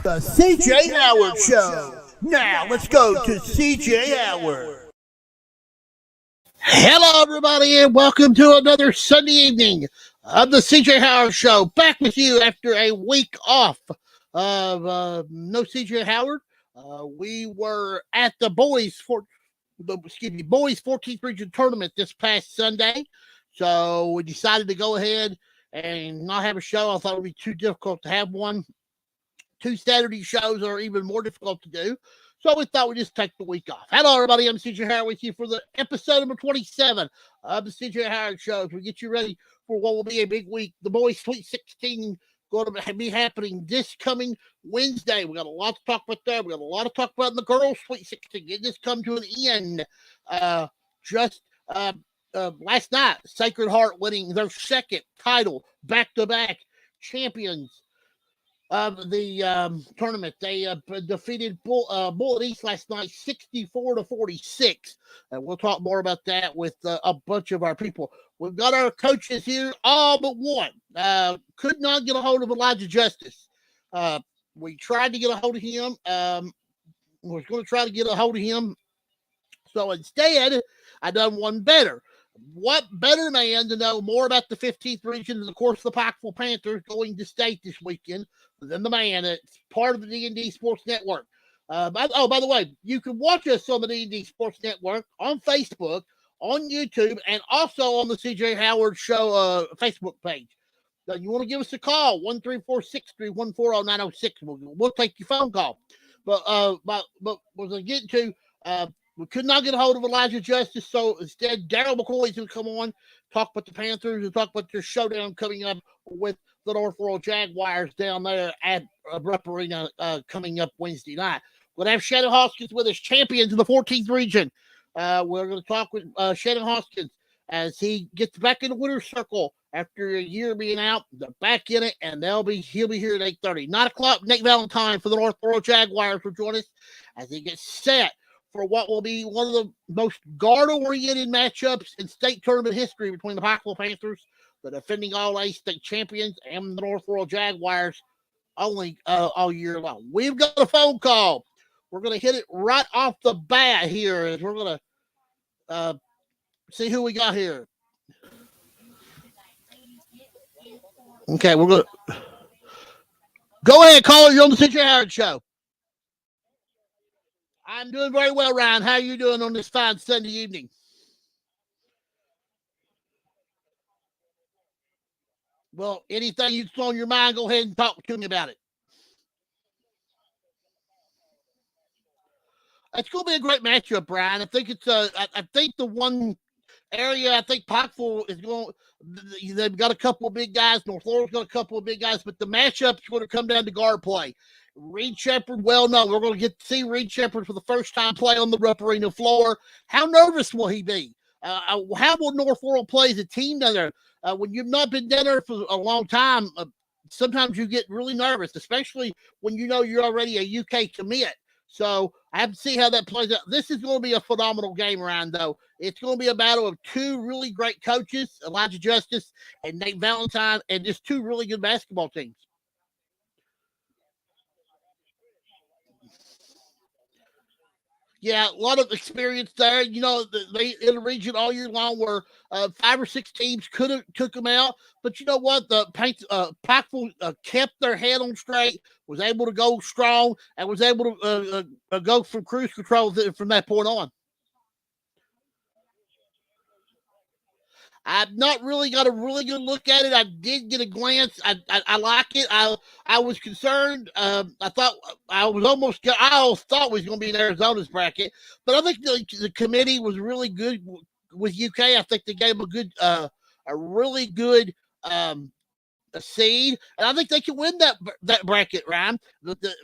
The CJ Howard Show. Now let's go to CJ Howard. Hello, everybody, and welcome to another Sunday evening of the CJ Howard Show. Back with you after a week off of no CJ Howard. We were at the boys 14th region tournament this past Sunday, so we decided to go ahead and not have a show. I thought it would be too difficult to have one. 2 Saturday shows are even more difficult to do. So we thought we'd just take the week off. Hello, everybody. I'm CJ Howard with you for the episode number 27 of the CJ Howard Show. We get you ready for what will be a big week. The boys' Sweet 16 going to be happening this coming Wednesday. We got a lot to talk about there. We got a lot to talk about in the girls' Sweet 16. It just come to an end. Last night, Sacred Heart winning their second title back-to-back champions of the tournament. They defeated Bullet East last night 64-46. And we'll talk more about that with a bunch of our people. We've got our coaches here, all but one. Could not get a hold of Elijah Justice. We tried to get a hold of him. Was going to try to get a hold of him. So instead, I done one better. What better man to know more about the 15th region and, of course, the Pikeville Panthers going to state this weekend than the man that's part of the D&D Sports Network. By the way, you can watch us on the D&D Sports Network on Facebook, on YouTube, and also on the CJ Howard Show Facebook page. So you want to give us a call, 1-346-314-0906. We'll take your phone call. But was I getting to... we could not get a hold of Elijah Justice, so instead, Daryl McCoy is going to come on, talk about the Panthers, and talk about their showdown coming up with the Laurel Jaguars down there at Rupp Arena coming up Wednesday night. We're going to have Shannon Hoskins with us, champions in the 14th region. We're going to talk with Shannon Hoskins as he gets back in the winner's circle after a year being out. They're back in it, and he'll be here at 8:30. 9 o'clock, Nate Valentine for the Laurel Jaguars will join us as he gets set for what will be one of the most guard-oriented matchups in state tournament history between the Pikeville Panthers, the defending All-A state champions, and the Laurel Jaguars all year long. We've got a phone call. We're going to hit it right off the bat here as we're going to see who we got here. Okay, we're going to go ahead, caller. You're on the CJ Howard Show. I'm doing very well, Ryan. How are you doing on this fine Sunday evening? Well, anything that's on your mind, go ahead and talk to me about it. It's going to be a great matchup, Brian. I think it's I think the one area I think Pikeville is going. They've got a couple of big guys. North Laurel's got a couple of big guys, but the matchup's going to come down to guard play. Reed Shepherd, well known. We're going to get to see Reed Shepherd for the first time play on the Rupp Arena floor. How nervous will he be? How will North Laurel play as a team down there? When you've not been down there for a long time, sometimes you get really nervous, especially when you know you're already a UK commit. So I have to see how that plays out. This is going to be a phenomenal game, Ryan, though. It's going to be a battle of two really great coaches, Elijah Justice and Nate Valentine, and just two really good basketball teams. Yeah, a lot of experience there. You know, they in the region all year long where 5 or 6 teams could have took them out. But you know what? The Pikeville kept their head on straight, was able to go strong, and was able to go from cruise control from that point on. I've not really got a really good look at it. I did get a glance. I like it. I was concerned. I thought I almost thought was going to be in Arizona's bracket, but I think the committee was really good with UK. I think they gave them a really good a seed, and I think they can win that bracket, Ryan. The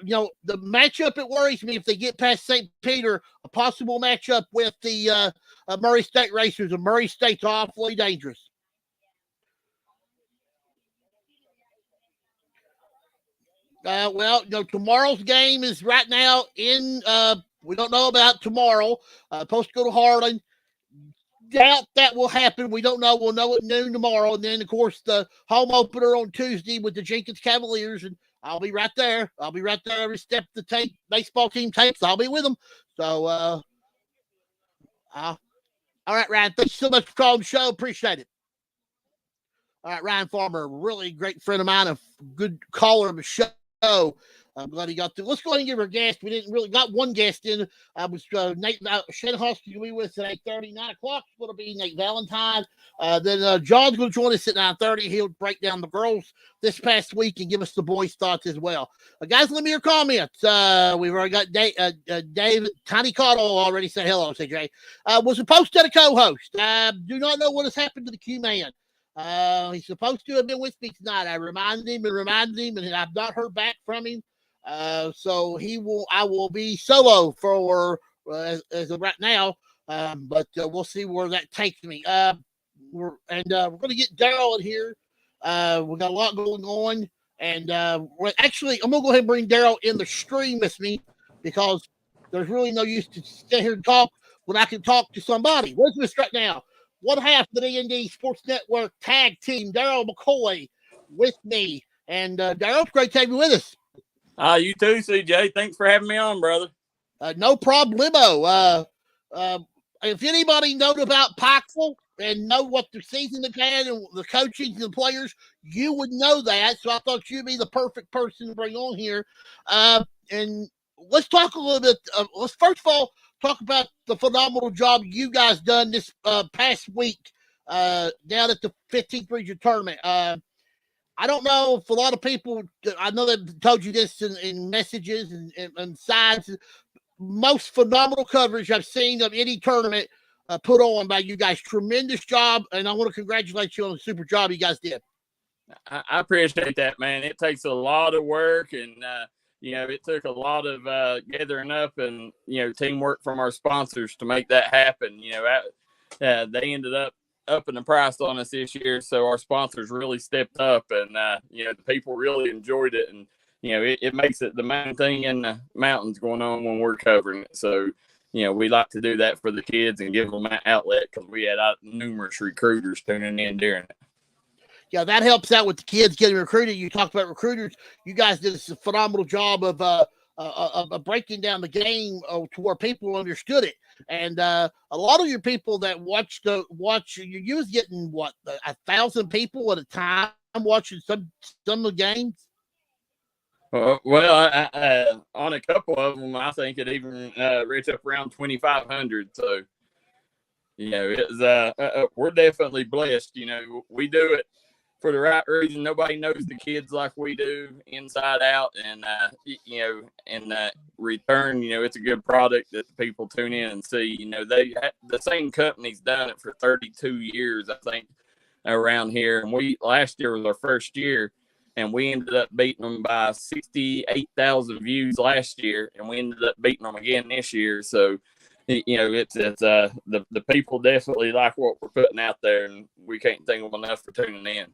matchup, it worries me if they get past St. Peter, a possible matchup with the Murray State Racers, and Murray State's awfully dangerous. Tomorrow's game is right now in. We don't know about tomorrow. Supposed to go to Harlan. Doubt that will happen. We don't know. We'll know at noon tomorrow. And then, of course, the home opener on Tuesday with the Jenkins Cavaliers. And I'll be right there. I'll be right there every step the baseball team takes. I'll be with them. So, all right, Ryan. Thanks so much for calling the show. Appreciate it. All right, Ryan Farmer, a really great friend of mine, a good caller of the show. I'm glad he got through. Let's go ahead and give our guest. We didn't really got one guest in. I was Shannon Hoskins will be with us at 8:30, 9 o'clock. It's going to be Nate Valentine. Then John's going to join us at 9:30. He'll break down the girls this past week and give us the boys' thoughts as well. Guys, let me your comments. We've already got David Tiny Cottle already said hello. Say Jay. Was supposed to be a co-host. Do not know what has happened to the Q-Man. He's supposed to have been with me tonight. I reminded him, and I've not heard back from him. So I will be solo for as of right now. But we'll see where that takes me. We're going to get Daryl in here. We got a lot going on, and I'm going to go ahead and bring Daryl in the stream with me because there's really no use to sit here and talk when I can talk to somebody. Where's this right now? One half of the D&D Sports Network tag team, Daryl McCoy, with me. And Daryl, it's great to have you with us. You too, CJ. Thanks for having me on, brother. No problemo. If anybody knows about Pikeville and know what the season they've had and the coaching and the players, you would know that. So I thought you'd be the perfect person to bring on here. And let's talk a little bit. Let's first of all talk about the phenomenal job you guys done this past week down at the 15th Region Tournament. I don't know if a lot of people, I know they've told you this in messages and sides, most phenomenal coverage I've seen of any tournament put on by you guys. Tremendous job, and I want to congratulate you on the super job you guys did. I appreciate that, man. It takes a lot of work, and, it took a lot of gathering up and, teamwork from our sponsors to make that happen. They ended up upping the price on us this year, so our sponsors really stepped up, and the people really enjoyed it, and it makes it the main thing in the mountains going on when we're covering it. So we like to do that for the kids and give them an outlet because we had numerous recruiters tuning in during it. Yeah, that helps out with the kids getting recruited. You talked about recruiters. You guys did a phenomenal job of breaking down the game to where people understood it. And a lot of your people that watch, you was getting 1,000 people at a time watching some of the games. Well, I on a couple of them, I think it even reached up around 2,500. So, we're definitely blessed. We do it for the right reason. Nobody knows the kids like we do inside out, and in return, it's a good product that the people tune in and see. The same company's done it for 32 years, I think, around here, and last year was our first year, and we ended up beating them by 68,000 views last year, and we ended up beating them again this year. So, it's the people definitely like what we're putting out there, and we can't thank them enough for tuning in.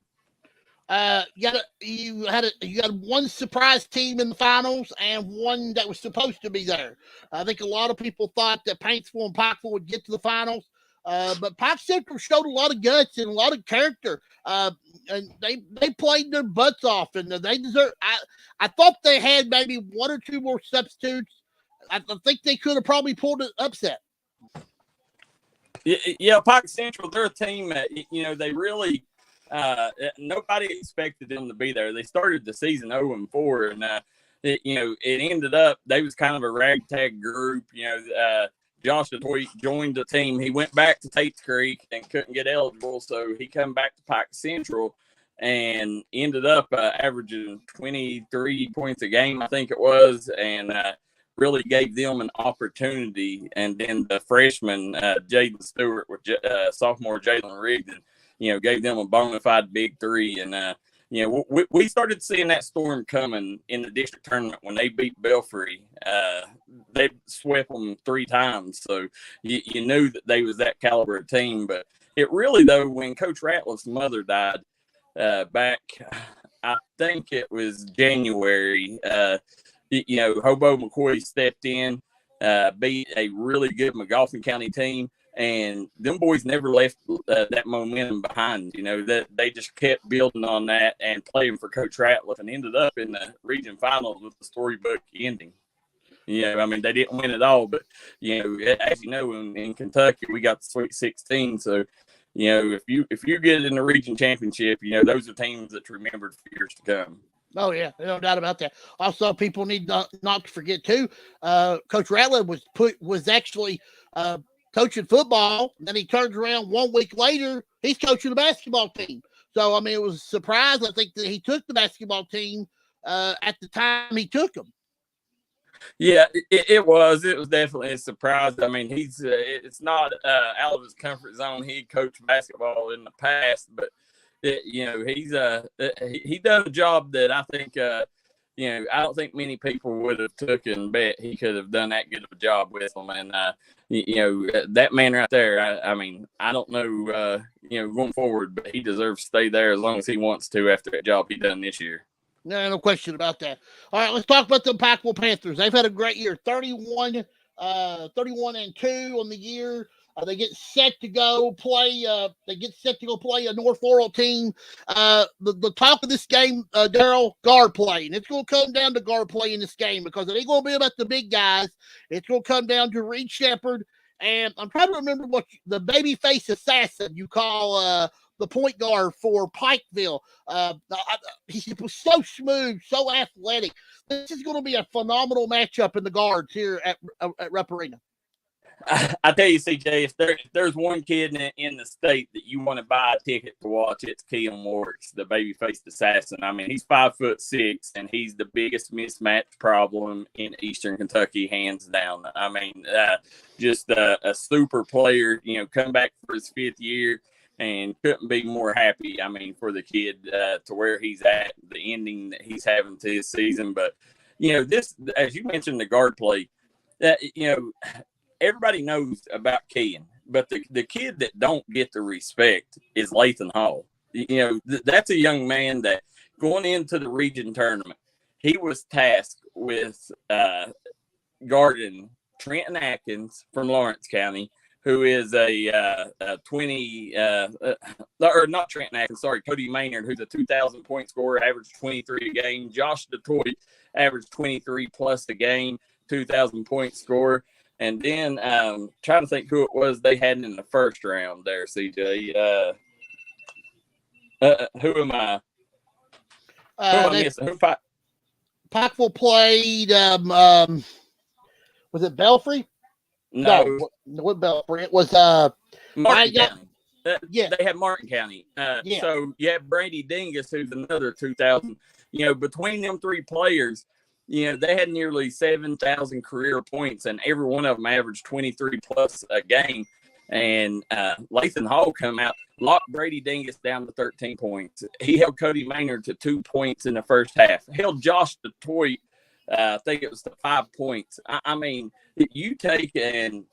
You had one surprise team in the finals and one that was supposed to be there. I think a lot of people thought that Paintsville and Pikeville would get to the finals, but Pike Central showed a lot of guts and a lot of character. And they played their butts off, and they deserve. I thought they had maybe one or two more substitutes. I think they could have probably pulled an upset. Yeah, Pike Central, they're a team that they really. Nobody expected them to be there. They started the season 0-4, and it ended up they was kind of a ragtag group. Josh DeToy joined the team. He went back to Tate's Creek and couldn't get eligible, so he come back to Pike Central and ended up averaging 23 points a game, I think it was, and really gave them an opportunity. And then the freshman Jaden Stewart with sophomore Jalen Rigdon, gave them a bona fide big three. And, we started seeing that storm coming in the district tournament when they beat Belfry. They swept them 3 times, so you knew that they was that caliber of team. But it really, though, when Coach Ratliff's mother died back, I think it was January, Hobo McCoy stepped in, beat a really good McGoffin County team. And them boys never left that momentum behind. That they just kept building on that and playing for Coach Ratliff and ended up in the region finals with the storybook ending. They didn't win it all, but as you know, in Kentucky we got the Sweet 16. So, if you get in the region championship, those are teams that's remembered for years to come. Oh yeah, no doubt about that. Also, people need not to forget too. Coach Ratliff was actually coaching football, and then he turns around 1 week later, he's coaching the basketball team. So, it was a surprise, I think, that he took the basketball team at the time he took them. Yeah, it was definitely a surprise. It's not out of his comfort zone. He coached basketball in the past, but he's he done a job that I think I don't think many people would have took and bet he could have done that good of a job with them. And, that man right there, I don't know, going forward, but he deserves to stay there as long as he wants to after that job he done this year. No question about that. All right, let's talk about the Packville Panthers. They've had a great year, 31-2 on the year. They get set to go play. A North Laurel team. The talk of this game, Daryl, guard play, and it's going to come down to guard play in this game because it ain't going to be about the big guys. It's going to come down to Reed Shepherd, and I'm trying to remember what the babyface assassin you call the point guard for Pikeville. He was so smooth, so athletic. This is going to be a phenomenal matchup in the guards here at Rupp Arena. I tell you, CJ, if there's one kid in the state that you want to buy a ticket to watch, it's Keon Warwick's, the baby-faced assassin. He's 5'6", and he's the biggest mismatch problem in Eastern Kentucky, hands down. Just a super player, come back for his 5th year and couldn't be more happy, for the kid to where he's at, the ending that he's having to his season. But, this, as you mentioned, the guard play, everybody knows about Kean, but the kid that don't get the respect is Lathan Hall. That's a young man that going into the region tournament, he was tasked with guarding Trenton Atkins from Lawrence County, who is a 20 or not Trenton Atkins, sorry, Cody Maynard, who's a 2,000 point scorer, averaged 23 a game. Josh DeToy averaged 23 plus a game, 2,000 point scorer. And then trying to think who it was they had in the first round there, CJ. Who am I? Who am I missing? Pikeville played, was it Belfry? No, it wasn't Belfry. It was Martin County. Yeah. They had Martin County. So you have Brady Dingus, who's another 2,000. Between them 3 players, they had nearly 7,000 career points, and every one of them averaged 23 plus a game. And Lathan Hall come out, locked Brady Dingus down to 13 points. He held Cody Maynard to 2 points in the first half. Held Josh DeToy, I think it was to 5 points. You take and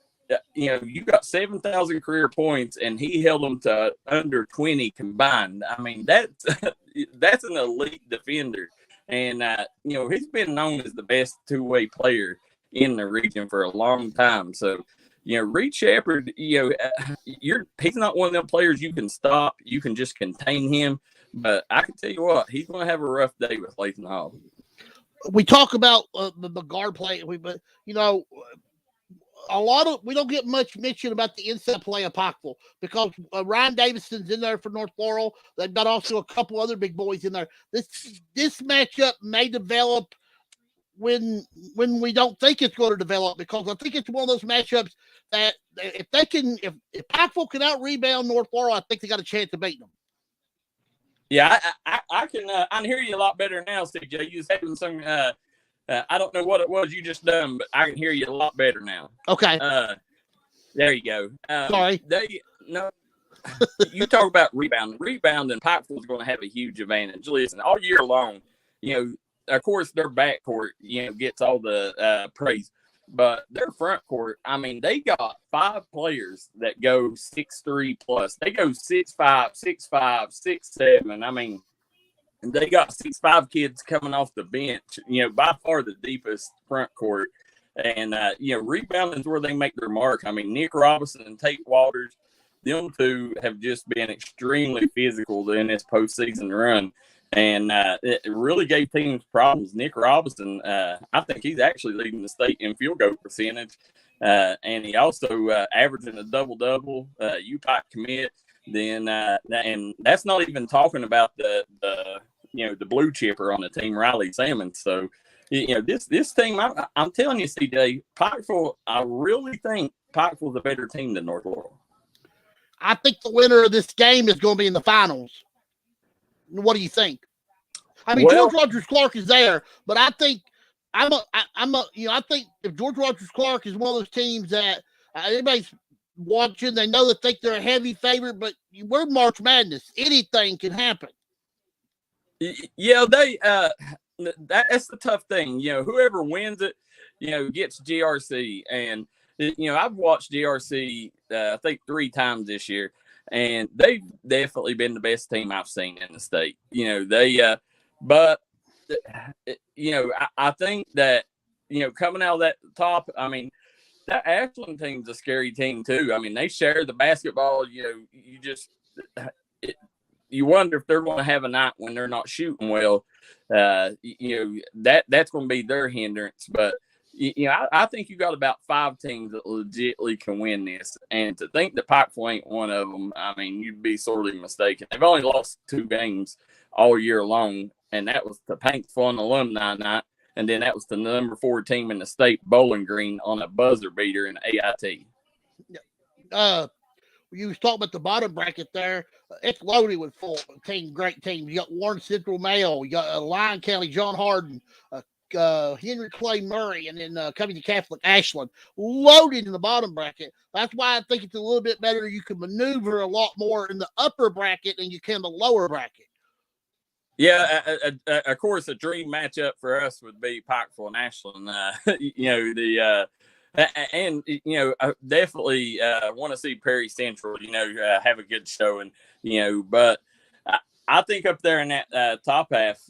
you got 7,000 career points, and he held them to under 20 combined. That's an elite defender. And, he's been known as the best two-way player in the region for a long time. So, Reed Shepherd, he's not one of them players you can stop. You can just contain him. But I can tell you what, he's going to have a rough day with Lathan Hall. We talk about the guard play, but, we don't get much mention about the inside play of Pikeville because Ryan Davidson's in there for North Laurel. They've got also a couple other big boys in there. This matchup may develop when we don't think it's going to develop, because I think it's one of those matchups that if Pikeville can out rebound North Laurel, I think they got a chance of beating them. Yeah, I can hear you a lot better now, CJ. You was having some I don't know what it was you just done, but I can hear you a lot better now. Okay. There you go. Sorry. You talk about rebounding. Rebounding, Pikeville's going to have a huge advantage. Listen, all year long, of course, their backcourt, gets all the praise. But their front court, I mean, they got 5 players that go 6'3" plus. They go 6'5", 6'5", 6'7". I mean, they got 6'5" kids coming off the bench, by far the deepest front court. And, rebounding is where they make their mark. I mean, Nick Robinson and Tate Waters, them two have just been extremely physical in this postseason run. And it really gave teams problems. Nick Robinson, I think he's actually leading the state in field goal percentage. And he also averaging a double-double, UPike commit. Then, and that's not even talking about the blue chipper on the team, Riley Salmon. So, this team, I'm telling you, CJ, Pikeville, I really think Pikeville's a better team than North Laurel. I think the winner of this game is going to be in the finals. What do you think? I mean, George Rogers Clark is there, but I think I think if George Rogers Clark is one of those teams that everybody's watching, they know that think they're a heavy favorite, but we're March Madness. Anything can happen. Yeah, that's the tough thing. Whoever wins it, gets GRC. And, I've watched GRC, I think 3 times this year. And they've definitely been the best team I've seen in the state. But I think that, coming out of that top, I mean, that Ashland team's a scary team too. I mean, they share the basketball. You wonder if they're going to have a night when they're not shooting well. That's going to be their hindrance. But I think you got about 5 teams that legitimately can win this. And to think that Pikeville ain't one of them, I mean, you'd be sorely mistaken. They've only lost 2 games all year long, and that was to Paintsville on alumni night, and then that was the number 4 team in the state, Bowling Green, on a buzzer beater in AIT. You was talking about the bottom bracket there. It's loaded with full team, great teams. You got Warren Central Mayo, you got Lyon County, John Harden, Henry Clay Murray, and then Covington Catholic Ashland, loaded in the bottom bracket. That's why I think it's a little bit better. You can maneuver a lot more in the upper bracket than you can the lower bracket. Yeah, of course, a dream matchup for us would be Pikeville and Ashland. I definitely want to see Perry Central, have a good showing, but I think up there in that top half,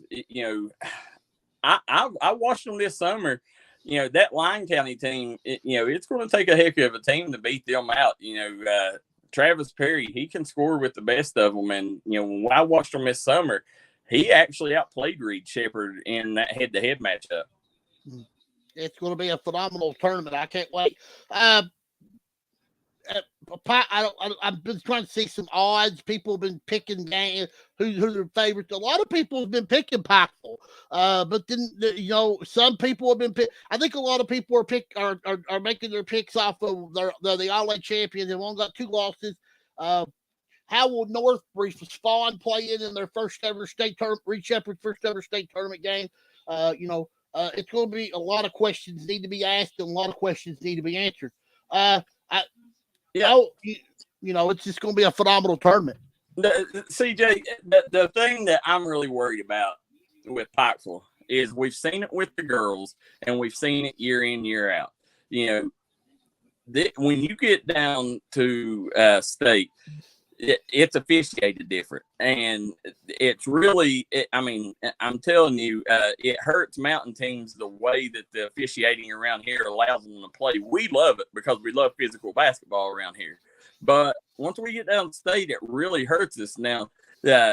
I watched them this summer. That Lyon County team, it's going to take a heck of a team to beat them out. Travis Perry, he can score with the best of them. And, when I watched them this summer, he actually outplayed Reed Shepherd in that head-to-head matchup. It's going to be a phenomenal tournament. I can't wait. I've been trying to see some odds. People have been picking games, who their favorites. A lot of people have been picking Pikeville, but then some people have been pick. I think a lot of people are making their picks off of the All-A champions and one got 2 losses. How will North respond playing in their first ever state tournament? Reed Shepherd's first ever state tournament game. It's going to be a lot of questions need to be asked and a lot of questions need to be answered. It's just going to be a phenomenal tournament. CJ, the thing that I'm really worried about with Pikeville is we've seen it with the girls and we've seen it year in, year out. When you get down to state, it's officiated different, and it's really, I'm telling you, it hurts mountain teams the way that the officiating around here allows them to play. We love it because we love physical basketball around here. But once we get down to state, it really hurts us. Now,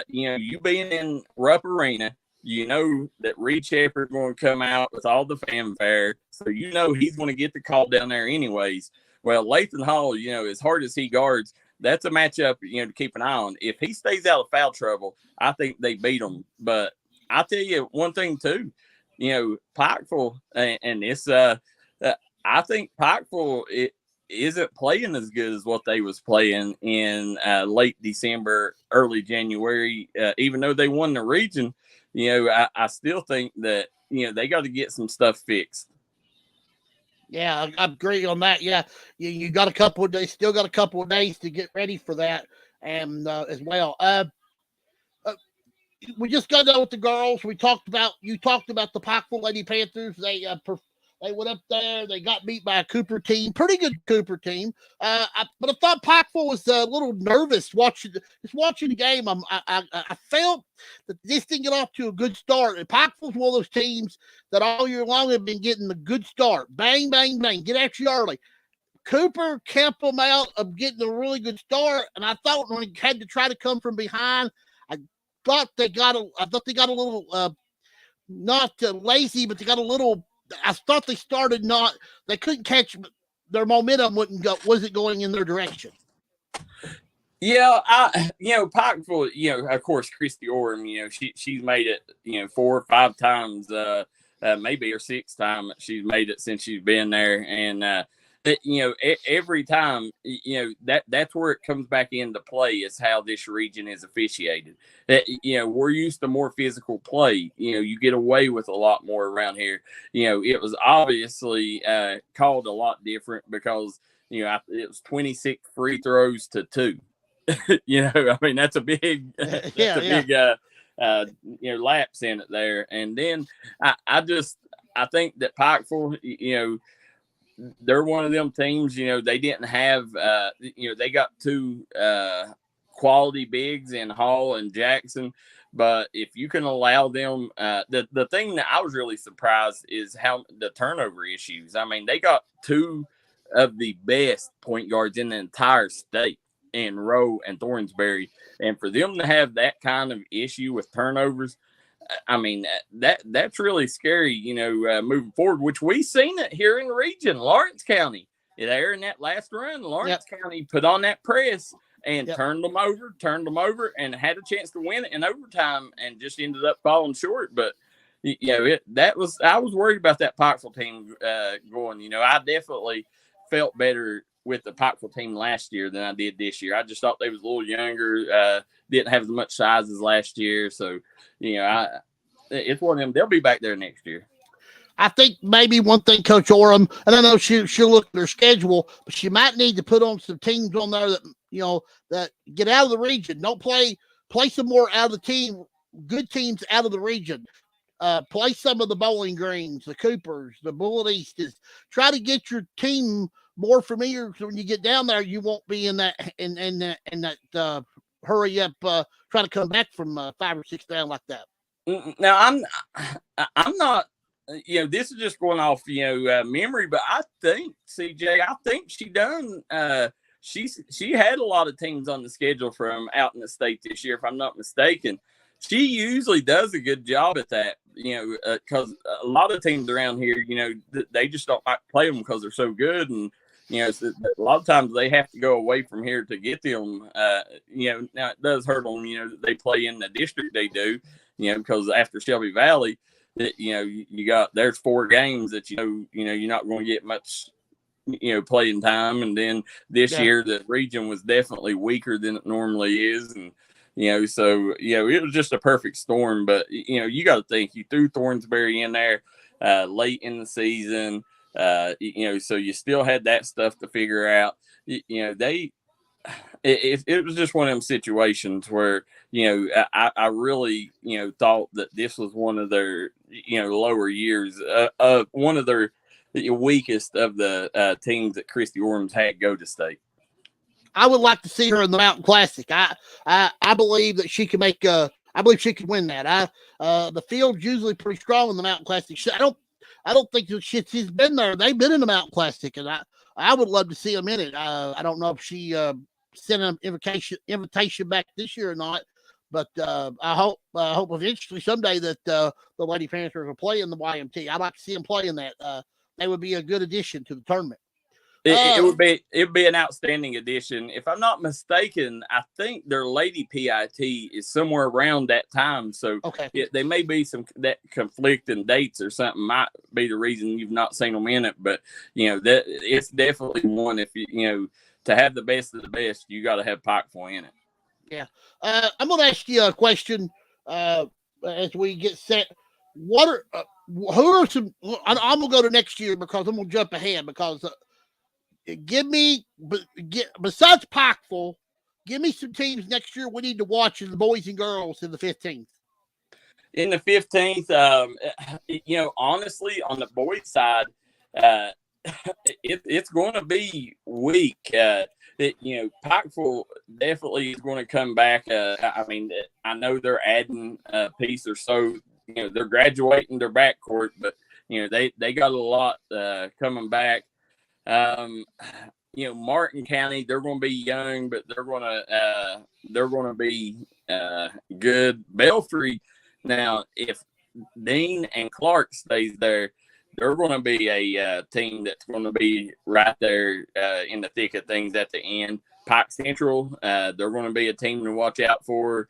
you being in Rupp Arena, that Reed Shepherd's going to come out with all the fanfare, so he's going to get the call down there anyways. Well, Lathan Hall, as hard as he guards, that's a matchup, to keep an eye on. If he stays out of foul trouble, I think they beat him. But I'll tell you one thing, too. Pikeville, and it's, I think Pikeville isn't playing as good as what they was playing in late December, early January. Even though they won the region, I still think that, they got to get some stuff fixed. Yeah, I agree on that. Yeah, you got a couple of days, still got a couple of days to get ready for that. and as well. We just got done with the girls. You talked about the Pikeville Lady Panthers. They went up there. They got beat by a Cooper team, pretty good Cooper team. But I thought Pikeville was a little nervous watching the game. I felt that this didn't get off to a good start. And Pikeville's one of those teams that all year long have been getting a good start. Bang, bang, bang. Get at you early. Cooper kept them out of getting a really good start, and I thought when he had to try to come from behind, I thought they got a little not lazy, but they got a little. I thought they started they couldn't catch their momentum wasn't going in their direction. Yeah, Pikeville, of course, Christy Orem, she's made it, 4 or 5 times, maybe her 6th time she's made it since she's been there, and every time, that's where it comes back into play is how this region is officiated. We're used to more physical play. You get away with a lot more around here. It was obviously called a lot different because, it was 26 free throws to 2. I mean, that's a big, big lapse in it there. And then I think that Pikeville, they're one of them teams, they didn't have, they got 2 quality bigs in Hall and Jackson. But if you can allow them, the thing that I was really surprised is how the turnover issues. I mean, they got 2 of the best point guards in the entire state in Rowe and Thornsbury. And for them to have that kind of issue with turnovers, I mean, that's really scary, moving forward, which we've seen it here in the region. Lawrence County, there in that last run, Lawrence County put on that press and turned them over and had a chance to win it in overtime and just ended up falling short. But, I was worried about that Pikeville team going. I definitely felt better with the Pikeville team last year than I did this year. I just thought they was a little younger, didn't have as much size as last year. So, it's one of them. They'll be back there next year. I think maybe one thing, Coach Orem, and I know she'll look at her schedule, but she might need to put on some teams on there that, that get out of the region. Don't play some more out of the team, good teams out of the region. Play some of the Bowling Greens, the Coopers, the Bullet Easties. Try to get your team more familiar, so when you get down there, you won't be in that hurry up, trying to come back from 5 or 6 down like that. Now I'm not. This is just going off memory, but I think CJ, she done. She had a lot of teams on the schedule from out in the state this year, if I'm not mistaken. She usually does a good job at that, because a lot of teams around here, they just don't like to play them because they're so good. And, so a lot of times they have to go away from here to get them. Now it does hurt them, they play in the district they do, because after Shelby Valley, there's 4 games that, you're not going to get much, playing time. And then this year, the region was definitely weaker than it normally is. And, so, it was just a perfect storm. But, you got to think, you threw Thornsbury in there late in the season, so you still had that stuff to figure out. It was just one of them situations where, I really, thought that this was one of their, lower years, one of their weakest of the teams that Christy Orem's had go to state. I would like to see her in the Mountain Classic. I believe that she can make. I believe she can win that. The field's usually pretty strong in the Mountain Classic. I don't think she's been there. They've been in the Mountain Classic, and I would love to see them in it. I don't know if she sent an invitation back this year or not, but I hope eventually someday that the Lady Panthers will play in the YMT. I'd like to see them play in that. They would be a good addition to the tournament. It would be an outstanding addition. If I'm not mistaken, I think their lady PIT is somewhere around that time. So they may be some that conflicting dates or something might be the reason you've not seen them in it. But that it's definitely one. If you to have the best of the best, you got to have Pikeville in it. Yeah, I'm going to ask you a question as we get set. What are who are some? I'm going to go to next year because I'm going to jump ahead because. Besides Pikeville, Give me some teams next year we need to watch in the boys and girls in the 15th. In the 15th, honestly, on the boys' side, it's going to be weak. Pikeville definitely is going to come back. I know they're adding a piece or so. They're graduating their backcourt, but they got a lot coming back. Martin County, they're going to be young, but they're going to be good. Belfry. Now, if Dean and Clark stays there, they're going to be a team that's going to be right there in the thick of things at the end. Pike Central, they're going to be a team to watch out for.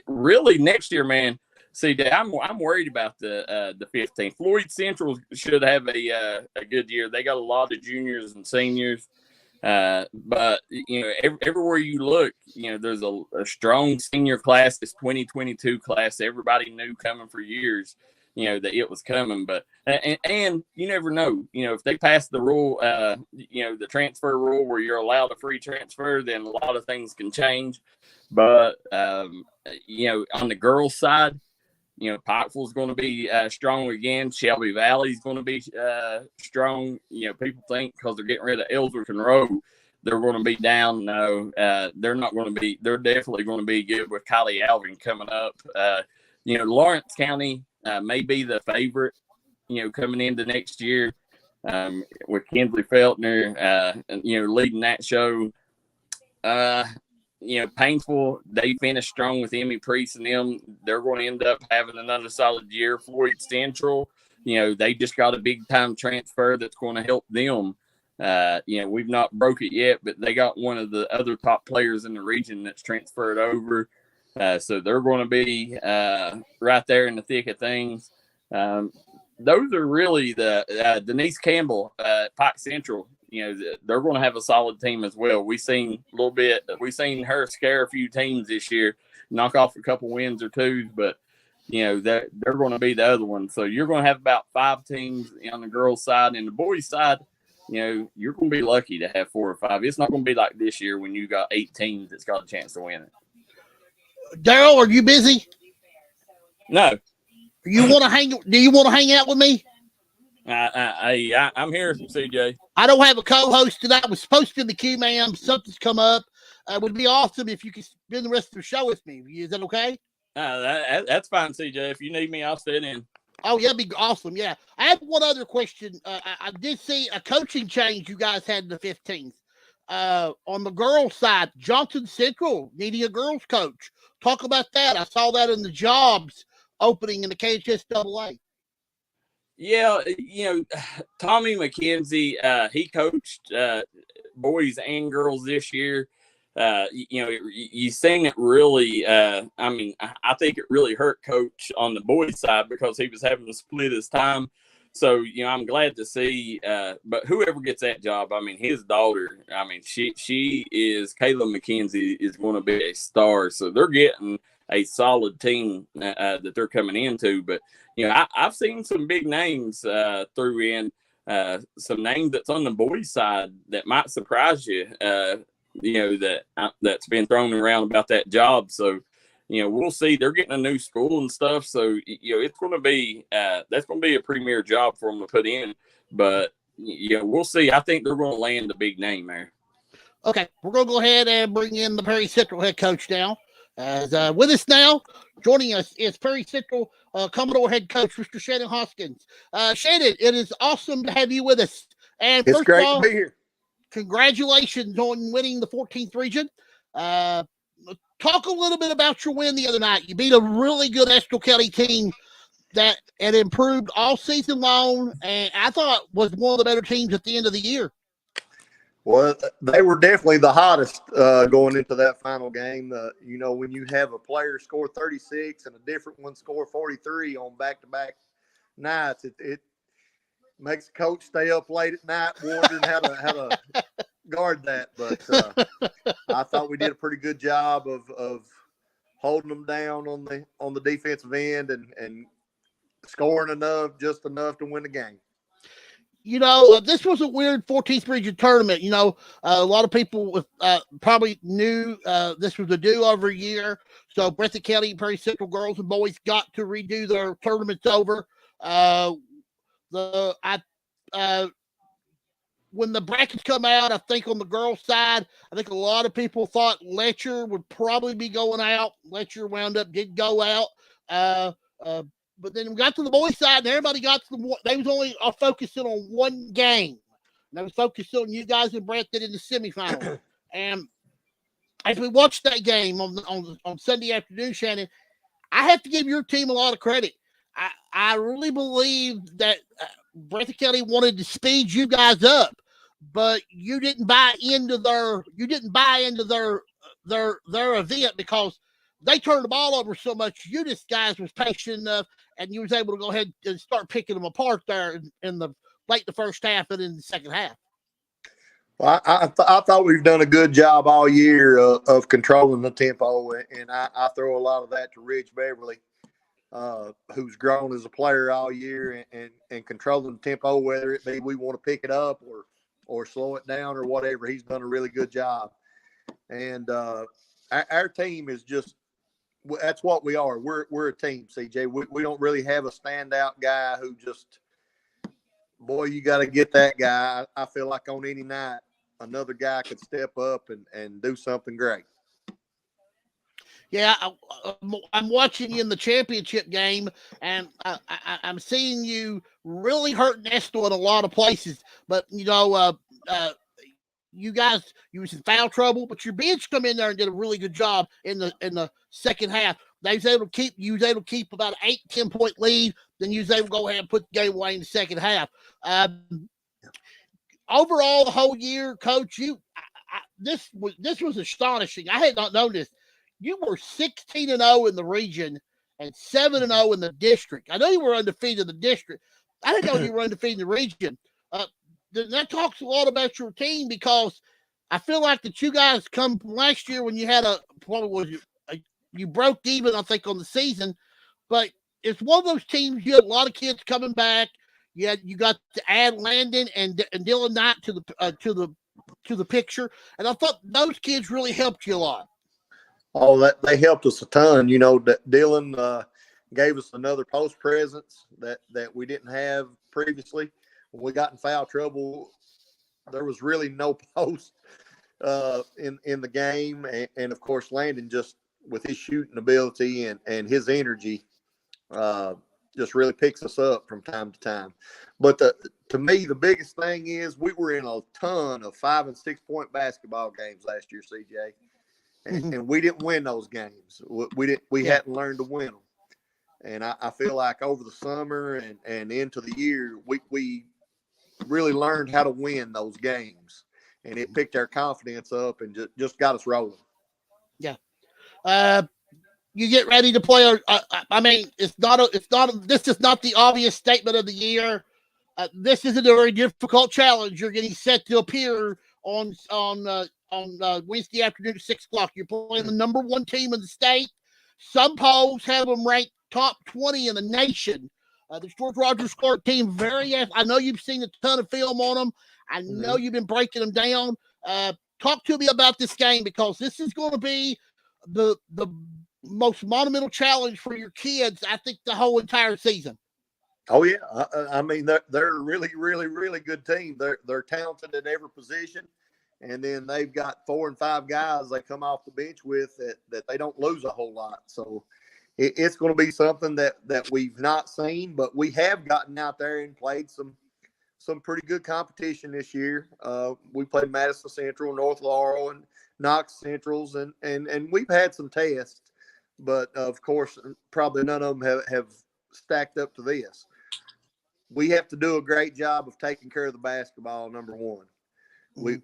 Really, next year, man. See, I'm worried about the 15th. Floyd Central should have a good year. They got a lot of juniors and seniors. But everywhere you look, there's a strong senior class. This 2022 class, everybody knew coming for years, that it was coming. But and you never know, if they pass the rule, the transfer rule where you're allowed a free transfer, then a lot of things can change. But on the girls' side, Pikeville's going to be strong again. Shelby Valley's going to be strong. People think because they're getting rid of Ellsworth and Rowe, they're going to be down. No, they're not going to be. They're definitely going to be good with Kylie Alvin coming up. Lawrence County may be the favorite, coming into next year with Kinsley Feltner, leading that show. Painful. They finished strong with Emmy Priest and them. They're going to end up having another solid year. Floyd Central, they just got a big time transfer that's going to help them. We've not broke it yet, but they got one of the other top players in the region that's transferred over. So they're going to be right there in the thick of things. Those are really the Denise Campbell at Pike Central. They're going to have a solid team as well. We've seen her scare a few teams this year, knock off a couple wins or twos, but they're going to be the other one. So you're going to have about 5 teams on the girls' side. And the boys' side, you're going to be lucky to have 4 or 5. It's not going to be like this year when you got 8 teams that's got a chance to win it. Daryl, are you busy? No. Do you want to hang out with me? I'm here, CJ. I don't have a co-host tonight. I was supposed to be in the queue, ma'am. Something's come up. It would be awesome if you could spend the rest of the show with me. Is that okay? That's fine, CJ. If you need me, I'll stay in. Oh, yeah, that'd be awesome. Yeah. I have one other question. I did see a coaching change you guys had in the 15th. On the girls' side, Johnson Central needing a girls' coach. Talk about that. I saw that in the jobs opening in the KHSAA. Yeah, Tommy McKenzie, he coached boys and girls this year. You seen it really. I think it really hurt Coach on the boys' side because he was having to split his time. So I'm glad to see. But whoever gets that job, his daughter. She is Kayla McKenzie is going to be a star. So they're getting a solid team that they're coming into. But I've seen some big names through in some names that's on the boys' side that might surprise you. That's been thrown around about that job. So we'll see. They're getting a new school and stuff. So it's going to be that's going to be a premier job for them to put in. But we'll see. I think they're going to land a big name there. Okay, we're going to go ahead and bring in the Perry Central head coach now. As with us now, joining us is Perry Central Commodore head coach, Mr. Shannon Hoskins. Shannon, it is awesome to have you with us. And it's great to be here. Congratulations on winning the 14th region. Talk a little bit about your win the other night. You beat a really good Estill County team that had improved all season long, and I thought was one of the better teams at the end of the year. Well, they were definitely the hottest going into that final game. When you have a player score 36 and a different one score 43 on back-to-back nights, it makes the coach stay up late at night wondering how to guard that. But I thought we did a pretty good job of holding them down on the defensive end and scoring just enough to win the game. This was a weird 14th region tournament. A lot of people probably knew this was a do-over year. So Breathitt County and Prairie Central girls and boys got to redo their tournaments over. When the brackets come out, I think on the girls' side, I think a lot of people thought Letcher would probably be going out. Letcher wound up did go out. But then we got to the boys' side, and everybody got to they was only focusing on one game. And they was focused on you guys and Brett in the semifinal. And as we watched that game on Sunday afternoon, Shannon, I have to give your team a lot of credit. I really believe that Breathitt County wanted to speed you guys up, but you didn't buy into their event because they turned the ball over so much. You just guys was patient enough, and you was able to go ahead and start picking them apart there in the late the first half and in the second half. Well, I thought we've done a good job all year of controlling the tempo, and I throw a lot of that to Rich Beverly, who's grown as a player all year and controlling the tempo, whether it be we want to pick it up or slow it down or whatever. He's done a really good job. And our team is just – that's what we are. We're a team, CJ. We don't really have a standout guy who just – boy, you got to get that guy. I feel like on any night, another guy could step up and do something great. Yeah, I'm watching you in the championship game, and I'm seeing you really hurt Nestor in a lot of places. But, you guys, you was in foul trouble, but your bench come in there and did a really good job in the second half. You was able to keep about an 8-10 point lead. Then you was able to go ahead and put the game away in the second half. Overall, the whole year, Coach, this was astonishing. I had not known this. You were 16-0 in the region and 7-0 in the district. I know you were undefeated in the district. I didn't know you were undefeated in the region. That talks a lot about your team because I feel like that you guys come from last year when you had you broke even, I think, on the season, but it's one of those teams. You had a lot of kids coming back. You got to add Landon and Dylan Knight to the picture, and I thought those kids really helped you a lot. Oh, that they helped us a ton. Dylan gave us another post presence that we didn't have previously. When we got in foul trouble, there was really no post in the game, and of course Landon, just with his shooting ability and his energy, just really picks us up from time to time. But to me, the biggest thing is we were in a ton of 5- and 6-point basketball games last year, CJ, and we didn't win those games. We hadn't learned to win them, and I feel like over the summer and into the year, we really learned how to win those games, and it picked our confidence up and just got us rolling. Yeah. You get ready to play. This is not the obvious statement of the year. This isn't a very difficult challenge. You're getting set to appear on Wednesday afternoon at 6:00. You're playing the number 1 team in the state. Some polls have them ranked top 20 in the nation. The George Rogers Clark team, I know you've seen a ton of film on them. I know you've been breaking them down. Talk to me about this game because this is going to be the most monumental challenge for your kids, I think, the whole entire season. Oh yeah, I mean they're a really, really, really good team. They're talented at every position, and then they've got 4 and 5 guys they come off the bench with that they don't lose a whole lot. So it's going to be something that we've not seen, but we have gotten out there and played some pretty good competition this year. We played Madison Central, North Laurel, and Knox Centrals, and we've had some tests, but of course, probably none of them have stacked up to this. We have to do a great job of taking care of the basketball, number one. We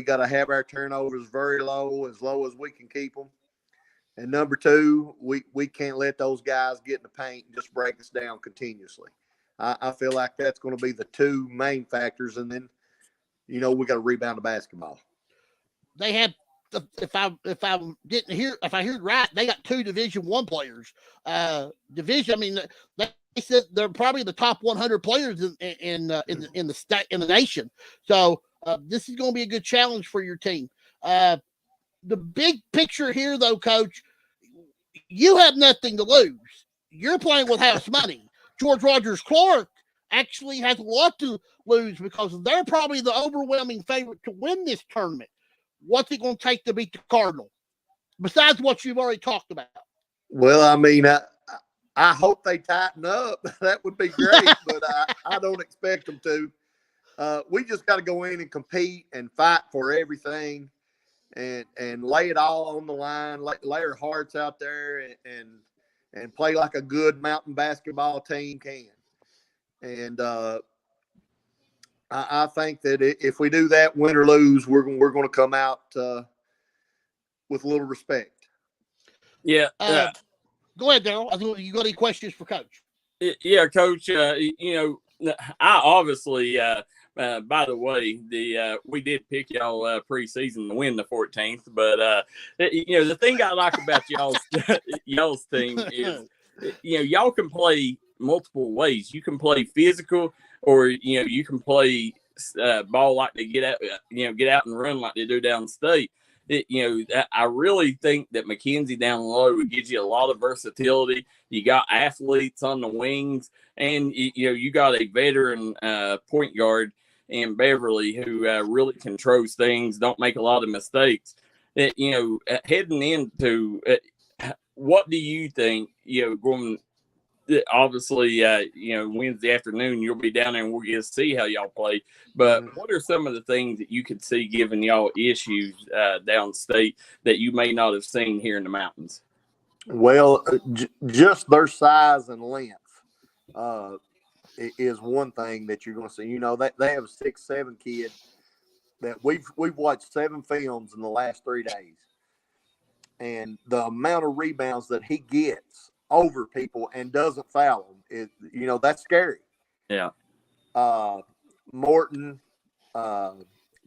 got to have our turnovers very low as we can keep them. And number two, we can't let those guys get in the paint and just break us down continuously. I feel like that's going to be the 2 main factors. And then, we got to rebound the basketball. They have, if I heard right, they got 2 Division I players. They said they're probably the top 100 players in the state, in the nation. So this is going to be a good challenge for your team. The big picture here, though, Coach, you have nothing to lose. You're playing with house money. George Rogers Clark actually has a lot to lose because they're probably the overwhelming favorite to win this tournament. What's it going to take to beat the Cardinal? Besides what you've already talked about. Well, I mean, I hope they tighten up. That would be great, but I don't expect them to. We just got to go in and compete and fight for everything and lay it all on the line, lay our hearts out there and play like a good mountain basketball team can. And I think that if we do that, win or lose, we're going to come out with a little respect. Yeah. Go ahead, Daryl. You got any questions for Coach? Yeah, Coach. I obviously, by the way, we did pick y'all preseason to win the 14th, but the thing I like about y'all's team is, y'all can play multiple ways. You can play physical, or you can play ball like they get out and run like they do downstate. I really think that McKenzie down low gives you a lot of versatility. You got athletes on the wings, and you got a veteran point guard in Beverly who really controls things, don't make a lot of mistakes. Heading into what do you think? Going obviously, Wednesday afternoon you'll be down there and we'll get to see how y'all play. But what are some of the things that you could see giving y'all issues downstate that you may not have seen here in the mountains? Well, just their size and length is one thing that you're going to see. They have 6'7" kid that we've watched 7 films in the last 3 days, and the amount of rebounds that he gets over people and doesn't foul them is, that's scary. Yeah. Morton,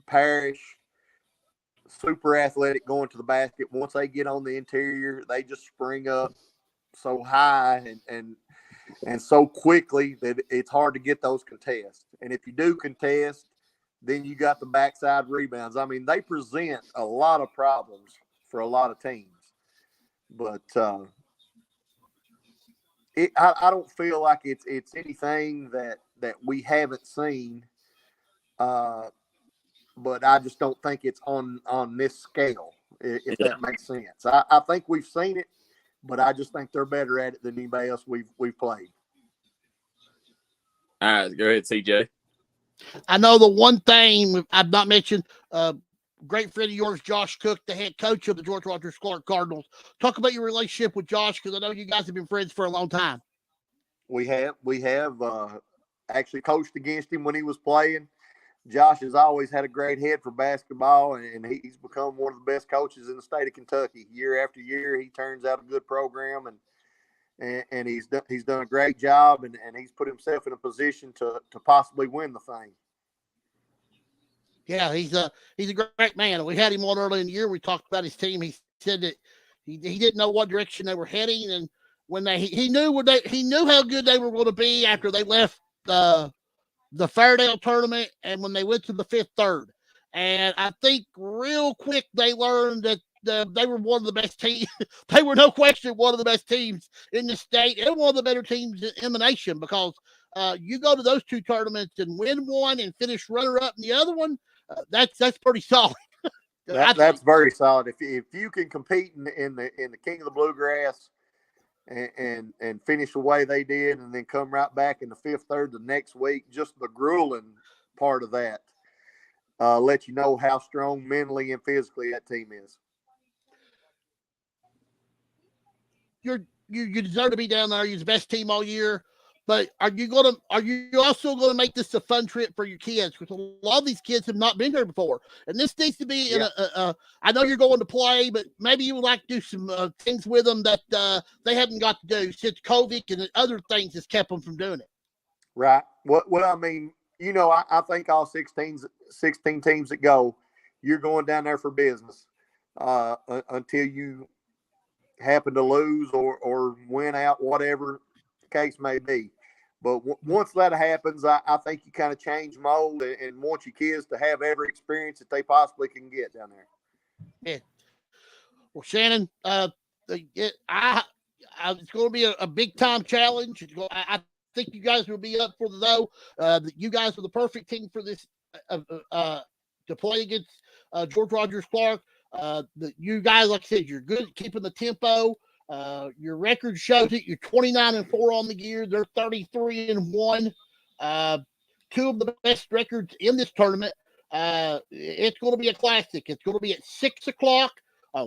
Parrish, super athletic going to the basket. Once they get on the interior, they just spring up so high and so quickly that it's hard to get those contests. And if you do contest, then you got the backside rebounds. I mean, they present a lot of problems for a lot of teams. But I don't feel like it's anything that we haven't seen. But I just don't think it's on this scale, if that makes sense. I think we've seen it, but I just think they're better at it than anybody else we've played. All right, go ahead, CJ. I know the one thing I've not mentioned, great friend of yours, Josh Cook, the head coach of the George Rogers Clark Cardinals. Talk about your relationship with Josh, because I know you guys have been friends for a long time. We have actually coached against him when he was playing. Josh has always had a great head for basketball, and he's become one of the best coaches in the state of Kentucky. Year after year, he turns out a good program, and he's done a great job, and he's put himself in a position to possibly win the thing. Yeah, he's a great man. We had him on early in the year. We talked about his team. He said that he didn't know what direction they were heading, and when he knew how good they were going to be after they left the Fairdale tournament and when they went to the Fifth Third. And I think real quick they learned that they were one of the best teams. They were no question one of the best teams in the state and one of the better teams in the nation, because you go to those 2 tournaments and win one and finish runner-up in the other one, that's pretty solid. That's very solid. If you can compete in the King of the Bluegrass and finish the way they did, and then come right back in the Fifth Third the next week, just the grueling part of that let you know how strong mentally and physically that team is. You deserve to be down there. You're the best team all year. But are you also going to make this a fun trip for your kids? Because a lot of these kids have not been here before, and this needs to be. I know you're going to play, but maybe you would like to do some things with them that they haven't got to do since COVID and other things has kept them from doing it. Right. Well, I mean, I think all 16 teams that go, you're going down there for business until you happen to lose or win out, whatever case may be. But once that happens, I think you kind of change mold and want your kids to have every experience that they possibly can get down there. Yeah. Well, Shannon, it's going to be a big time challenge. I think you guys will be up for the though. You guys are the perfect team for this to play against George Rogers Clark. You guys, like I said, you're good at keeping the tempo. Your record shows it. You're 29-4 on the year. They're 33-1. Two of the best records in this tournament. It's going to be a classic. It's going to be at 6:00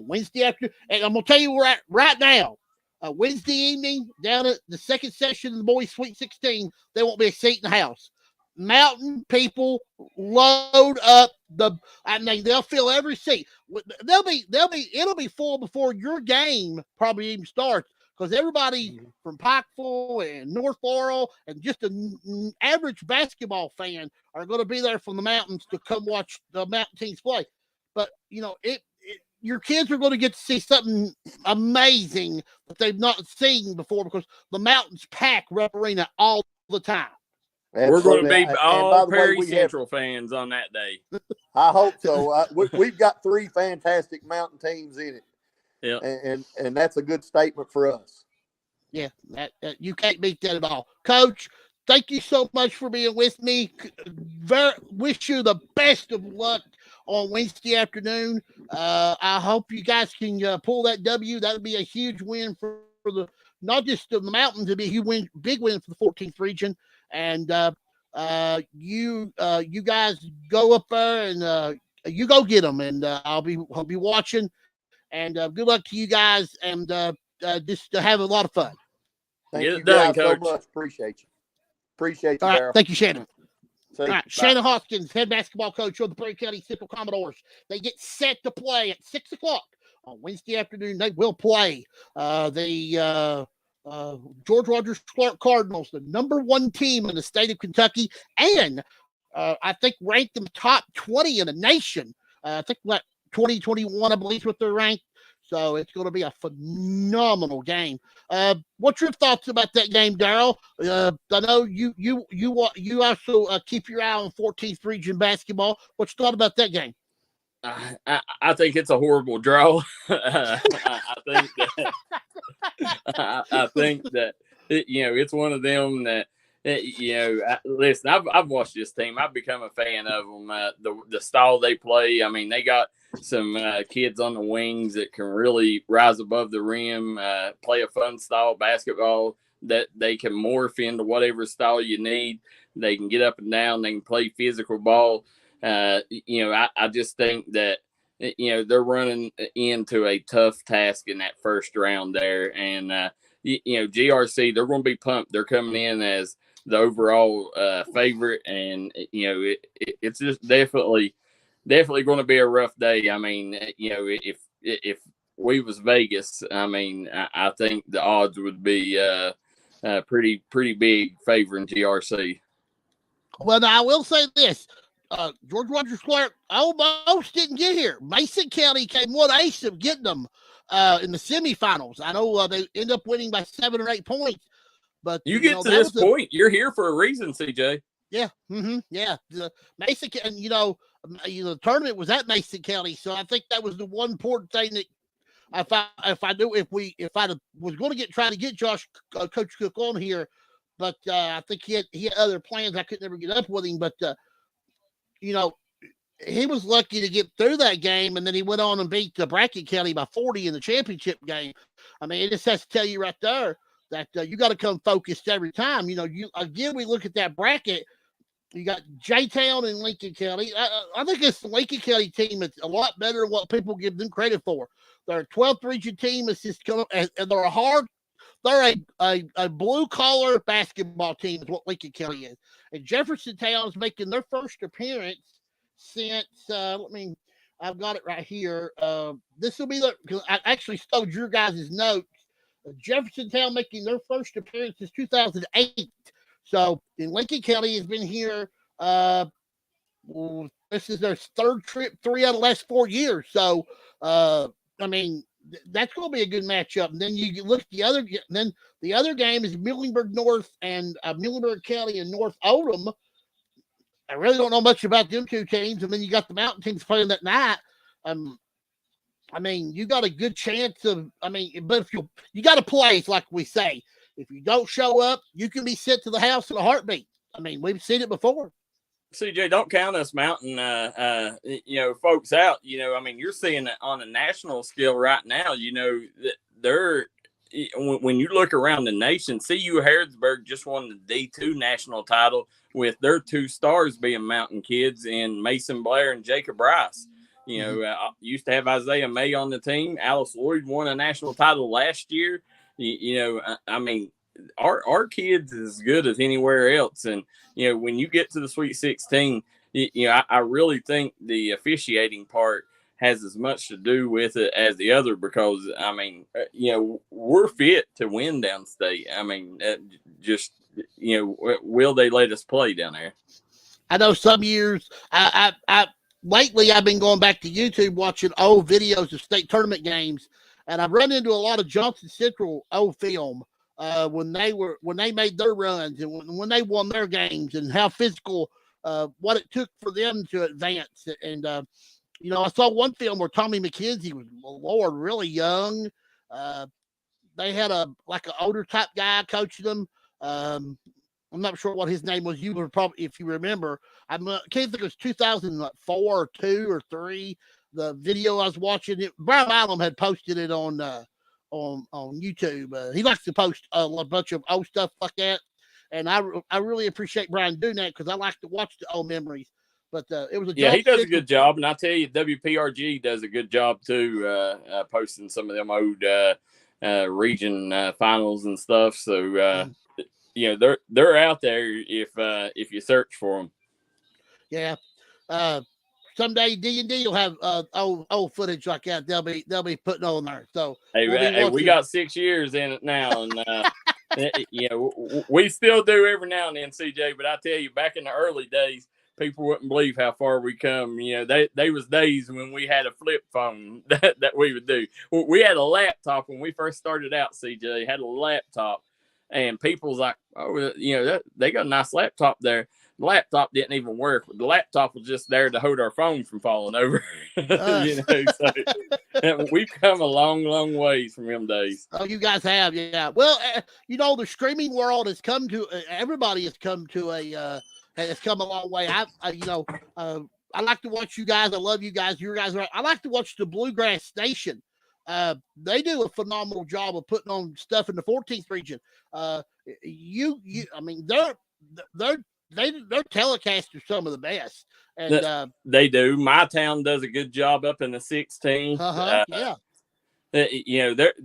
Wednesday afternoon. And I'm going to tell you where at right now. Wednesday evening, down at the second session of the Boys Sweet 16, there won't be a seat in the house. Mountain people load up they'll fill every seat. It'll be full before your game probably even starts because everybody from Pikeville and North Laurel and just an average basketball fan are going to be there from the mountains to come watch the mountain teams play. But your kids are going to get to see something amazing that they've not seen before because the mountains pack Rep Arena all the time. We're going to be all Perry Central fans on that day. I hope so. We've got 3 fantastic mountain teams in it. Yeah, and that's a good statement for us. Yeah, that you can't beat that at all. Coach, thank you so much for being with me. Wish you the best of luck on Wednesday afternoon. I hope you guys can pull that W. That would be a huge win for the not just the mountains. It'd be a huge big win for the 14th region. And you guys go up there and you go get them. And I'll be watching. And good luck to you guys. And just to have a lot of fun. Thank you guys so much. Appreciate you. Appreciate you, all right, Darryl. thank you, Shannon. All right, Shannon Hoskins, head basketball coach of the Perry County Central Commodores. They get set to play at 6:00 on Wednesday afternoon. They will play the George Rogers Clark Cardinals, the number 1 team in the state of Kentucky, and I think ranked in the top 20 in the nation. I think like 2021, I believe, is what they're ranked. So it's going to be a phenomenal game. What's your thoughts about that game, Darryl? I know you also keep your eye on 14th region basketball. What's your thought about that game? I think it's a horrible draw. I think that it's one of them that listen. I've watched this team. I've become a fan of them. The style they play. I mean, they got some kids on the wings that can really rise above the rim, play a fun style basketball that they can morph into whatever style you need. They can get up and down. They can play physical ball. I just think that they're running into a tough task in that first round there, and GRC, they're going to be pumped. They're coming in as the overall favorite, and it's just definitely going to be a rough day. I mean, if we was Vegas, I mean, I think the odds would be pretty big favoring GRC. Well, now I will say this. George Rogers Clark almost didn't get here. Mason County came one ace of getting them in the semifinals. I know they end up winning by 7 or 8 points. But you get to this point, you're here for a reason, CJ. Yeah, yeah. The Mason, and the tournament was at Mason County, so I think that was the one important thing that if I was going to try to get Coach Cook on here, but I think he had other plans. I could never get up with him, but he was lucky to get through that game, and then he went on and beat the Brackett County by 40 in the championship game. I mean, it just has to tell you right there that you got to come focused every time. We look at that bracket. You got J-Town and Lincoln County. I think it's the Lincoln County team is a lot better than what people give them credit for. They're a 12th region team. It's just come up, and they're a blue collar basketball team is what Lincoln County is. And Jefferson Town is making their first appearance since I've got it right here. This will be because I actually stole your guys' notes. Jefferson Town making their first appearance since 2008. So in Lincoln County has been here. This is their 3rd trip, 3 out of the last 4 years. So I mean, that's going to be a good matchup. And then you look at the other. Then the other game is Muhlenberg North and Muhlenberg County and North Odom. I really don't know much about them two teams. And then you got the Mountain teams playing that night. I mean, you got a good chance of. I mean, but if you got to play, it's like we say. If you don't show up, you can be sent to the house in a heartbeat. I mean, we've seen it before. CJ, don't count us Mountain, folks out. I mean, you're seeing it on a national scale right now. That they're when you look around the nation. CU Harrodsburg just won the D2 national title with their 2 stars being Mountain kids in Mason Blair and Jacob Rice. Used to have Isaiah May on the team. Alice Lloyd won a national title last year. I mean, our kids is as good as anywhere else. And, when you get to the Sweet 16, I really think the officiating part has as much to do with it as the other because, I mean, we're fit to win downstate. I mean, will they let us play down there? I know some years lately I've been going back to YouTube watching old videos of state tournament games, and I've run into a lot of Johnson Central old film when they made their runs and when they won their games and how physical what it took for them to advance. And I saw one film where Tommy McKenzie was really young. They had an older type guy coaching them. I'm not sure what his name was. You would probably, if you remember, I can't think it was 2004 or 2 or 3. The video I was watching, Brian Milam had posted it on YouTube. He likes to post a bunch of old stuff like that, and I really appreciate Brian doing that because I like to watch the old memories. But it was he does a good job, and I tell you, WPRG does a good job too, posting some of them old region finals and stuff. So. They're out there if you search for them. Yeah. Someday D&D will have old footage like that. They'll be putting on there. So we got 6 years in it now, and we still do every now and then, CJ. But I tell you, back in the early days, people wouldn't believe how far we come. They was days when we had a flip phone that we would do. We had a laptop when we first started out. CJ had a laptop. And people's like, they got a nice laptop there. The laptop didn't even work. The laptop was just there to hold our phone from falling over. So we've come a long, long ways from them days. Oh, you guys have, yeah. Well, the streaming world has come to everybody has come a long way. I like to watch you guys. I love you guys. You guys I like to watch the Bluegrass Station. They do a phenomenal job of putting on stuff in the 14th region. I mean, their telecasts are some of the best, and they do. My town does a good job up in the 16th. Yeah.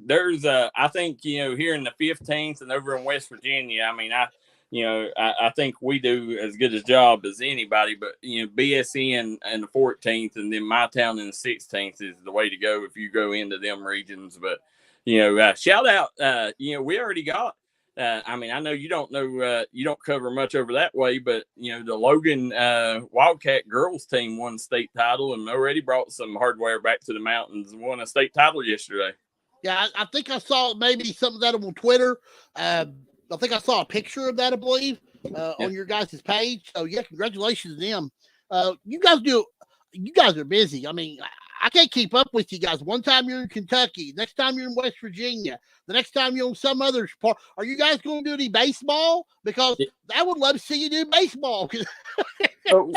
There's I think here in the 15th and over in West Virginia. I mean, I think we do as good a job as anybody, but BSN and the 14th and then my town in the 16th is the way to go if you go into them regions. But shout out, we already got. I mean, I know you don't cover much over that way, but the Logan Wildcat girls team won state title and already brought some hardware back to the mountains and won a state title yesterday. Yeah, I think I saw maybe some of that on Twitter. I think I saw a picture of that, I believe, on your guys' page. So, yeah, congratulations to them. You guys are busy. I mean, I can't keep up with you guys. One time you're in Kentucky. Next time you're in West Virginia. The next time you're on some other part. Are you guys going to do any baseball? Because I would love to see you do baseball.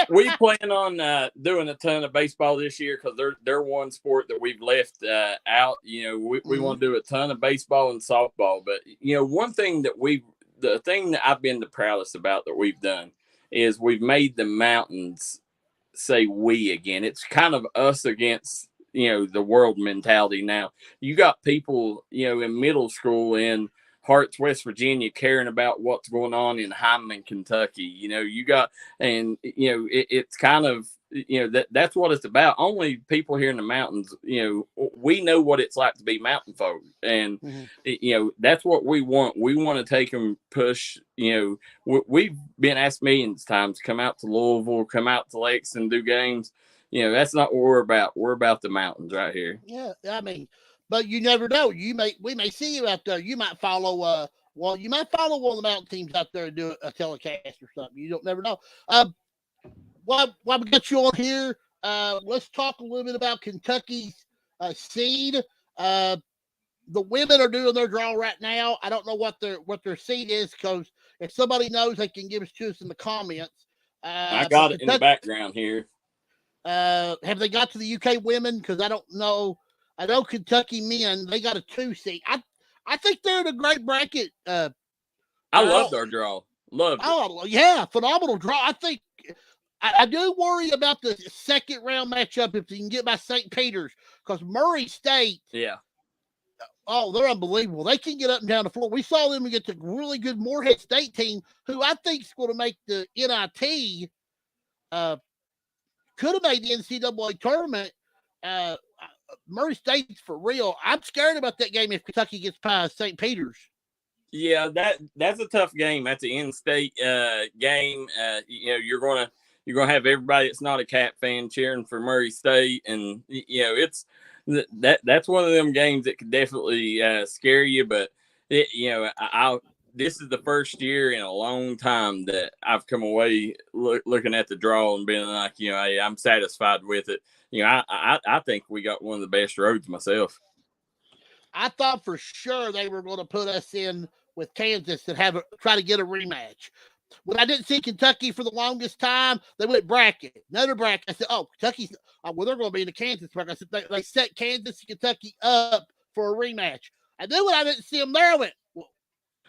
We plan on doing a ton of baseball this year because they're one sport that we've left out. We want to do a ton of baseball and softball. But, one thing the thing that I've been the proudest about that we've done is we've made the mountains say we again. It's kind of us against, the world mentality now. You got people, in middle school in Harts, West Virginia, caring about what's going on in Hyman, Kentucky. You got, and it's kind of, that's what it's about. Only people here in the mountains, we know what it's like to be mountain folk, and that's what we want. We want to take them, push. We've been asked millions of times to come out to Louisville, come out to Lexington, do games. That's not what we're about. We're about the mountains right here. Yeah, I mean, but you never know. We may see you out there. You might follow you might follow one of the mountain teams out there and do a telecast or something. You don't never know. While we got you on here, let's talk a little bit about Kentucky's seed. The women are doing their draw right now. I don't know what their seed is, because if somebody knows, they can give it to us in the comments. I got it in the background here. Have they got to the UK women? Because I don't know. I know Kentucky men, they got a 2 seed. I think they're in a great bracket. I loved our draw. Loved it. Oh, yeah, phenomenal draw. I think I do worry about the second round matchup if you can get by St. Peter's, because Murray State. Yeah. Oh, they're unbelievable. They can get up and down the floor. We saw them against a really good Morehead State team, who I think is going to make the NIT. Could have made the NCAA tournament. Murray State's for real. I'm scared about that game if Kentucky gets past St. Peter's. Yeah, that's a tough game. That's an in-state game. You're gonna have everybody that's not a Cat fan cheering for Murray State, and it's that's one of them games that could definitely scare you. But this is the first year in a long time that I've come away looking at the draw and being like, hey, I'm satisfied with it. I think we got one of the best roads myself. I thought for sure they were going to put us in with Kansas and try to get a rematch. When I didn't see Kentucky for the longest time, they went bracket, another bracket. I said, oh, Kentucky's, they're going to be in the Kansas bracket. I said, they set Kansas and Kentucky up for a rematch. And then when I didn't see them there, I went,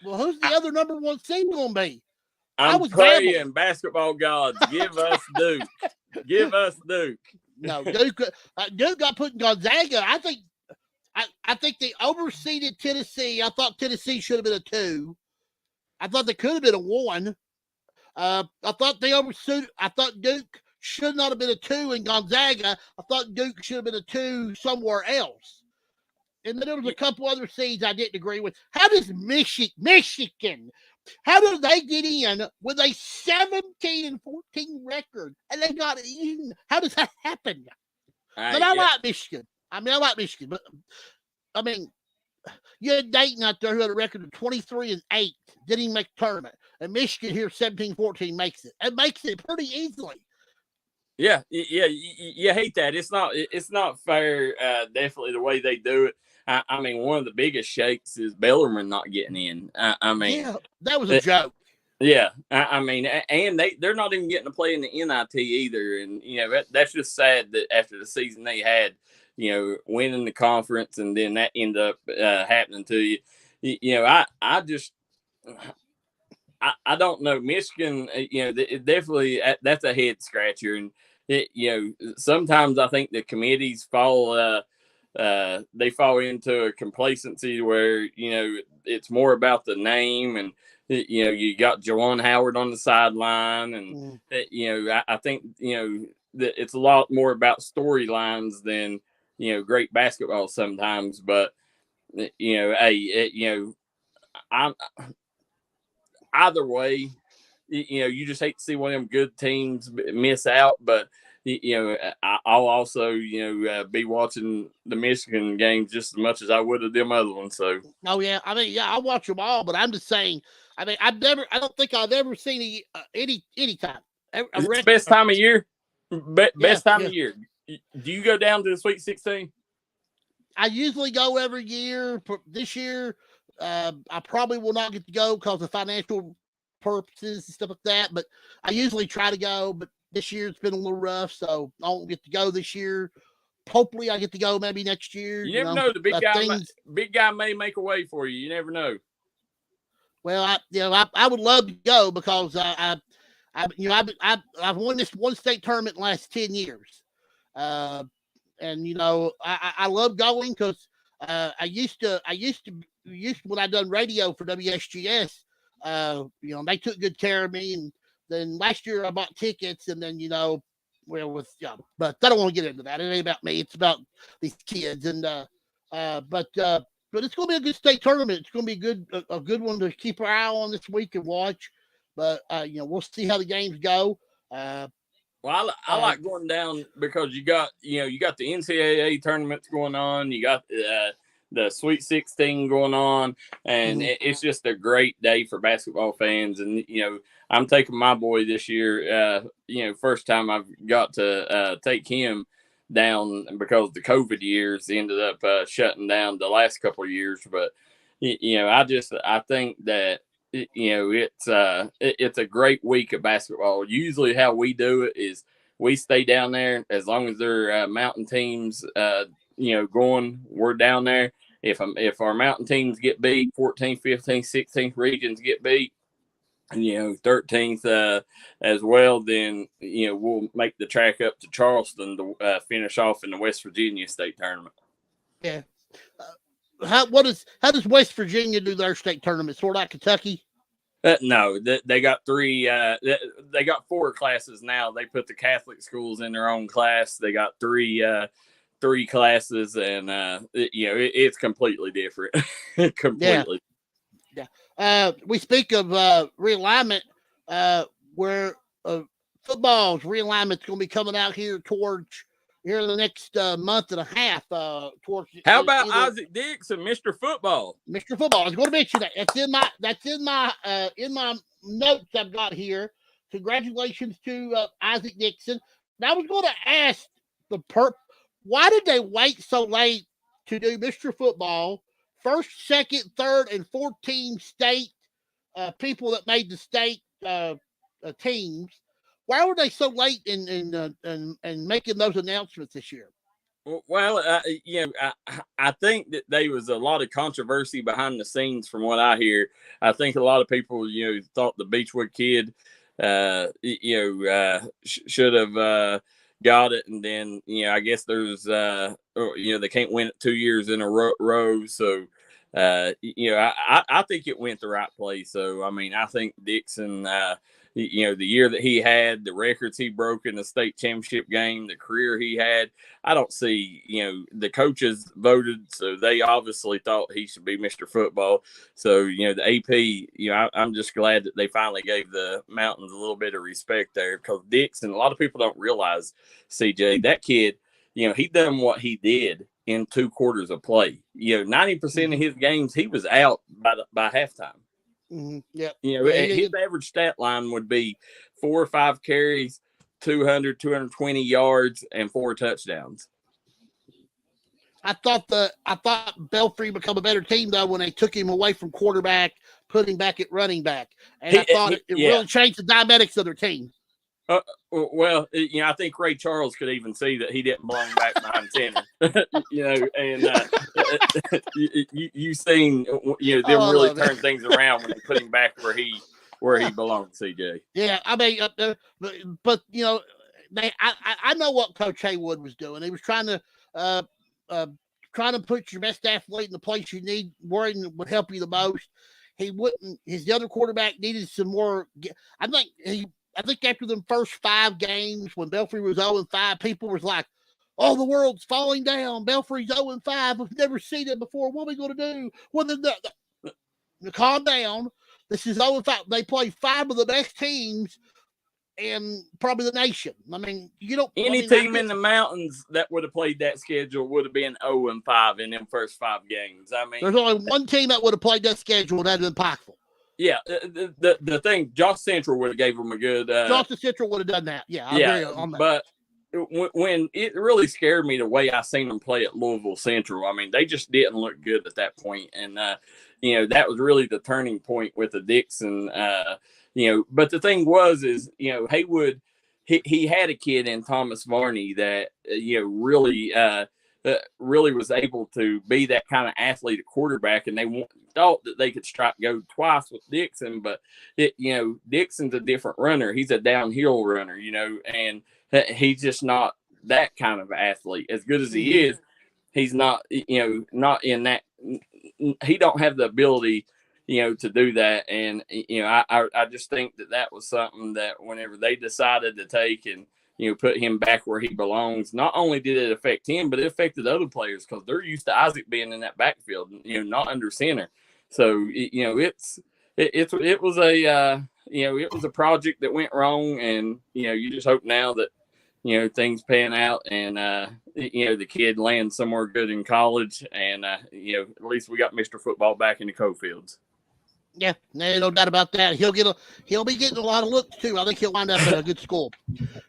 well, who's the other number 1 seed going to be? I was praying, gambling. Basketball gods, give us Duke. Give us Duke. No, Duke got put in Gonzaga. I think they overseeded Tennessee. I thought Tennessee should have been a 2. I thought they could have been a 1. I thought Duke should not have been a 2 in Gonzaga. I thought Duke should have been a 2 somewhere else. And then there was a couple other seeds I didn't agree with. How does Michigan, how do they get in with a 17-14 record and they got in? How does that happen? But I like Michigan. I like Michigan, but you had Dayton out there who had a record of 23-8, didn't even make the tournament. And Michigan here, 17-14, makes it. It makes it pretty easily. Yeah, you hate that. It's not fair. Definitely the way they do it. One of the biggest shakes is Bellarmine not getting in. Yeah, that was a joke. Yeah, and they're not even getting to play in the NIT either. And that's just sad that after the season they had, winning the conference, and then that ended up happening to you. I don't know. Michigan, it definitely, that's a head scratcher. And sometimes I think the committees fall into a complacency where it's more about the name, and you got Jawan Howard on the sideline, and I think that it's a lot more about storylines than great basketball sometimes. But either way, you just hate to see one of them good teams miss out. But I'll also be watching the Michigan games just as much as I would of them other ones. So I watch them all, but I'm just saying. I don't think I've ever seen any time. It's the best time of year. Best time of year. Do you go down to the Sweet 16? I usually go every year. This year, I probably will not get to go because of financial purposes and stuff like that. But I usually try to go. But this year it's been a little rough, so I won't get to go this year. Hopefully, I get to go maybe next year. You never know. The big guy may make a way for you. You never know. Well, I would love to go because I've won this one state tournament in the last 10 years. And I love going because I used to when I done radio for WSGS, they took good care of me. And then last year I bought tickets, and then but I don't want to get into that. It ain't about me. It's about these kids. And but it's going to be a good state tournament. It's going to be a good one to keep our eye on this week and watch. But we'll see how the games go. Well, I like going down because you got the NCAA tournaments going on. You got the Sweet 16 going on, and it's just a great day for basketball fans. And I'm taking my boy this year. First time I've got to take him down because the COVID years ended up shutting down the last couple of years. But I think that it's a great week of basketball. Usually, how we do it is we stay down there as long as they're mountain teams. Going, we're down there. If our mountain teams get beat, 14th, 15th, 16th regions get beat, and 13th as well, then we'll make the track up to Charleston to finish off in the West Virginia state tournament. Yeah. How does West Virginia do their state tournament? Sort of like Kentucky? No, they got three. They got 4 classes now. They put the Catholic schools in their own class. They got three classes, and it's completely different. Completely. Yeah. We speak of realignment, where football's realignment is going to be coming out here in the next month and a half. How about Isaac Dixon, Mr. Football? Mr. Football. I was going to mention that. That's in my notes I've got here. Congratulations to Isaac Dixon. And I was going to ask why did they wait so late to do Mr. Football? First, second, third, and 14 state people that made the state teams. Why were they so late in making those announcements this year? Well, I think that there was a lot of controversy behind the scenes from what I hear. I think a lot of people, thought the Beechwood kid, should have got it. And then, I guess there's, they can't win it 2 years in a row. So, I think it went the right place. So, I think Dixon, the year that he had, the records he broke in the state championship game, the career he had, I don't see, the coaches voted, so they obviously thought he should be Mr. Football. So, the AP, I'm just glad that they finally gave the Mountains a little bit of respect there, because Dixon, a lot of people don't realize, CJ, that kid, he done what he did in 2 quarters of play. 90% of his games, he was out by halftime. Mm-hmm. Yeah. His average stat line would be 4 or 5 carries, 200, 220 yards, and 4 touchdowns. I thought Belfry become a better team though when they took him away from quarterback, put him back at running back, and I thought it really changed the dynamics of their team. Well, I think Ray Charles could even see that he didn't belong back behind center. And you seen them really turn things around when you put him back where he belonged, CJ. Yeah, but I know what Coach Haywood was doing. He was trying to put your best athlete in the place you need, where it would help you the most. He wouldn't. The other quarterback needed some more. I think after the first 5 games, when Belfry was 0-5, people was like, "Oh, the world's falling down. Belfry's 0-5. We've never seen it before. What are we going to do?" Well, calm down. This is 0-5. They play 5 of the best teams in probably the nation. Any team in the Mountains that would have played that schedule would have been 0-5 in them first 5 games. There's only one team that would have played that schedule that had been impactful. Yeah, the thing, Josh Central would have gave them a good. Josh Central would have done that. Yeah, I agree on that. But when it really scared me the way I seen them play at Louisville Central. They just didn't look good at that point, and that was really the turning point with the Dixon. But the thing is Haywood, he had a kid in Thomas Varney that really was able to be that kind of athlete at quarterback, and they thought that they could strike gold twice with Dixon, but Dixon's a different runner. He's a downhill runner, and he's just not that kind of athlete. As good as he is, he's not, not in that. He don't have the ability, to do that. And I just think that was something that whenever they decided to take and put him back where he belongs, not only did it affect him, but it affected other players because they're used to Isaac being in that backfield, not under center. So it was a project that went wrong, and you just hope now that things pan out and, the kid lands somewhere good in college. And, at least we got Mr. Football back in the Cofields. Yeah, no doubt about that. He'll be getting a lot of looks too. I think he'll wind up at a good school.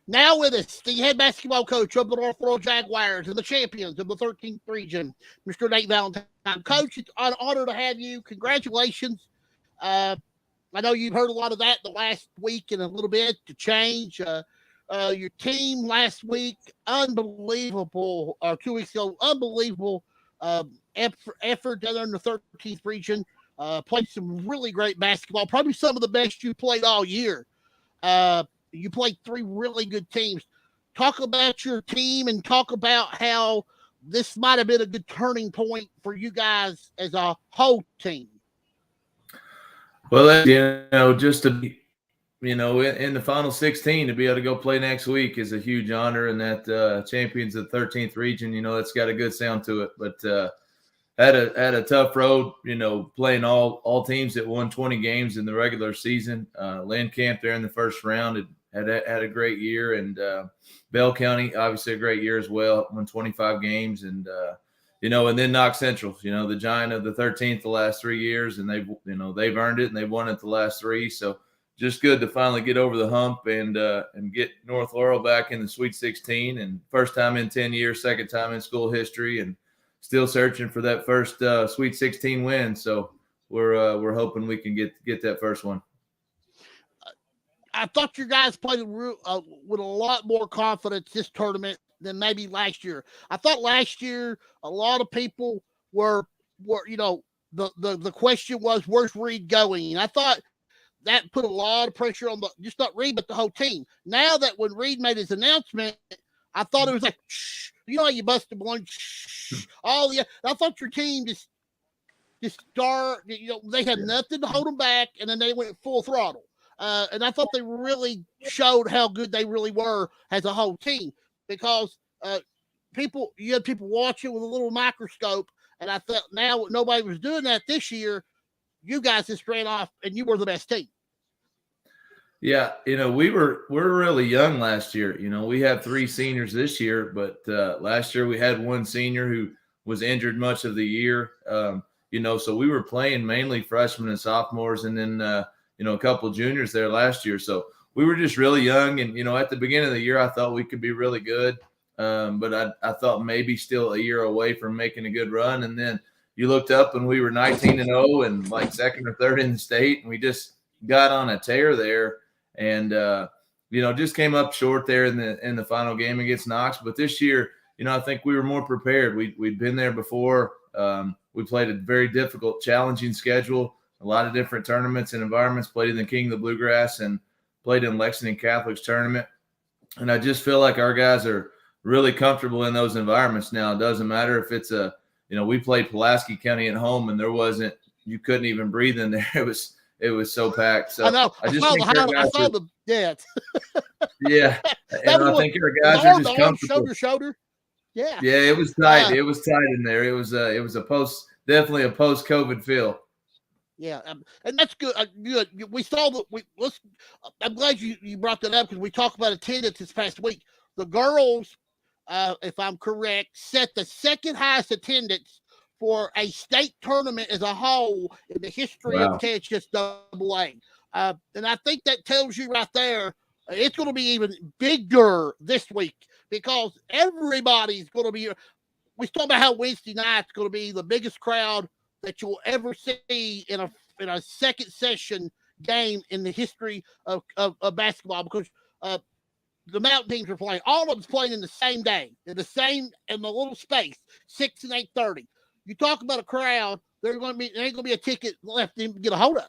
Now with us, the head basketball coach of the Laurel Jaguars and the champions of the 13th region, Mr. Nate Valentine. Coach, it's an honor to have you. Congratulations. I know you've heard a lot of that the last week and a little bit to change. Your team last week, unbelievable, or 2 weeks ago, unbelievable effort down there in the 13th region. Played some really great basketball, probably some of the best you played all year. You played 3 really good teams. Talk about your team and talk about how this might have been a good turning point for you guys as a whole team. Well, just to be, in the final 16 to be able to go play next week is a huge honor, and that champions of the 13th region, it's got a good sound to it. But had a tough road, playing all teams that won 20 games in the regular season. Lynn Camp there in the first round had a great year, and Bell County obviously a great year as well, won 25 games, and and then Knox Central, the giant of the 13th the last 3 years, and they've earned it and they've won it the last 3. So just good to finally get over the hump and get North Laurel back in the Sweet 16, and first time in 10 years, second time in school history, and still searching for that first Sweet 16 win. So we're hoping we can get that first one. I thought you guys played with a lot more confidence this tournament than maybe last year. I thought last year a lot of people were the question was, where's Reed going? And I thought that put a lot of pressure on just not Reed but the whole team. Now that when Reed made his announcement, I thought it was like, shh, how you busted one, shh, all the. I thought your team just start. They had nothing to hold them back, and then they went full throttle. And I thought they really showed how good they really were as a whole team, because you had people watching with a little microscope, and I thought now nobody was doing that this year. You guys just ran off, and you were the best team. Yeah, we're really young last year. We have 3 seniors this year, but last year we had 1 senior who was injured much of the year. So we were playing mainly freshmen and sophomores, and then a couple juniors there last year. So we were just really young, and at the beginning of the year I thought we could be really good, but I thought maybe still a year away from making a good run. And then you looked up and we were 19-0 and like second or third in the state, and we just got on a tear there. And just came up short there in the final game against Knox. But this year, I think we were more prepared. We'd been there before. We played a very difficult, challenging schedule, a lot of different tournaments and environments. Played in the King of the Bluegrass and played in Lexington Catholic's tournament. And I just feel like our guys are really comfortable in those environments now. It doesn't matter if it's we played Pulaski County at home, and you couldn't even breathe in there. It was so packed. So I know. I saw the Yeah, and I think our guys are just comfortable. Shoulder. Yeah. Yeah, it was tight. It was tight in there. It was definitely a post-COVID feel. Yeah, and that's good. Good. We saw that. I'm glad you brought that up, because we talked about attendance this past week. The girls, if I'm correct, set the second highest attendance for a state tournament as a whole in the history of Texas AA. And I think that tells you right there, it's going to be even bigger this week, because everybody's going to be. We talked about how Wednesday night's going to be the biggest crowd that you'll ever see in a second session game in the history of basketball, because the mountain teams are playing. All of them's playing in the same day, in the little space, 6 and 8:30. You talk about a crowd, there ain't going to be a ticket left to get a hold of.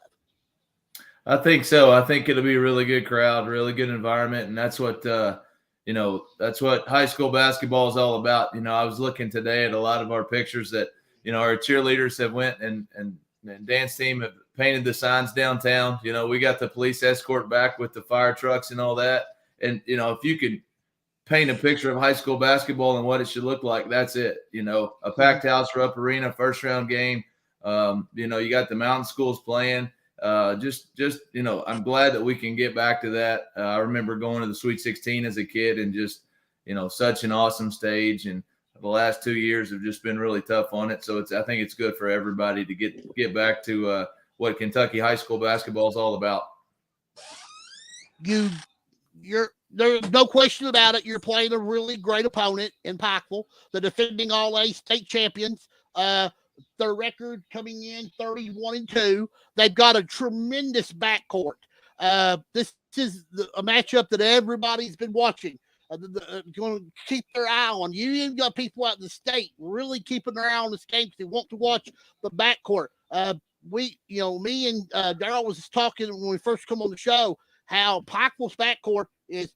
I think so. I think it'll be a really good crowd, really good environment, and that's what that's what high school basketball is all about. I was looking today at a lot of our pictures that our cheerleaders have went and dance team have painted the signs downtown. We got the police escort back with the fire trucks and all that. And if you could paint a picture of high school basketball and what it should look like, that's it. A packed house, Rupp Arena, first round game. You got the mountain schools playing. I'm glad that we can get back to that. I remember going to the Sweet 16 as a kid and just such an awesome stage. And the last 2 years have just been really tough on it. So I think it's good for everybody to get back to what Kentucky high school basketball is all about. There's no question about it. You're playing a really great opponent in Pikeville, the defending All-A state champions. Their record coming in 31-2. They've got a tremendous backcourt. This is a matchup that everybody's been watching. Going to keep their eye on. You even got people out in the state really keeping their eye on this game because they want to watch the backcourt. Me and Darryl was just talking when we first come on the show how Pikeville's backcourt is,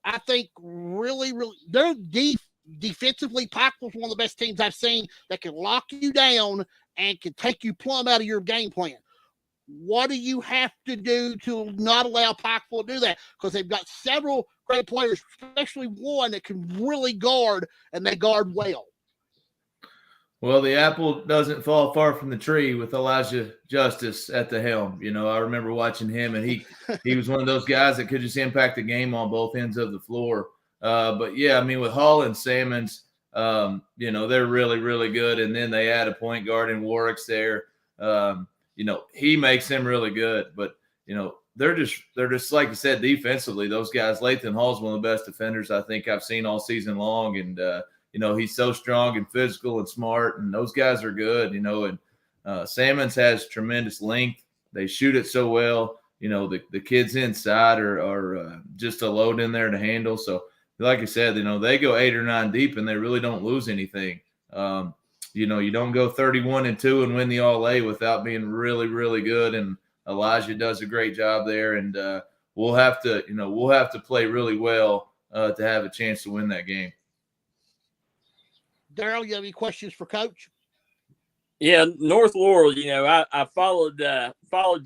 I think, really, really. They're defensively. Pikeville's one of the best teams I've seen that can lock you down and can take you plumb out of your game plan. What do you have to do to not allow Pikeville to do that? Because they've got several great players, especially one that can really guard, and they guard well. Well, the apple doesn't fall far from the tree with Elijah Justice at the helm. I remember watching him, and he was one of those guys that could just impact the game on both ends of the floor. But, yeah, I mean, with Hall and Salmons, they're really, really good. And then they add a point guard in Warwick's there. He makes them really good. But, they're just like you said, defensively, those guys. Lathan Hall's one of the best defenders I think I've seen all season long. And, he's so strong and physical and smart, and those guys are good, and Salmons has tremendous length. They shoot it so well. The kids inside are just a load in there to handle. So, like I said, they go 8 or 9 deep, and they really don't lose anything. You don't go 31-2 and win the All-A without being really, really good. And Elijah does a great job there, and we'll have to play really well to have a chance to win that game. Darryl, you have any questions for Coach? Yeah, North Laurel. I followed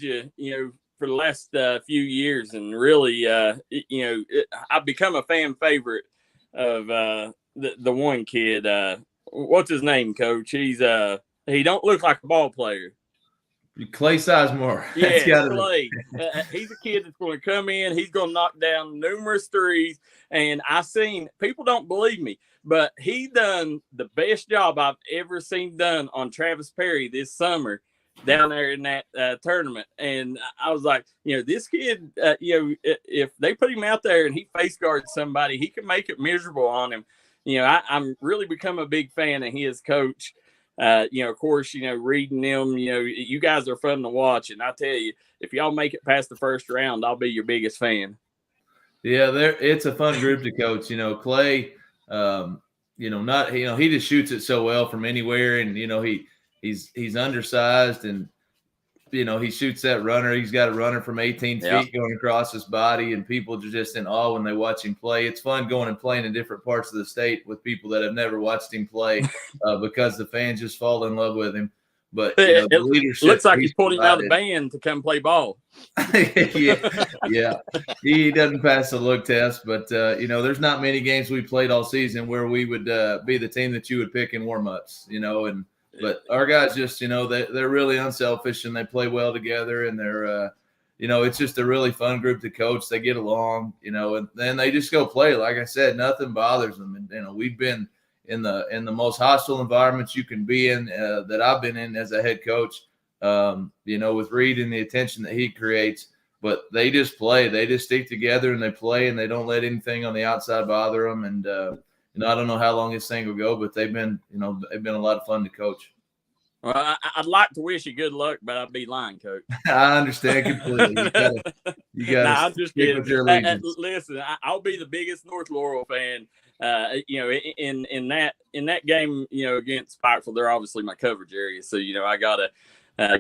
you, for the last few years, and really, I've become a fan favorite of the one kid. What's his name, Coach? He don't look like a ball player. Clay Sizemore. Yeah, Clay. He's a kid that's going to come in. He's going to knock down numerous threes. And people don't believe me, but he done the best job I've ever seen done on Travis Perry this summer down there in that tournament. And I was like, this kid, if they put him out there and he face guards somebody, he can make it miserable on him. I'm really become a big fan of his, Coach. Of course, reading them, you guys are fun to watch. And I tell you, if y'all make it past the first round, I'll be your biggest fan. Yeah, it's a fun group to coach. Clay, he just shoots it so well from anywhere. And, he's undersized, and, he shoots that runner. He's got a runner from 18 feet going across his body, and people are just in awe when they watch him play. It's fun going and playing in different parts of the state with people that have never watched him play because the fans just fall in love with him. But the leadership looks like he's pulled him out of the band to come play ball. yeah. He doesn't pass the look test, but there's not many games we played all season where we would be the team that you would pick in warm-ups, But our guys just, they're really unselfish, and they play well together, and they're, it's just a really fun group to coach. They get along, and then they just go play. Like I said, nothing bothers them. And, we've been in the most hostile environments you can be in that I've been in as a head coach, with Reed and the attention that he creates. But they just play. They just stick together, and they play, and they don't let anything on the outside bother them. And, I don't know how long this thing will go, but they've been a lot of fun to coach. Well, I'd like to wish you good luck, but I'd be lying, Coach. I understand completely. You got I'm just kidding. Listen, I'll be the biggest North Laurel fan. In that game, against Pikeville, they're obviously my coverage area, so I gotta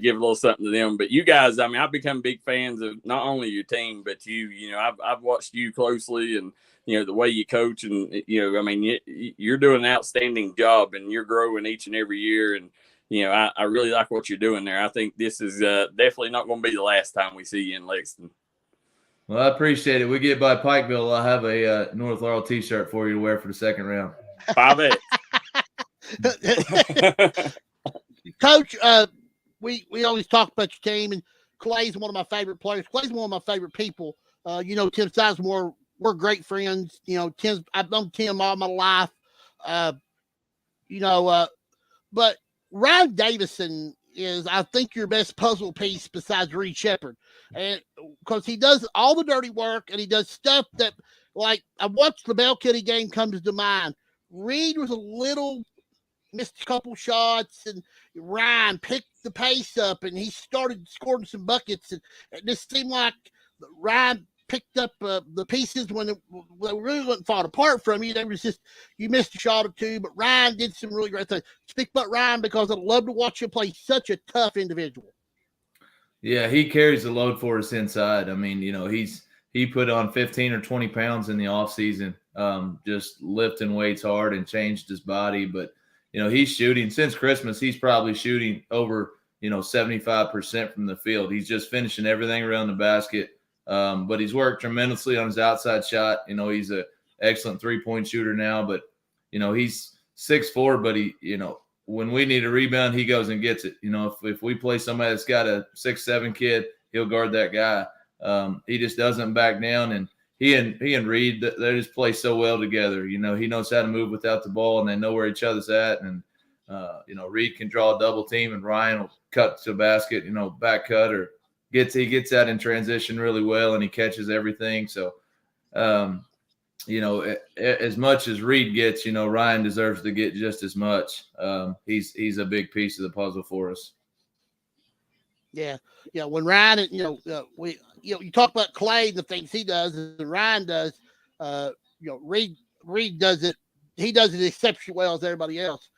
give a little something to them. But you guys, I've become big fans of not only your team, but you. I've watched you closely, and the way you coach, and you're doing an outstanding job, and you're growing each and every year. And I really like what you're doing there. I think this is definitely not going to be the last time we see you in Lexington. Well, I appreciate it. We get by Pikeville, I'll have a North Laurel T-shirt for you to wear for the second round. 5X. Coach, we always talk about your team, and Clay's one of my favorite players. Clay's one of my favorite people. Tim Sizemore we're great friends. I've known Tim all my life. But Ryan Davison is, I think, your best puzzle piece besides Reed Shepherd, and because he does all the dirty work and he does stuff that, like, I watched the Bell Kitty game comes to mind. Reed was a little missed a couple shots, and Ryan picked the pace up, and he started scoring some buckets, and it just seemed like Ryan picked up the pieces when they really wasn't falling apart from you. They was just, you missed a shot or two, but Ryan did some really great things. Speak about Ryan because I'd love to watch him play such a tough individual. Yeah, he carries the load for us inside. I mean, he put on 15 or 20 pounds in the offseason, just lifting weights hard and changed his body. But, he's shooting since Christmas. He's probably shooting over, 75% from the field. He's just finishing everything around the basket. But he's worked tremendously on his outside shot. He's an excellent three-point shooter now, but, he's 6'4", but he, when we need a rebound, he goes and gets it. If we play somebody that's got a 6'7" kid, he'll guard that guy. He just doesn't back down, and he and Reed, they just play so well together. He knows how to move without the ball, and they know where each other's at. And Reed can draw a double team, and Ryan will cut to the basket, back cut, or he gets that in transition really well, and he catches everything. So, as much as Reed gets, Ryan deserves to get just as much. He's a big piece of the puzzle for us. Yeah. When Ryan, you talk about Clay and the things he does, and Ryan does. Reed does it. He does it exceptionally well as everybody else.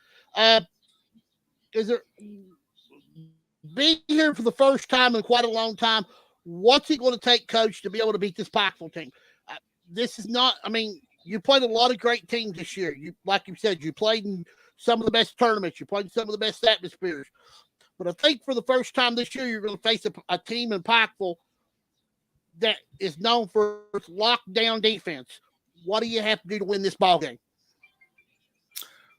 Is there being here for the first time in quite a long time? What's it going to take, Coach, to be able to beat this Pikeville team? This is not. I mean, you played a lot of great teams this year. Like you said, you played in some of the best tournaments. You played in some of the best atmospheres. But I think for the first time this year, you're going to face a team in Pikeville that is known for its lockdown defense. What do you have to do to win this ball game?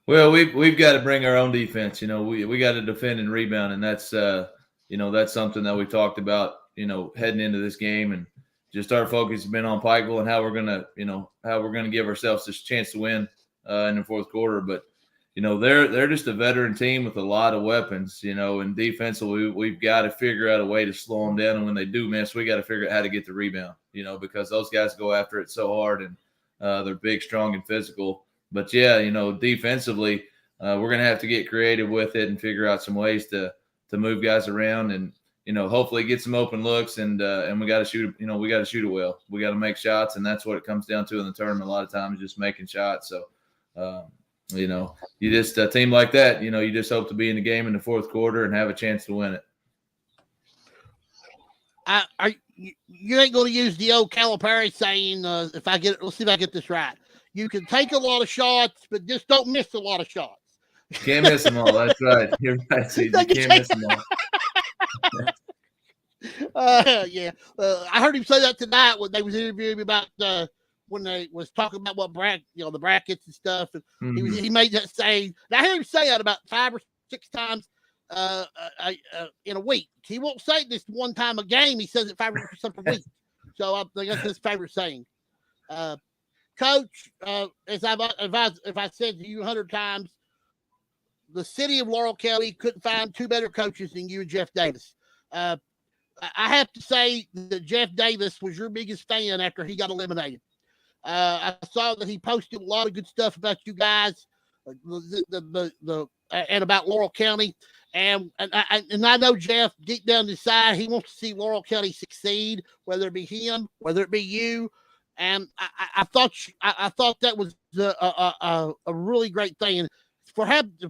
Well, we've got to bring our own defense. We got to defend and rebound, and that's that's something that we talked about. Heading into this game, and just our focus has been on Pikeville and how we're gonna give ourselves this chance to win in the fourth quarter. But they're just a veteran team with a lot of weapons. And defensively, we've got to figure out a way to slow them down. And when they do miss, we got to figure out how to get the rebound. Because those guys go after it so hard, and they're big, strong, and physical. But yeah, defensively, we're gonna have to get creative with it and figure out some ways to move guys around and hopefully get some open looks. And we got to shoot. We got to shoot it well. We got to make shots, and that's what it comes down to in the tournament. A lot of times, just making shots. So. You just a team like that, you just hope to be in the game in the fourth quarter and have a chance to win it. You ain't going to use the old Calipari saying, let's see if I get this right. You can take a lot of shots, but just don't miss a lot of shots. Can't miss them all. That's right. You're right, Steve. You can't miss them all. Yeah. I heard him say that tonight when they was interviewing me about when they was talking about what the brackets and stuff, and he made that saying. I heard him say that about 5 or 6 times in a week. He won't say this one time a game. He says it 5 or 6 times a week. So I think that's his favorite saying. Coach, as I've said to you 100 times, the city of Laurel County couldn't find 2 better coaches than you and Jeff Davis. I have to say that Jeff Davis was your biggest fan after he got eliminated. I saw that he posted a lot of good stuff about you guys, and about Laurel County, and I know Jeff deep down inside he wants to see Laurel County succeed, whether it be him, whether it be you, and I thought that was a really great thing. And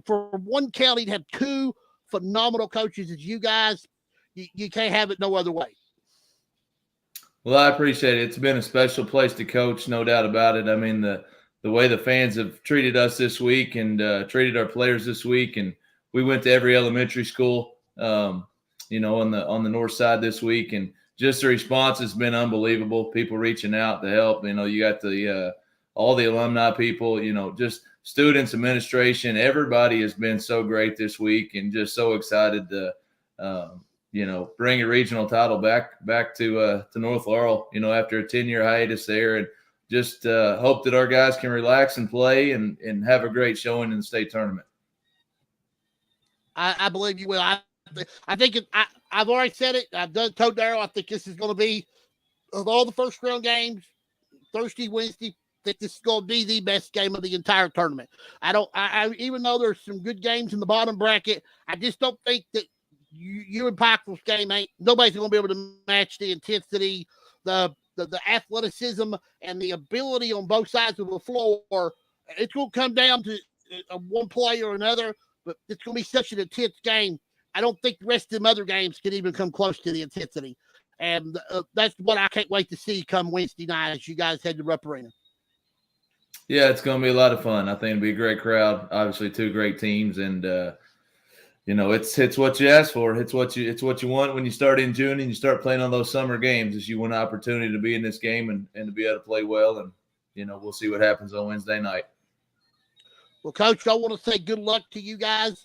for one county to have 2 phenomenal coaches as you guys, you can't have it no other way. Well, I appreciate it. It's been a special place to coach, no doubt about it. I mean, the way the fans have treated us this week and treated our players this week, and we went to every elementary school, on the north side this week, and just the response has been unbelievable. People reaching out to help. You got all the alumni people, just students, administration. Everybody has been so great this week, and just so excited to bring a regional title back to North Laurel, after a 10-year hiatus there. And just hope that our guys can relax and play and have a great showing in the state tournament. I believe you will. I think I've already said it. I've told Darrell. I think this is going to be, of all the first round games, Thursday, Wednesday, I think this is going to be the best game of the entire tournament. I even though there's some good games in the bottom bracket, I just don't think that you and Pikeville's game nobody's going to be able to match the intensity, the athleticism, and the ability on both sides of the floor. It's going to come down to one play or another, but it's going to be such an intense game. I don't think the rest of them other games can even come close to the intensity. And that's what I can't wait to see come Wednesday night as you guys head to Rupp Arena. Yeah, it's going to be a lot of fun. I think it'll be a great crowd. Obviously, two great teams, and it's what you ask for. It's what you want when you start in June and you start playing on those summer games. Is you want an opportunity to be in this game and to be able to play well. And we'll see what happens on Wednesday night. Well, Coach, I want to say good luck to you guys.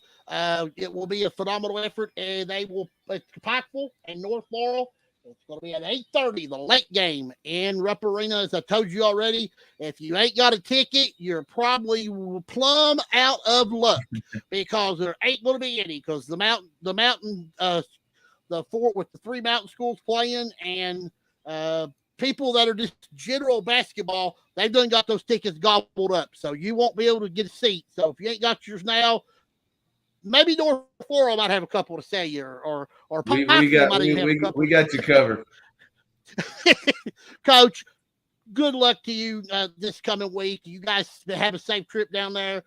It will be a phenomenal effort, and they will play Pikeville and North Laurel. It's going to be at 8:30, the late game in Rupp Arena. As I told you already, if you ain't got a ticket, you're probably plumb out of luck because there ain't going to be any. Because the three mountain schools playing and people that are just general basketball, they've done got those tickets gobbled up, so you won't be able to get a seat. So if you ain't got yours now, maybe North Laurel might have a couple to sell you, or we got you covered. Coach, good luck to you this coming week. You guys have a safe trip down there.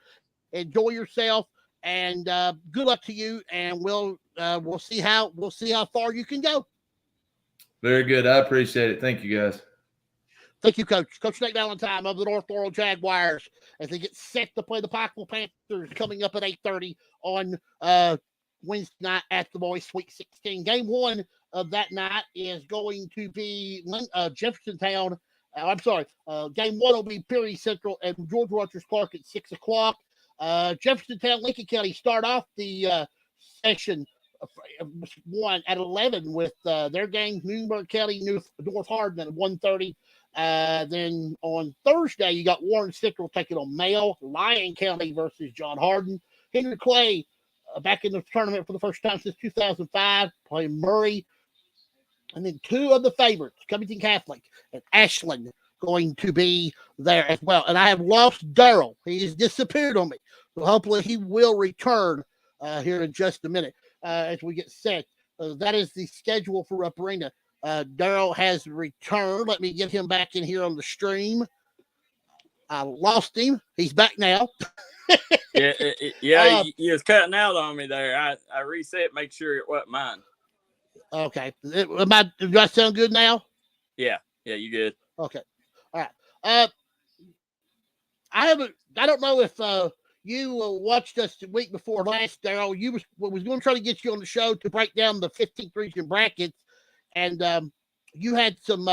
Enjoy yourself, and good luck to you. And we'll see how far you can go. Very good. I appreciate it. Thank you, guys. Thank you, Coach. Coach Nate Valentine of the North Laurel Jaguars as they get set to play the Pikeville Panthers coming up at 8:30 on Wednesday night at the Boys Sweet 16. Game one of that night is going to be Jeffersontown. Game one will be Perry Central and George Rogers Clark at 6 o'clock. Jeffersontown, Lincoln County start off the session one at 11 with their game. Muhlenberg County, North Hardin at 1:30. Then on Thursday, you got Warren Central taking on Mayo, Lyon County versus John Hardin. Henry Clay back in the tournament for the first time since 2005, playing Murray. And then two of the favorites, Covington Catholic and Ashland, going to be there as well. And I have lost Darrell. He has disappeared on me. So hopefully he will return here in just a minute as we get set. That is the schedule for Rupp Arena. Darrell has returned. Let me get him back in here on the stream. I lost him. He's back now. You was cutting out on me there. I reset, make sure it wasn't mine. Okay. Do I sound good now? Yeah, you good. Okay. All right. I don't know if you watched us the week before last, Darrell. Was going to try to get you on the show to break down the 15th region brackets. And you had some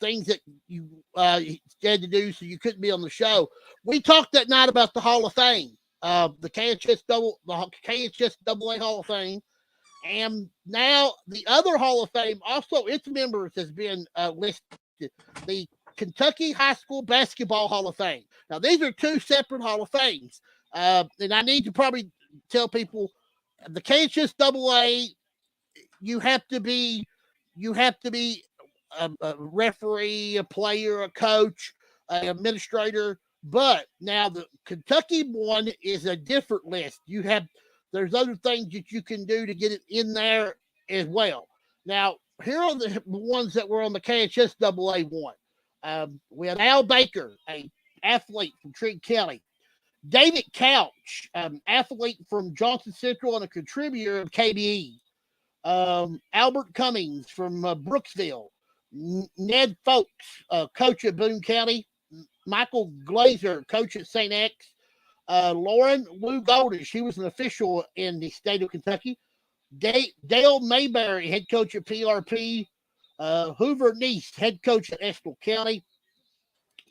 things that you had to do, so you couldn't be on the show. We talked that night about the Hall of Fame, the KHS AA Hall of Fame, and now the other Hall of Fame, also its members has been listed. The Kentucky High School Basketball Hall of Fame. Now these are two separate Hall of Fames, and I need to probably tell people the KHS AA. You have to be a referee, a player, a coach, an administrator. But now the Kentucky one is a different list. There's other things that you can do to get it in there as well. Now, here are the ones that were on the KHS AA one. We had Al Baker, an athlete from Trigg County. David Couch, athlete from Johnson Central and a contributor of KBE. Albert Cummings from Brooksville, Ned Folks, coach at Boone County, Michael Glazer, coach at St. X, Lauren Lou Golden, she was an official in the state of Kentucky, Dale Mayberry, head coach at PRP, Hoover Neese, head coach at Estill County,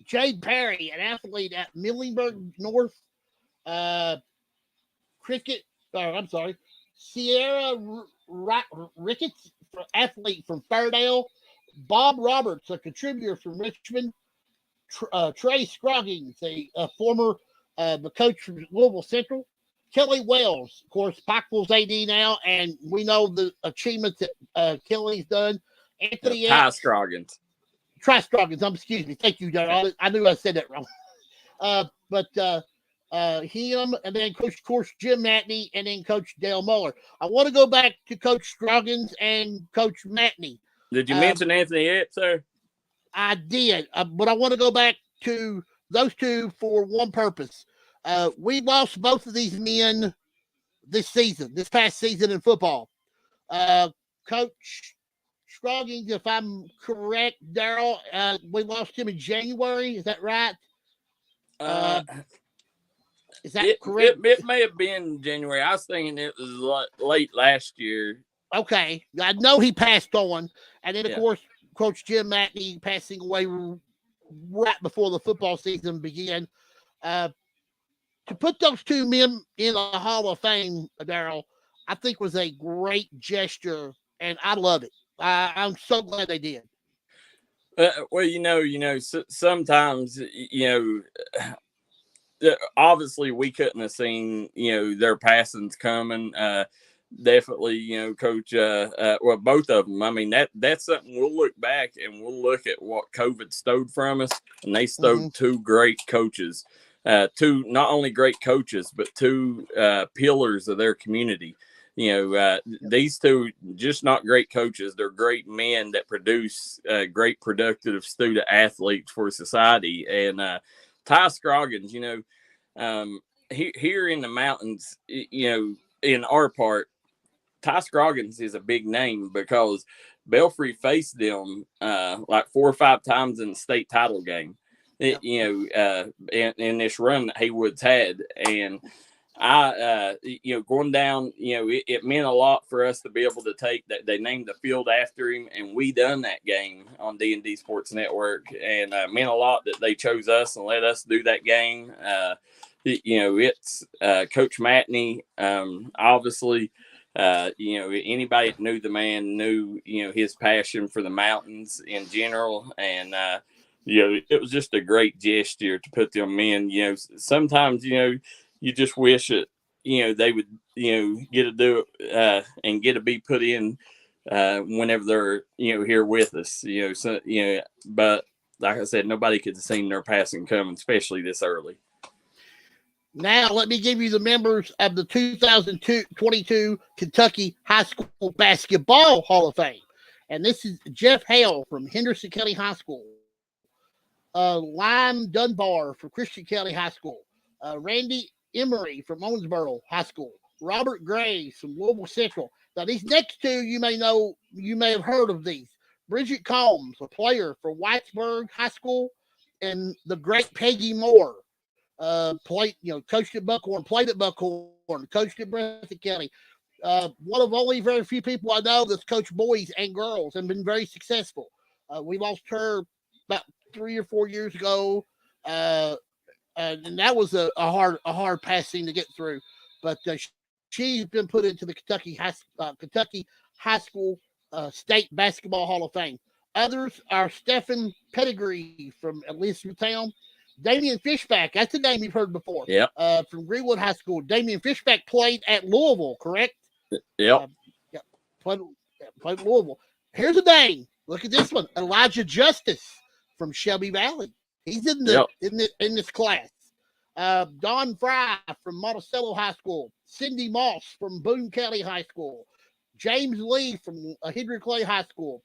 Jade Perry, an athlete at Muhlenberg North, Sierra Ricketts, athlete from Fairdale, Bob Roberts, a contributor from Richmond, Trey Scroggins, a former the coach from Louisville Central. Kelly Wells, of course, Pikeville's AD now, and we know the achievements that Kelly's done. Anthony Ty Scroggins. Trey Scroggins, excuse me. Thank you, Darryl. I knew I said that wrong. But him, and then Coach, of course, Jim Matney, and then Coach Dale Muller. I want to go back to Coach Scroggins and Coach Matney. Did you mention Anthony Epps, sir? I did, but I want to go back to those two for one purpose. We lost both of these men this past season in football. Coach Scroggins, if I'm correct, Darryl, we lost him in January. Is that right? Is that correct? It may have been January. I was thinking it was late last year. Okay. I know he passed on. And then, of course, Coach Jim Matney passing away right before the football season began. To put those two men in the Hall of Fame, Darryl, I think was a great gesture, and I love it. I'm so glad they did. Well, sometimes, obviously we couldn't have seen, their passings coming. Definitely, Coach, both of them. I mean, that's something we'll look back and we'll look at what COVID stole from us, and they stole two great coaches, two not only great coaches, but two pillars of their community. These two, just not great coaches, they're great men that produce great productive student athletes for society. And Ty Scroggins, here in the mountains, in our part, Ty Scroggins is a big name because Belfry faced them like 4 or 5 times in the state title game, in this run that Haywood's had. And I, going down, it meant a lot for us to be able to take that. They named the field after him, and we done that game on D&D Sports Network, and it meant a lot that they chose us and let us do that game. It's Coach Matney, obviously. Anybody that knew the man knew, his passion for the mountains in general. And, it was just a great gesture to put them in. Sometimes, you just wish that, they would, get to do it and get to be put in whenever they're, here with us, but like I said, nobody could have seen their passing coming, especially this early. Now, let me give you the members of the 2022 Kentucky High School Basketball Hall of Fame. And this is Jeff Hale from Henderson County High School. Lime Dunbar from Christian County High School. Randy Emery from Owensboro High School. Robert Graves from Louisville Central. Now, these next two, you may have heard of these. Bridget Combs, a player for Whitesburg High School, and the great Peggy Moore. Coached at Buckhorn, played at Buckhorn, coached at Breathitt County. One of only very few people I know that's coached boys and girls and been very successful. We lost her about 3 or 4 years ago, and that was a hard passing to get through. But she's been put into the Kentucky High School State Basketball Hall of Fame. Others are Stephen Pettigrew from Elizabethtown. Damian Fishback, that's a name you've heard before. Yeah. From Greenwood High School. Damian Fishback played at Louisville, correct? Yep. Played Louisville. Here's a name. Look at this one. Elijah Justice from Shelby Valley. He's in this class. Don Fry from Monticello High School. Cindy Moss from Boone County High School. James Lee from Henry Clay High School.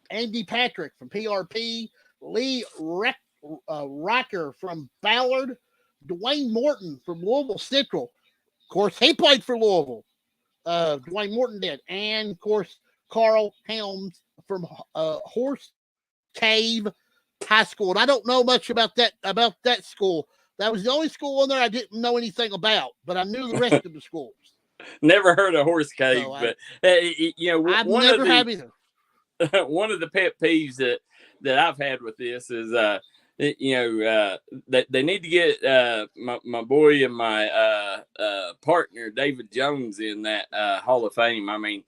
Andy Patrick from PRP. Lee Riker from Ballard. Dwayne Morton from Louisville Central. Of course, he played for Louisville. Dwayne Morton did. And, of course, Carl Helms from Horse Cave High School. And I don't know much about that school. That was the only school in there I didn't know anything about, but I knew the rest of the schools. Never heard of Horse Cave, but I've never had either. One of the pet peeves that I've had with this is they need to get my boy and my partner David Jones in that Hall of Fame. I mean,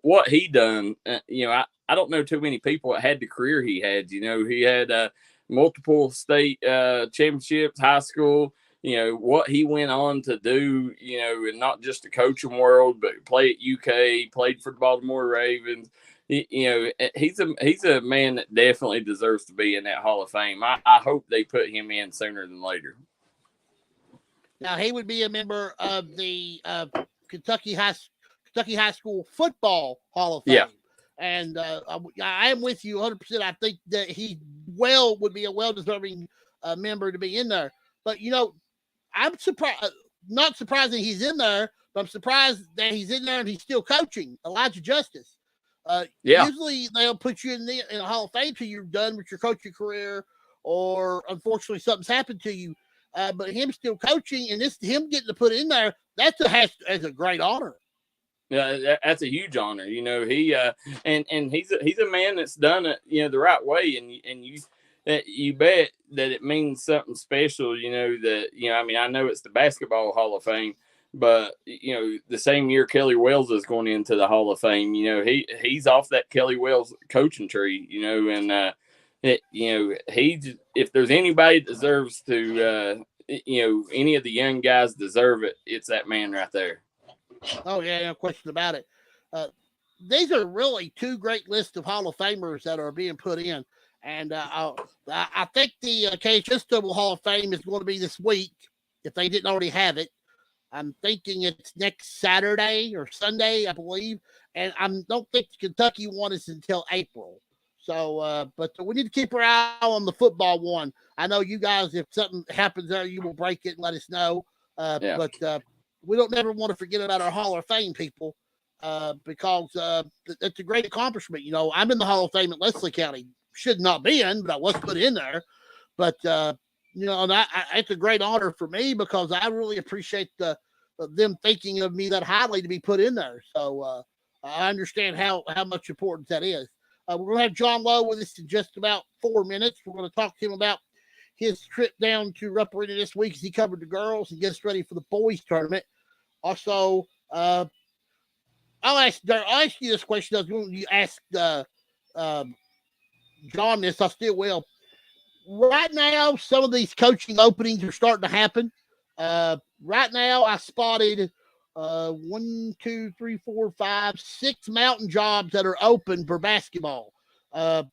what he done. I don't know too many people that had the career he had. He had multiple state championships, high school. You know, what he went on to do, you know, and not just the coaching world, but play at UK, played for the Baltimore Ravens. You know, he's a man that definitely deserves to be in that Hall of Fame. I hope they put him in sooner than later. Now, he would be a member of the Kentucky High School Football Hall of Fame. Yeah. And I am with you 100%. I think that he would be a well-deserving member to be in there. But, you know, I'm surprised, not surprised that he's in there, but I'm surprised that he's in there and he's still coaching. Elijah Justice. Usually they'll put you in a Hall of Fame till you're done with your coaching career, or unfortunately something's happened to you. But him still coaching and him getting to put in there, that's a great honor. Yeah, that's a huge honor. You know, he and he's a man that's done it, you know, the right way, and you bet that it means something special. You know that, you know, I mean, I know it's the Basketball Hall of Fame, but you know, the same year Kelly Wells is going into the Hall of Fame. You know, he's off that Kelly Wells coaching tree. You know, and you know, if there's anybody that deserves to, you know, any of the young guys deserve it, it's that man right there. Oh, yeah, no question about it. These are really two great lists of Hall of Famers that are being put in. And I think the KHS Double Hall of Fame is going to be this week, if they didn't already have it. I'm thinking it's next Saturday or Sunday, I believe. And I don't think the Kentucky one is until April. So, but we need to keep our eye on the football one. I know you guys, if something happens there, you will break it and let us know. But we don't never want to forget about our Hall of Fame people, because it's a great accomplishment. You know, I'm in the Hall of Fame at Leslie County. Should not be in, but I was put in there. But, you know, and it's a great honor for me because I really appreciate them thinking of me that highly to be put in there. So I understand how much importance that is. We're going to have John Lowe with us in just about 4 minutes. We're going to talk to him about his trip down to Rupp Arena this week as he covered the girls and gets ready for the boys tournament. Also, I'll ask you this question. I was going to ask John this. I still will. Right now, some of these coaching openings are starting to happen. Right now, I spotted 1, 2, 3, 4, 5, 6 mountain jobs that are open for basketball. There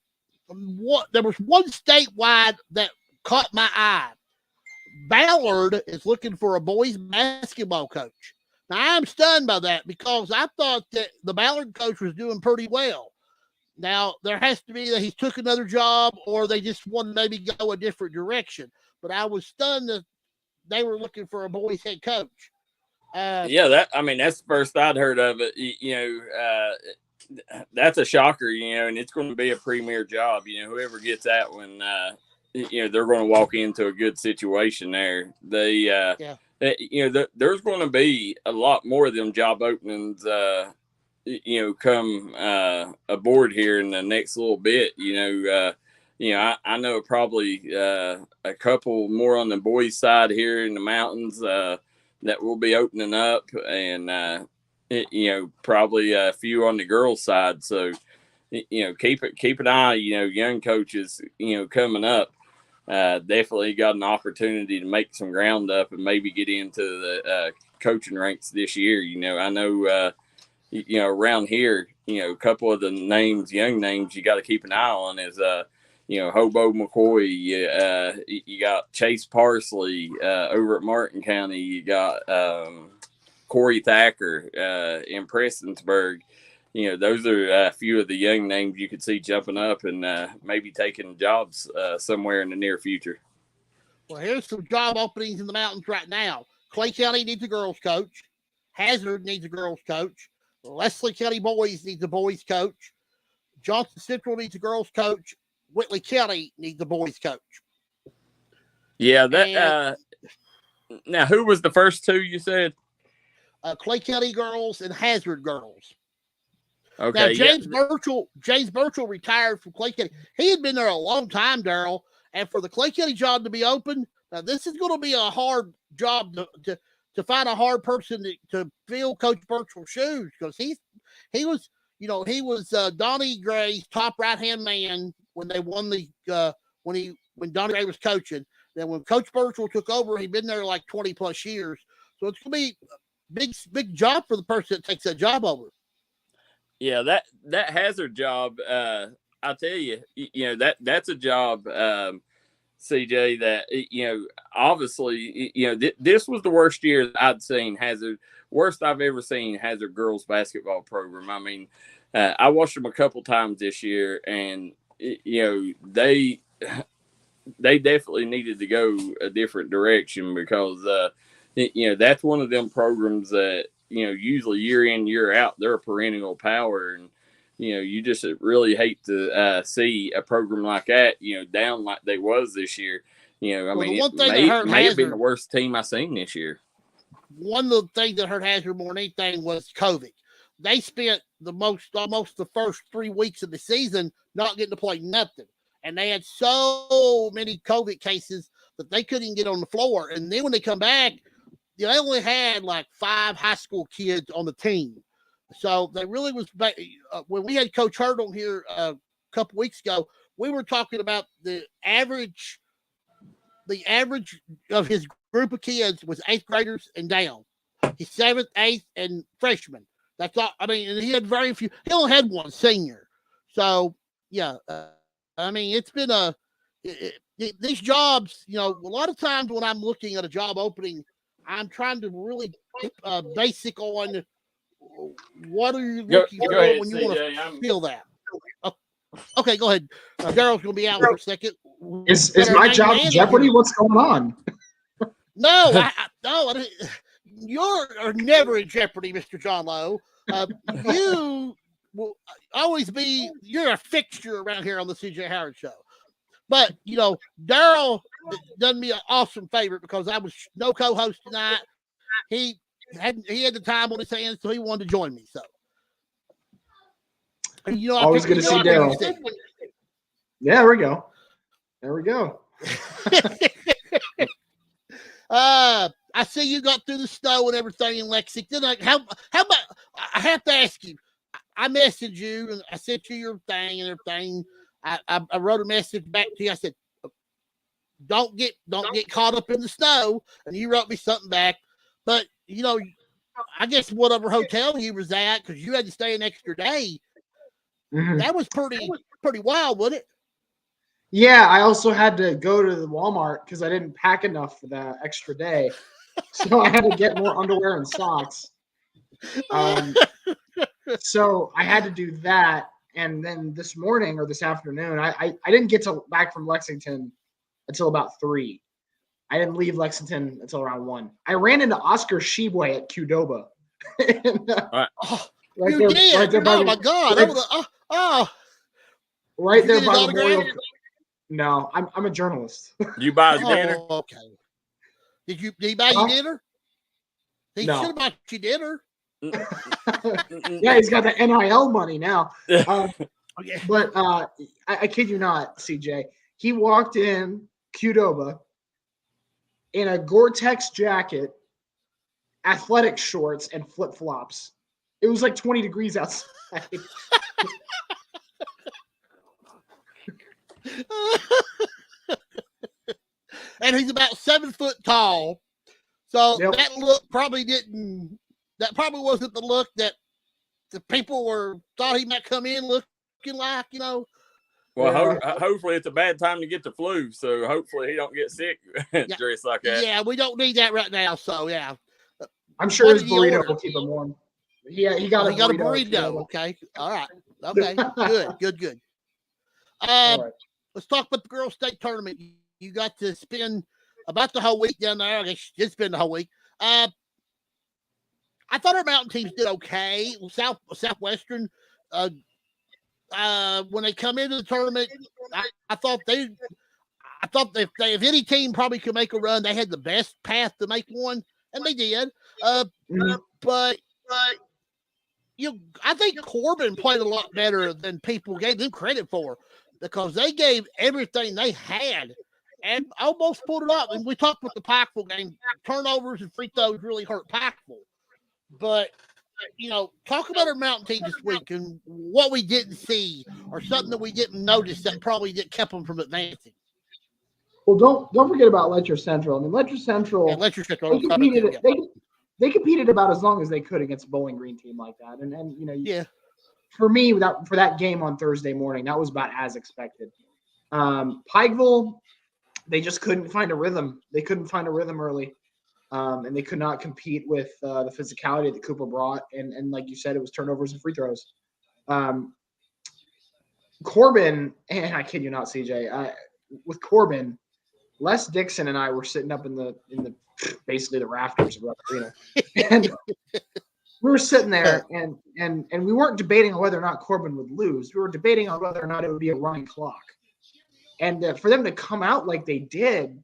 was one statewide that caught my eye. Ballard is looking for a boys basketball coach. Now, I'm stunned by that because I thought that the Ballard coach was doing pretty well. Now, there has to be that he took another job or they just want to maybe go a different direction. But I was stunned that they were looking for a boys head coach. That's the first I'd heard of it. You know, that's a shocker, you know, and it's going to be a premier job. You know, whoever gets that one, you know, they're going to walk into a good situation there. You know, there's going to be a lot more of them job openings, you know, come aboard here in the next little bit. You know, I know probably a couple more on the boys' side here in the mountains that will be opening up, and you know, probably a few on the girls' side. So, you know, keep an eye. You know, young coaches, you know, coming up. Definitely got an opportunity to make some ground up and maybe get into the coaching ranks this year. You know, I know, you know, around here, you know, a couple of the young names you got to keep an eye on is, you know, Hobo McCoy. You got Chase Parsley over at Martin County. You got Corey Thacker in Prestonsburg. You know, those are a few of the young names you could see jumping up and maybe taking jobs somewhere in the near future. Well, here's some job openings in the mountains right now. Clay County needs a girls coach. Hazard needs a girls coach. Leslie County boys needs a boys coach. Johnson Central needs a girls coach. Whitley County needs a boys coach. Yeah, now who was the first two you said? Clay County girls and Hazard girls. Okay. Now, James Burchell retired from Clay County. He had been there a long time, Darrell. And for the Clay County job to be open, now this is going to be a hard job to find a hard person to fill Coach Burchell's shoes, because he was Donnie Gray's top right-hand man when they won when he when Donnie Ray was coaching. Then when Coach Birchall took over, he'd been there like 20 plus years. So it's going to be a big job for the person that takes that job over. Yeah, that Hazard job, I'll tell you, that's a job, CJ, that, obviously, this was the worst year I'd seen Hazard, worst I've ever seen Hazard girls basketball program. I mean, I watched them a couple times this year, and, they definitely needed to go a different direction because, that's one of them programs that, usually year in, year out, they're a perennial power. And, you just really hate to see a program like that, down like they was this year. I mean, it may have been the worst team I've seen this year. One of the things that hurt Hazard more than anything was COVID. They spent almost the first 3 weeks of the season not getting to play nothing. And they had so many COVID cases that they couldn't get on the floor. And then when they come back, they only had like 5 high school kids on the team. So they really was when we had Coach Hurdle here a couple weeks ago, we were talking about the average of his group of kids was 8th graders and down. He's 7th, 8th, and freshmen. That's all. I mean, he had very few. He only had one senior. So yeah, I mean, it's been these jobs. A lot of times when I'm looking at a job opening, I'm trying to really basic on what are you looking for when you want to feel that. Okay, go ahead. Daryl's going to be out for a second. Is my job in jeopardy? What's going on? No, you're never in jeopardy, Mr. John Lowe. You will always be. You're a fixture around here on the CJ Howard Show. But, Daryl done me an awesome favor because I was no co-host tonight. He had the time on his hands, so he wanted to join me. So, always good to see Daryl. Yeah, there we go. I see you got through the snow and everything in Lexington. How about? I have to ask you. I messaged you and I sent you your thing and everything. I wrote a message back to you. I said, "Don't get caught up in the snow." And you wrote me something back. But I guess whatever hotel you was at, because you had to stay an extra day. Mm-hmm. That was pretty wild, wasn't it? Yeah, I also had to go to the Walmart because I didn't pack enough for that extra day, so I had to get more underwear and socks. So I had to do that. And then this morning or this afternoon, I didn't get back from Lexington until about 3. I didn't leave Lexington until around 1. I ran into Oscar Sheboy at Qdoba. You did? Oh, my God. Right there by the Memorial. No, I'm a journalist. You buy his dinner? Okay. Did he buy you dinner? He No. should have bought you dinner. Yeah, he's got the NIL money now. Okay. But I kid you not, CJ. He walked in Qdoba in a Gore-Tex jacket, athletic shorts, and flip-flops. It was like 20 degrees outside. And he's about 7 foot tall. So Yep. that look probably wasn't the look that the people thought he might come in looking like, Well, hopefully it's a bad time to get the flu, so hopefully he don't get sick dressed like that. Yeah, we don't need that right now, so yeah. I'm sure his burrito will keep him warm. Yeah, he got a burrito. Okay. All right. Okay. Good. All right. Let's talk about the girls' state tournament. You got to spend about the whole week down there. I guess you did spend the whole week. I thought our mountain teams did okay. Southwestern, when they come into the tournament, I thought if any team probably could make a run, they had the best path to make one, and they did. But I think Corbin played a lot better than people gave them credit for, because they gave everything they had and almost pulled it up. And we talked about the Pikeville game. Turnovers and free throws really hurt Pikeville. But, talk about our mountain team this week and what we didn't see or something that we didn't notice that probably kept them from advancing. Well, don't forget about Letcher Central. I mean, Letcher Central. Yeah, Letcher Central. They competed about as long as they could against a Bowling Green team like that, and you know, Yeah. For me, for that game on Thursday morning, that was about as expected. Pikeville, they just couldn't find a rhythm. They couldn't find a rhythm early, and they could not compete with the physicality that Cooper brought. And like you said, it was turnovers and free throws. Corbin, and I kid you not, CJ, with Corbin, Les Dixon and I were sitting up in the basically the rafters of the arena, and we were sitting there, and we weren't debating on whether or not Corbin would lose. We were debating on whether or not it would be a running clock. And for them to come out like they did,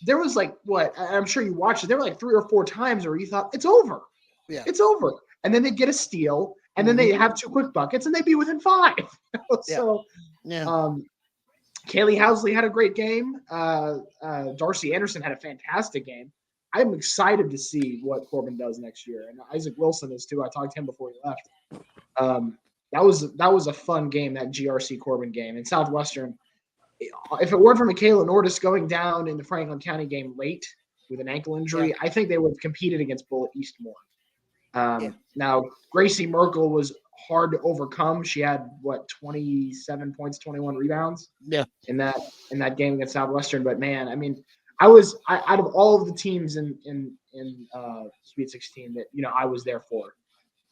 there was like what I'm sure you watched it. There were like 3 or 4 times where you thought it's over, it's over, and then they get a steal, and then they have 2 quick buckets, and they'd be within 5. So, Kaylee Housley had a great game. Darcy Anderson had a fantastic game. I'm excited to see what Corbin does next year, and Isaac Wilson is too. I talked to him before he left. That was a fun game, that GRC Corbin game. In Southwestern, if it weren't for Michaela Nordis going down in the Franklin County game late with an ankle injury, I think they would have competed against Bullitt East more. Now, Gracie Merkel was hard to overcome. She had 27 points, 21 rebounds. In that game against Southwestern. But man, I mean, out of all of the teams in Sweet 16 that I was there for,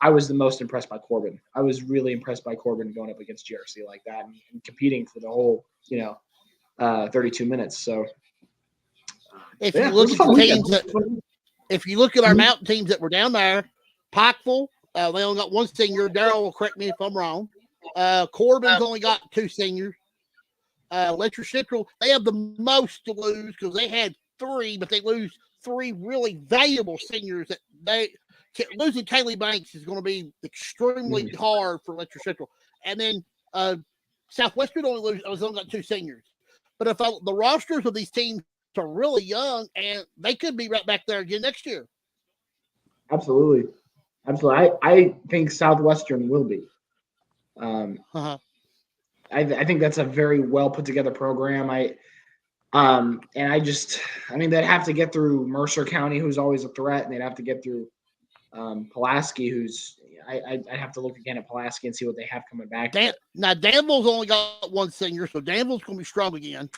I was the most impressed by Corbin. I was really impressed by Corbin going up against GRC like that and competing for the whole 32 minutes. So if you look at the teams if you look at our mountain teams that were down there, Pikeville, they only got 1 senior. Darryl will correct me if I'm wrong. Corbin's only got 2 seniors. Letcher Central, they have the most to lose because they had 3, but they lose 3 really valuable seniors. That losing Kaylee Banks is going to be extremely hard for Letcher Central. And then Southwestern only got 2 seniors. But if the rosters of these teams are really young, and they could be right back there again next year. Absolutely. I think Southwestern will be. I think that's a very well put together program. They'd have to get through Mercer County, who's always a threat, and they'd have to get through Pulaski, who's I'd have to look again at Pulaski and see what they have coming back. Now Danville's only got 1 senior, so Danville's going to be strong again.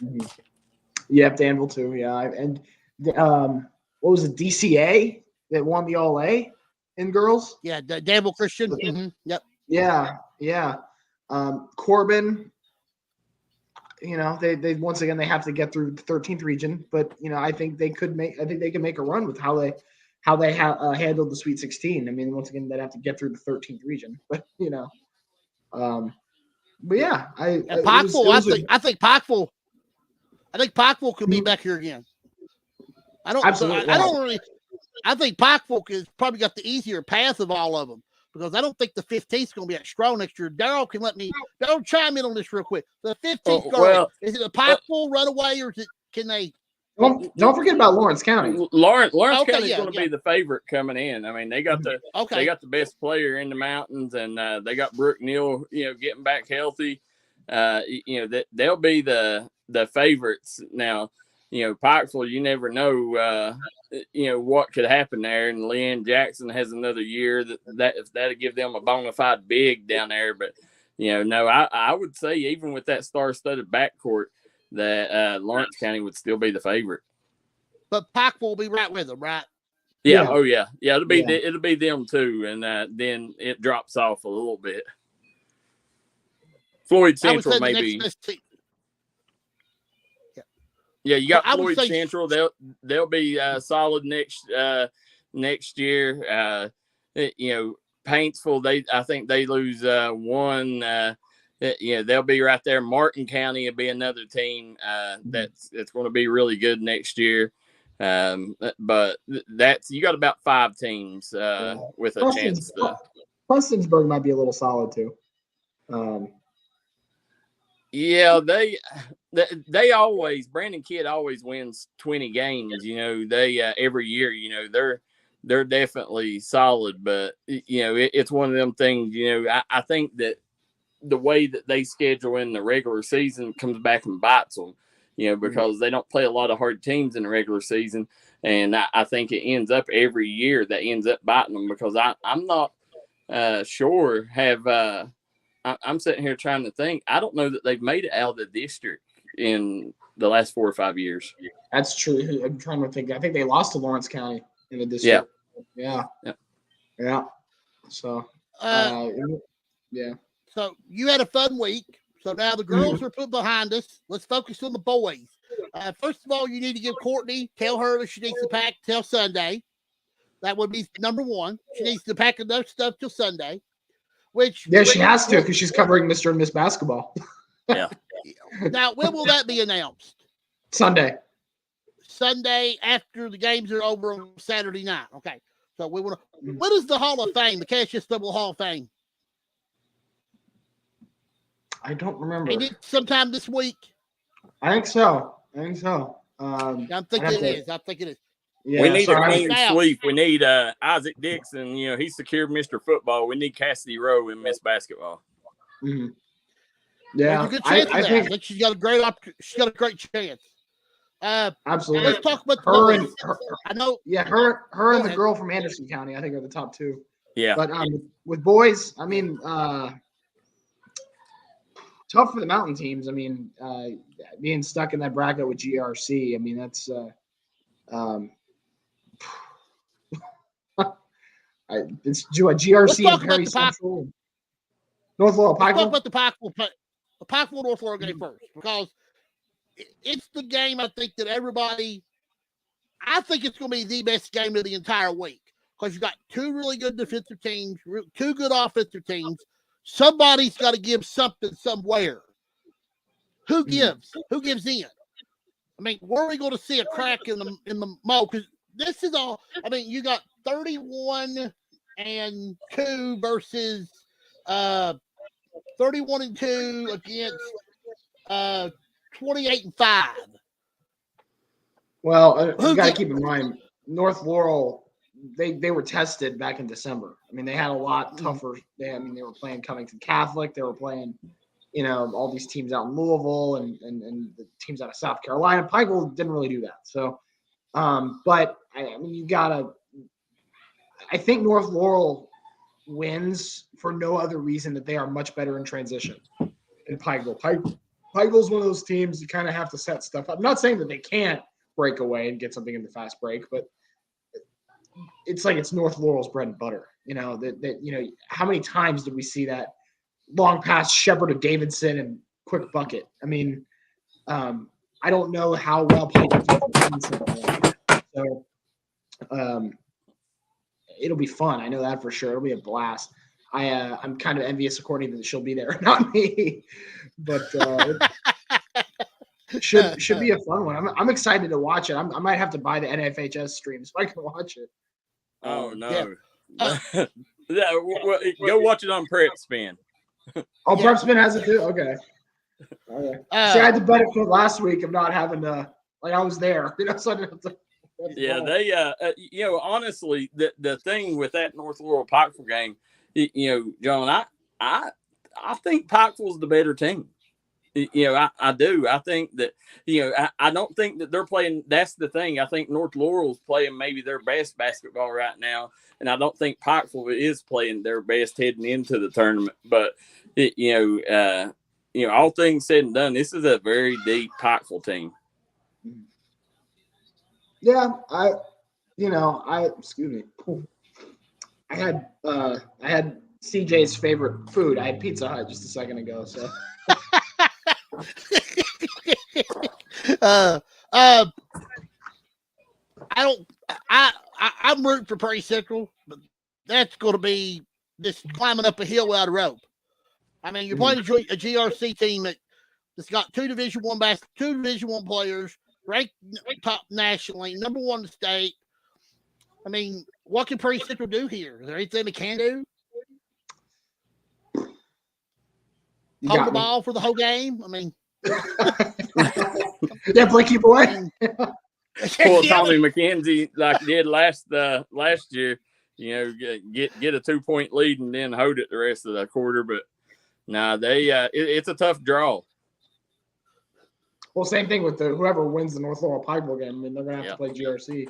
Yep, Danville too. Yeah, and what was it, DCA that won the All A in girls? Yeah, Danville Christian. Yep. Yeah. Corbin, they once again they have to get through the 13th region, but I think they can make a run with how they handled the Sweet 16. I mean, once again they'd have to get through the 13th region, but but yeah, I think Pikeville could be back here again. I think Pikeville has probably got the easier path of all of them. Because I don't think the 15th is going to be that strong next year. Darryl can Darryl chime in on this real quick. The 15th, is it a Pikeville runaway or can they? Don't forget about Lawrence County. Lawrence County is going to be the favorite coming in. I mean, they got the best player in the mountains, and they got Brooke Neal, getting back healthy. They'll be the favorites now. Pikeville, you never know, what could happen there. And Leanne Jackson has another year that'll give them a bona fide big down there. But, no, I would say even with that star-studded backcourt that Lawrence County would still be the favorite. But Pikeville will be right with them, right? Yeah. Oh, yeah. Yeah, it'll be them too. And then it drops off a little bit. Floyd Central maybe. Yeah, you got Floyd Central. They'll be solid next year. Paintsville, I think they lose 1. They'll be right there. Martin County will be another team that's going to be really good next year. But you got about 5 temes with a chance. Prestonsburg might be a little solid too. Yeah, they always, Brandon Kidd always wins 20 games. They every year, they're definitely solid, but it's one of them things. I think that the way that they schedule in the regular season comes back and bites them. because they don't play a lot of hard teams in the regular season. And I think it ends up every year that ends up biting them, because I'm not sure I'm sitting here trying to think. I don't know that they've made it out of the district in the last 4 or 5 years. That's true. I'm trying to think. I think they lost to Lawrence County in the district. Yeah. So, yeah. So you had a fun week. So now the girls are put behind us. Let's focus on the boys. First of all, you need to give Courtney, tell her that she needs to pack till Sunday. That would be number one. She needs to pack enough stuff till Sunday. She has to, because she's covering Mr. and Miss Basketball. Yeah. Now, when will that be announced? Sunday after the games are over on Saturday night. Okay. So we want to. What is the Hall of Fame? The Cassius Double Hall of Fame. I don't remember. Is it sometime this week? I think so. I'm thinking it is. Yeah, we need a clean sweep. We need Isaac Dixon. He secured Mr. Football. We need Cassidy Rowe in Miss Basketball. Mm-hmm. Yeah, there's a good chance of that. I think she's got a great she's got a great chance. Absolutely. Let's talk about her and I know. Yeah, her and the girl from Anderson County, I think, are the top two. Yeah. But with boys, I mean, tough for the mountain teams. I mean, being stuck in that bracket with GRC. I mean, that's it's GRC and Perry Central. North Laurel, Pikeville. Let's talk about the Pikeville North Laurel game first, because it's the game I think it's going to be the best game of the entire week, because you've got two really good defensive teams, two good offensive teams. Somebody's got to give something somewhere. Who gives? Who gives in? I mean, where are we going to see a crack in the mold? Because this is all. I mean, you got 31-2 versus 31-2 against 28-5. Well, you got to keep in mind, North Laurel, they were tested back in December. I mean, they had a lot tougher. They were playing Covington Catholic. They were playing, all these teams out in Louisville and the teams out of South Carolina. Pikeville didn't really do that. So, but I mean, you gotta. I think North Laurel wins for no other reason that they are much better in transition than Pikeville. Pikeville's one of those teams you kind of have to set stuff up. I'm not saying that they can't break away and get something in the fast break, but it's like it's North Laurel's bread and butter. How many times did we see that long pass Shepard to Davidson and quick bucket? I mean, I don't know how well Pikeville. So, it'll be fun. I know that for sure. It'll be a blast. I'm kind of envious of Courtney that she'll be there, not me. But should be a fun one. I'm excited to watch it. I might have to buy the NFHS stream so I can watch it. Oh no! Go watch it on Prep Spin. Oh, Prep Spin has it too. Okay. See, I had to benefit last week of not having to. Like, I was there, so I didn't have to. Yeah, they, honestly, the thing with that North Laurel Pikeville game, John, I think Pikeville's the better team. I do. I think that, I don't think that they're playing. That's the thing. I think North Laurel's playing maybe their best basketball right now, and I don't think Pikeville is playing their best heading into the tournament. But all things said and done, this is a very deep Pikeville team. Yeah, excuse me. I had CJ's favorite food. I had Pizza Hut just a second ago. So, I'm rooting for Prairie Central, but that's going to be just climbing up a hill without a rope. I mean, you're playing a GRC team that's got two Division I players, ranked top nationally, number one in the state. I mean, what can Prairie Central do here? Is there anything they can do? Hold the ball for the whole game? I mean, yeah, Blakey boy. Pull Tommy McKenzie like he did last year. Get a 2-point lead and then hold it the rest of the quarter. But no, it's a tough draw. Well, same thing with whoever wins the North Laurel Pikeville game. I mean, they're gonna have to play GRC.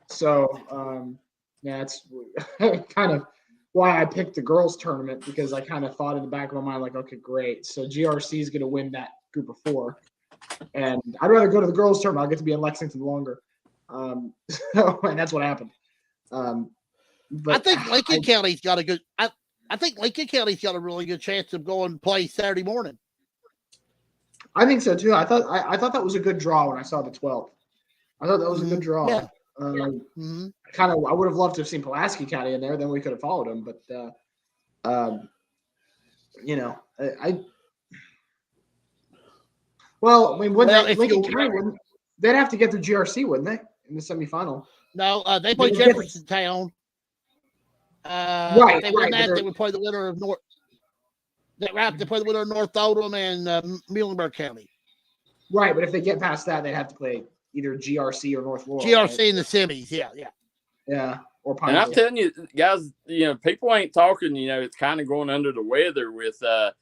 So that's kind of why I picked the girls tournament, because I kind of thought in the back of my mind, like, okay, great. So GRC is going to win that group of 4. And I'd rather go to the girls tournament. I'll get to be in Lexington longer. And that's what happened. But I think Lincoln County's got a good I think Lincoln County's got a really good chance of going to play Saturday morning. I think so too. I thought that was a good draw when I saw the 12th. I thought that was a good draw. Yeah. I would have loved to have seen Pulaski County in there. Then we could have followed them. But Lincoln County they'd have to get through GRC, wouldn't they, in the semifinal? No, they play Jeffersontown. Right. They win that. They would play the winner of North. They play the winner of North Oldham and Muhlenberg County. Right, but if they get past that, they'd have to play either GRC or North Laurel. GRC in the semis, yeah. Or and I'm telling you, guys, people ain't talking. It's kind of going under the weather with, the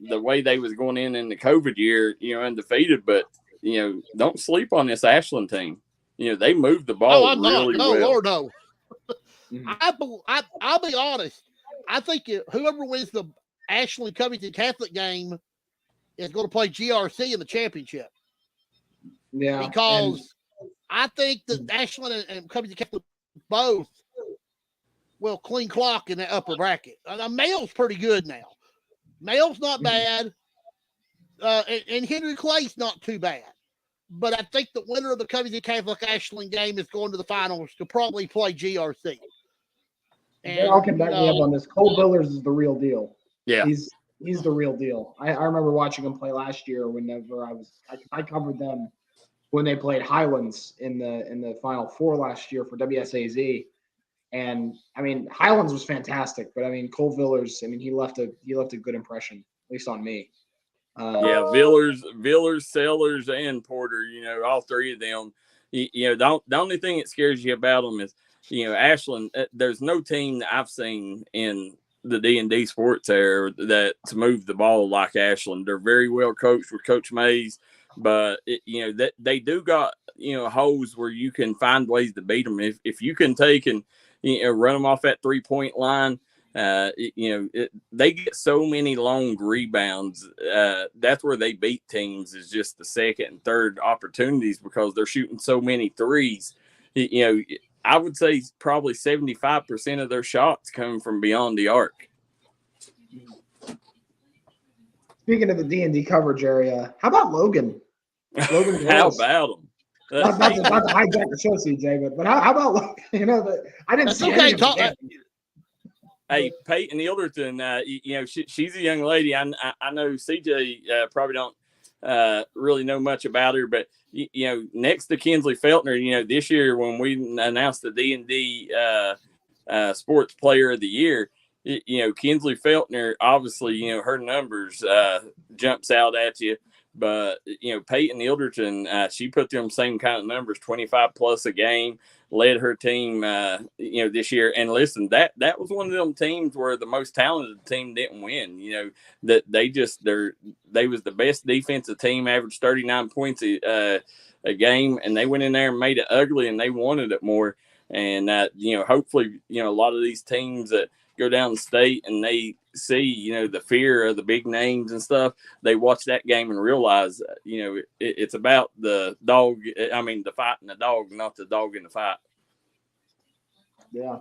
way they was going in the COVID year, undefeated. But don't sleep on this Ashland team. They moved the ball really well. Lord, no. I'll be honest. I think whoever wins the Ashland Covington Catholic game is going to play GRC in the championship. Yeah, because I think that Ashland and Covington Catholic both will clean clock in that upper bracket. Mail's pretty good now. Mail's not bad, and Henry Clay's not too bad. But I think the winner of the Covington Catholic Ashland game is going to the finals to probably play GRC. And I'll can back me up on this. Cole Billers is the real deal. Yeah, he's the real deal. I remember watching him play last year. Whenever I covered them when they played Highlands in the Final Four last year for WSAZ, and I mean Highlands was fantastic, but I mean Cole Billers, he left a good impression, at least on me. Villers, Sellers, and Porter. All three of them. The only thing that scares you about them is, Ashland. There's no team that I've seen in the D&D sports era that to move the ball like Ashland. They're very well coached with Coach Mays, but that they do got holes where you can find ways to beat them if you can take and run them off that 3-point line. They get so many long rebounds. That's where they beat teams, is just the second and third opportunities, because they're shooting so many threes. I would say probably 75% of their shots come from beyond the arc. Speaking of the D&D coverage area, how about Logan? How about him? Not to hijack the show, CJ, but how about Logan? I didn't see any of it. Hey, Peyton Ilderton, she's a young lady. I know CJ probably don't really know much about her, but next to Kinsley Feltner, this year when we announced the D&D Sports Player of the Year, Kinsley Feltner, obviously, her numbers jumps out at you. But, Peyton Ilderton, she put them same kind of numbers, 25 plus a game, led her team, this year. And listen, that was one of them teams where the most talented team didn't win. That they was the best defensive team, averaged 39 points a game, and they went in there and made it ugly, and they wanted it more. And, hopefully, a lot of these teams that go down the state and they see, the fear of the big names and stuff, they watch that game and realize, it's about the dog. The fight and the dog, not the dog in the fight. Yeah.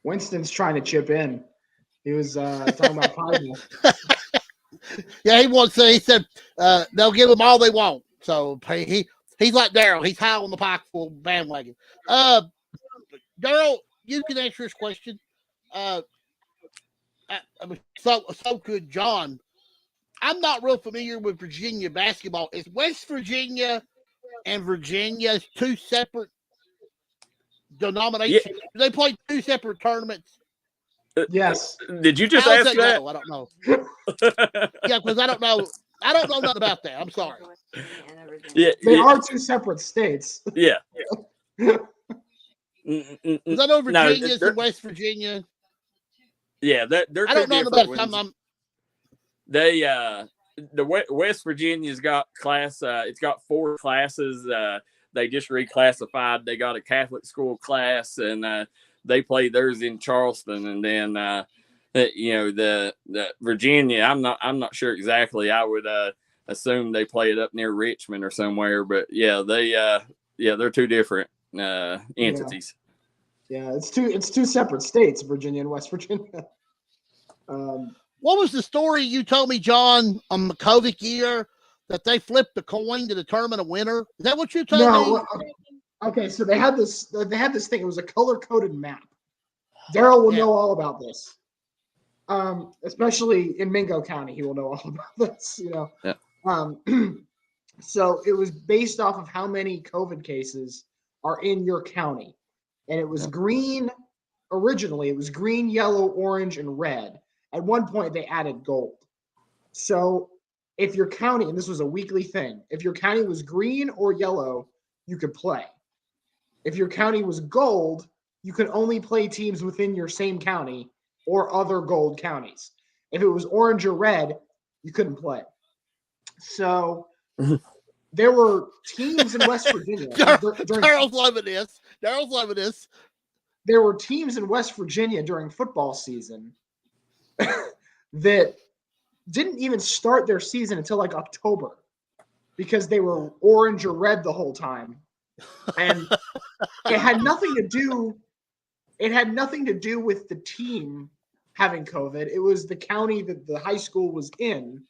Winston's trying to chip in. He was talking about Pikeville. Yeah, he said they'll give him all they want. So he's like Daryl. He's high on the Pikeville bandwagon. Daryl, you can answer this question. So could John. I'm not real familiar with Virginia basketball. Is West Virginia and Virginia two separate denominations? Yeah. Do they play two separate tournaments? Yes. Did you just ask that? I don't know. Yeah, because I don't know. I don't know nothing about that. I'm sorry. Yeah, they are two separate states. Yeah. Because I know Virginia's and West Virginia. Yeah, they're I don't know about West Virginia's got class. It's got 4 classes. They just reclassified. They got a Catholic school class, and they play theirs in Charleston. And then the Virginia. I'm not sure exactly. I would assume they play it up near Richmond or somewhere. But yeah, they're 2 different entities. Yeah, it's two separate states, Virginia and West Virginia. What was the story you told me, John, on the COVID year that they flipped the coin to determine a winner? Is that what you told me? Okay, so they had this thing. It was a color-coded map. Daryl will know all about this. Especially in Mingo County, he will know all about this, Yeah. So it was based off of how many COVID cases are in your county. And it was green originally. It was green, yellow, orange, and red. At one point, they added gold. So if your county, and this was a weekly thing, if your county was green or yellow, you could play. If your county was gold, you could only play teams within your same county or other gold counties. If it was orange or red, you couldn't play. So there were teams in West Virginia. Daryl's loving this. There were teams in West Virginia during football season that didn't even start their season until like October because they were orange or red the whole time. And it had nothing to do with the team having COVID. It was the county that the high school was in.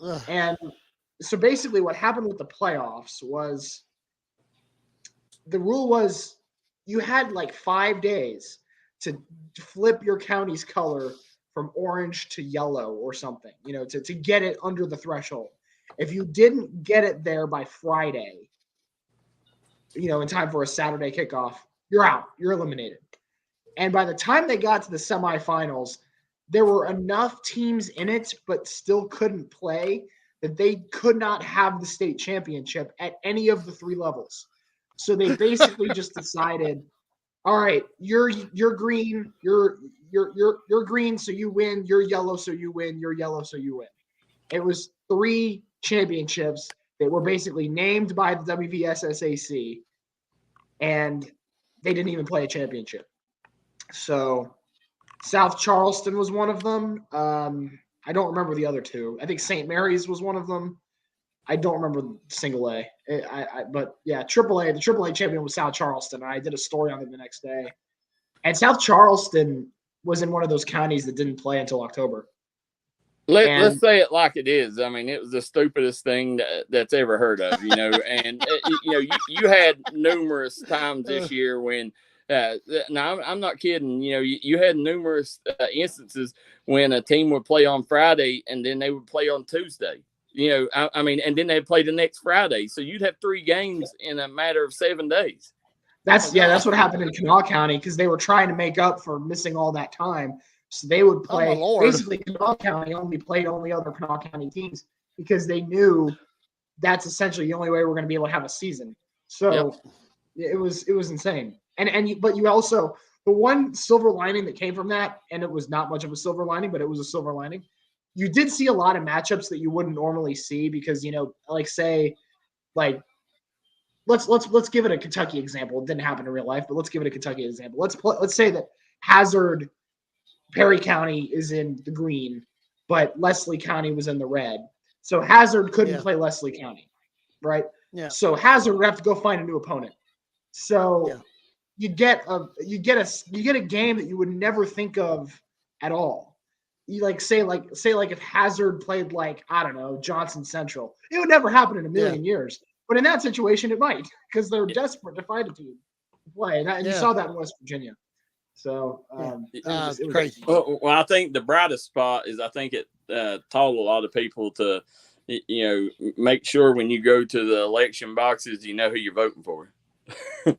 Ugh. And so basically what happened with the playoffs was the rule was you had like 5 days to flip your county's color from orange to yellow or something, to get it under the threshold. If you didn't get it there by Friday, in time for a Saturday kickoff, you're out. You're eliminated. And by the time they got to the semifinals, there were enough teams in it but still couldn't play that they could not have the state championship at any of the 3 levels. So they basically just decided, all right, you're green, you're green, so you win. You're yellow, so you win. You're yellow, so you win. It was 3 championships that were basically named by the WVSSAC, and they didn't even play a championship. So South Charleston was one of them. I don't remember the other 2. I think St. Mary's was one of them. I don't remember single A. But yeah, AAA. The AAA champion was South Charleston. I did a story on them the next day. And South Charleston was in one of those counties that didn't play until October. Let's say it like it is. I mean, it was the stupidest thing that's ever heard of, And you had numerous times this year when. Now, I'm not kidding. You had numerous instances when a team would play on Friday and then they would play on Tuesday. And then they'd play the next Friday. So you'd have 3 games in a matter of 7 days. That's what happened in Kanawha County because they were trying to make up for missing all that time. So they would play. Basically, Kanawha County played other Kanawha County teams because they knew that's essentially the only way we're going to be able to have a season. So it was insane. But you also, the one silver lining that came from that, and it was not much of a silver lining, but it was a silver lining. You did see a lot of matchups that you wouldn't normally see because, let's give it a Kentucky example. It didn't happen in real life, but let's give it a Kentucky example. Let's say that Hazard, Perry County is in the green, but Leslie County was in the red. So Hazard couldn't play Leslie County, right? Yeah. So Hazard would have to go find a new opponent. So you get a game that you would never think of at all. You say if Hazard played Johnson Central, it would never happen in a million years. But in that situation, it might because they're desperate to find a team to play, and you saw that in West Virginia. So it was crazy. Well, I think the brightest spot is I think it taught a lot of people to, make sure when you go to the election boxes, you know who you're voting for. I'm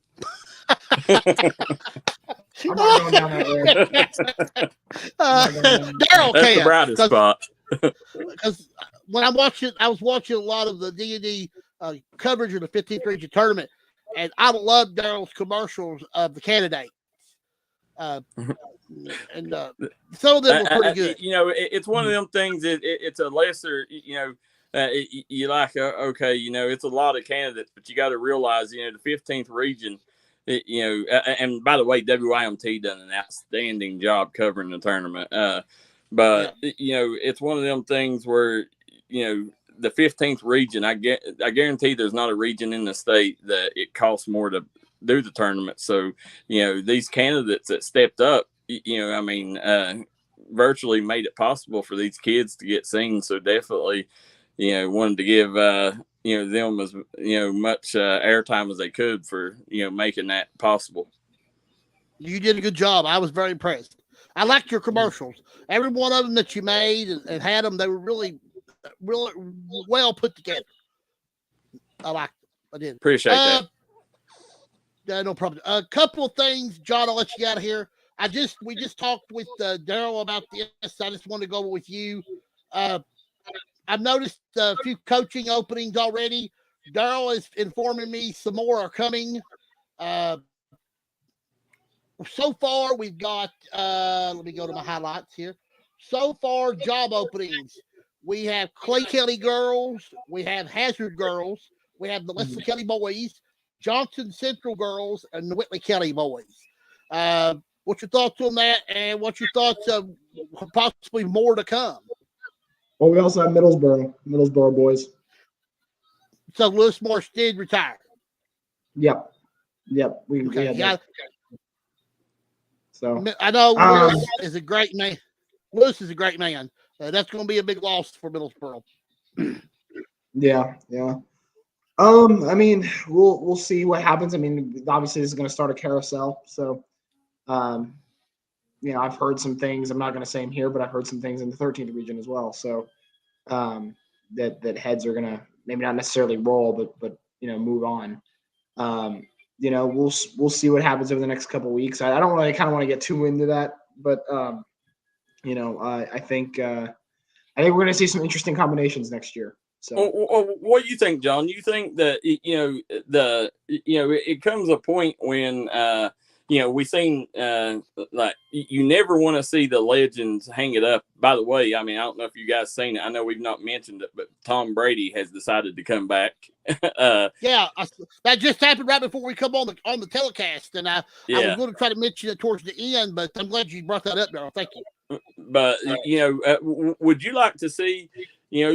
not going down that way. Daryl That's the brightest spot. Because when I was watching a lot of the D&D coverage of the 15th region tournament, and I love Daryl's commercials of the candidates. and some of them were pretty good. It's one of them things. It's a lesser, you like, okay, it's a lot of candidates, but you got to realize, the 15th region, and by the way, WYMT done an outstanding job covering the tournament. But it's one of them things where, the 15th region, I guarantee there's not a region in the state that it costs more to do the tournament. So, these candidates that stepped up, virtually made it possible for these kids to get seen. So definitely, wanted to give, them as, much airtime as they could for, making that possible. You did a good job. I was very impressed. I liked your commercials. Every one of them that you made and had them, they were really, really well put together. I liked them. I did. Appreciate that. Yeah, no problem. A couple of things, John, I'll let you out of here. We just talked with Daryl about this. I just want to go with you. I've noticed a few coaching openings already. Daryl is informing me some more are coming. So far, we've got, let me go to my highlights here. So far, job openings. We have Clay Kelly girls. We have Hazard girls. We have the Leslie Kelly boys, Johnson Central girls, and the Whitley Kelly boys. What's your thoughts on that? And what's your thoughts of possibly more to come? Well, we also have Middlesboro boys. So Lewis Morris did retire. Yep. So I know Lewis is a great man. Lewis is a great man. That's going to be a big loss for Middlesboro. Yeah. We'll see what happens. Obviously, this is going to start a carousel. So, I've heard some things. I'm not going to say them here, but I've heard some things in the 13th region as well. So, that heads are going to maybe not necessarily roll, but move on. We'll see what happens over the next couple of weeks. I don't really kind of want to get too into that, but I think we're going to see some interesting combinations next year. So, what do you think, John? You think that it comes a point when we seen like you never want to see the legends hang it up. By the way, I don't know if you guys seen it. I know we've not mentioned it, but Tom Brady has decided to come back. That just happened right before we come on the telecast, and I was going to try to mention it towards the end, but I'm glad you brought that up, Darryl. Thank you. But would you like to see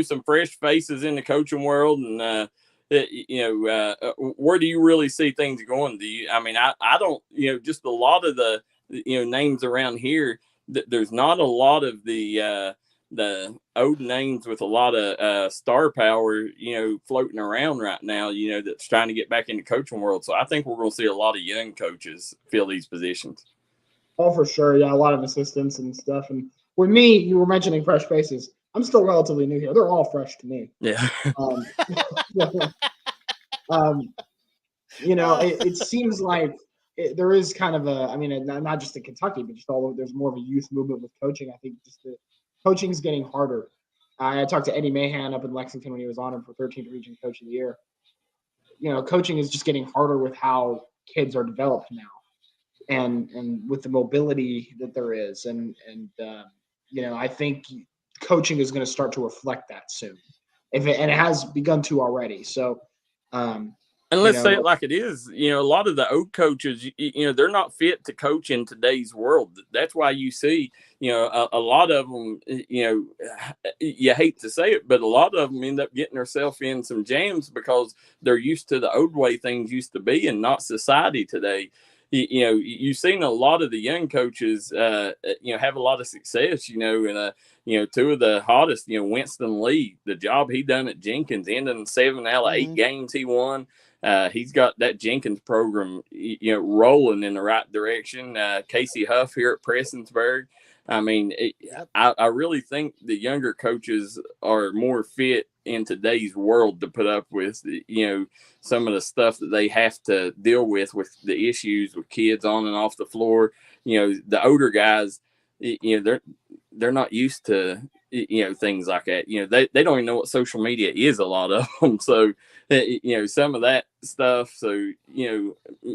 some fresh faces in the coaching world, and where do you really see things going? Do you? I don't. Just a lot of the names around here. There's not a lot of the old names with a lot of star power, floating around right now. That's trying to get back in the coaching world. So I think we're going to see a lot of young coaches fill these positions. Oh, for sure. Yeah, a lot of assistants and stuff. And with me, you were mentioning fresh faces. I'm still relatively new here. They're all fresh to me. Yeah. It seems like there is kind of not just in Kentucky, but just all over, there's more of a youth movement with coaching. I think just the coaching is getting harder. I talked to Eddie Mahan up in Lexington when he was honored for 13th Region Coach of the Year. Coaching is just getting harder with how kids are developed now. And with the mobility that there is, and I think coaching is going to start to reflect that soon, and it has begun to already. So, and let's say it like it is. A lot of the old coaches, they're not fit to coach in today's world. That's why you see, a lot of them. You hate to say it, but a lot of them end up getting themselves in some jams because they're used to the old way things used to be, and not society today. You've seen a lot of the young coaches, have a lot of success, and, two of the hottest, Winston Lee, the job he done at Jenkins, ending 7 out of 8 games he won. He's got that Jenkins program, rolling in the right direction. Casey Huff here at Prestonsburg. I really think the younger coaches are more fit in today's world to put up with, some of the stuff that they have to deal with the issues with kids on and off the floor. The older guys, they're not used to, things like that. They don't even know what social media is, a lot of them. So, some of that stuff. So,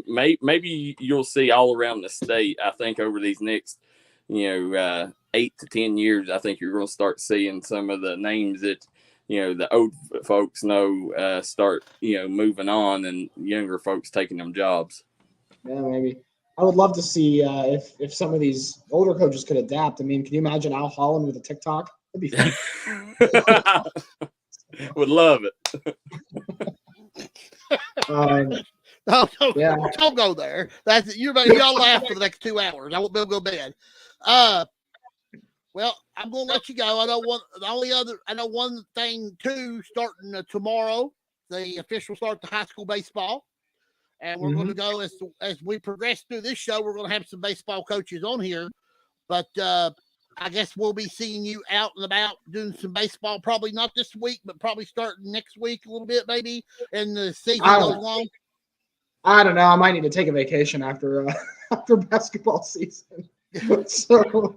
maybe you'll see all around the state, I think, over these next know, 8 to 10 years, I think you're going to start seeing some of the names that, you know, the old folks know start, you know, moving on and younger folks taking them jobs. Yeah, maybe. I would love to see if some of these older coaches could adapt. I mean, can you imagine Al Holland with a TikTok? That'd be fun. Would love it. Yeah. Don't go there. That's y'all laugh for the next 2 hours. I won't be able to go to bed. Well, I'm going to let you go. I know one thing too. Starting tomorrow, the official start to high school baseball, and we're going to go as we progress through this show. We're going to have some baseball coaches on here, but I guess we'll be seeing you out and about doing some baseball. Probably not this week, but probably starting next week a little bit, maybe. And the season goes long. I don't know. I might need to take a vacation after basketball season. So.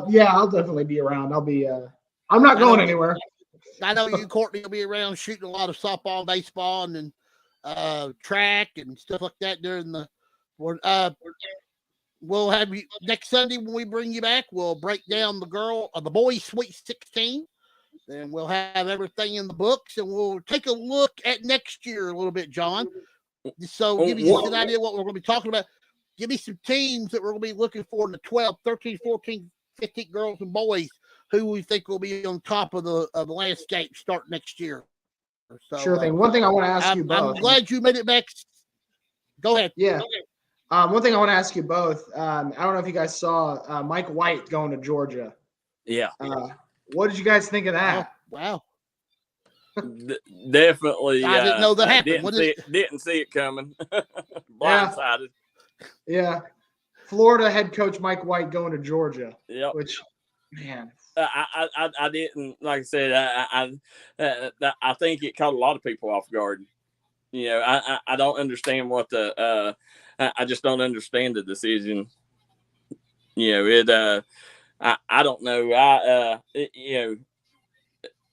Yeah, I'll definitely be around. I'm not going anywhere. I know you, Courtney, will be around shooting a lot of softball, baseball, and then track and stuff like that during the. We'll have you next Sunday when we bring you back. We'll break down the boys' Sweet 16. Then we'll have everything in the books, and we'll take a look at next year a little bit, John. So give you just an idea of what we're going to be talking about. Give me some teams that we're going to be looking for in the 12, 13, 14, 15 girls and boys who we think will be on top of the landscape start next year. So, sure thing. One thing I want to ask you both. I'm glad you made it back. Go ahead. Yeah. One thing I want to ask you both. I don't know if you guys saw Mike White going to Georgia. Yeah. What did you guys think of that? Oh, wow. Definitely. I didn't know that happened. Didn't see it coming. Blindsided. Yeah. Florida head coach Mike White going to Georgia. Yep. Which, man. I didn't, like I said, I think it caught a lot of people off guard. You know, I don't understand I just don't understand the decision. You know, I don't know. You know,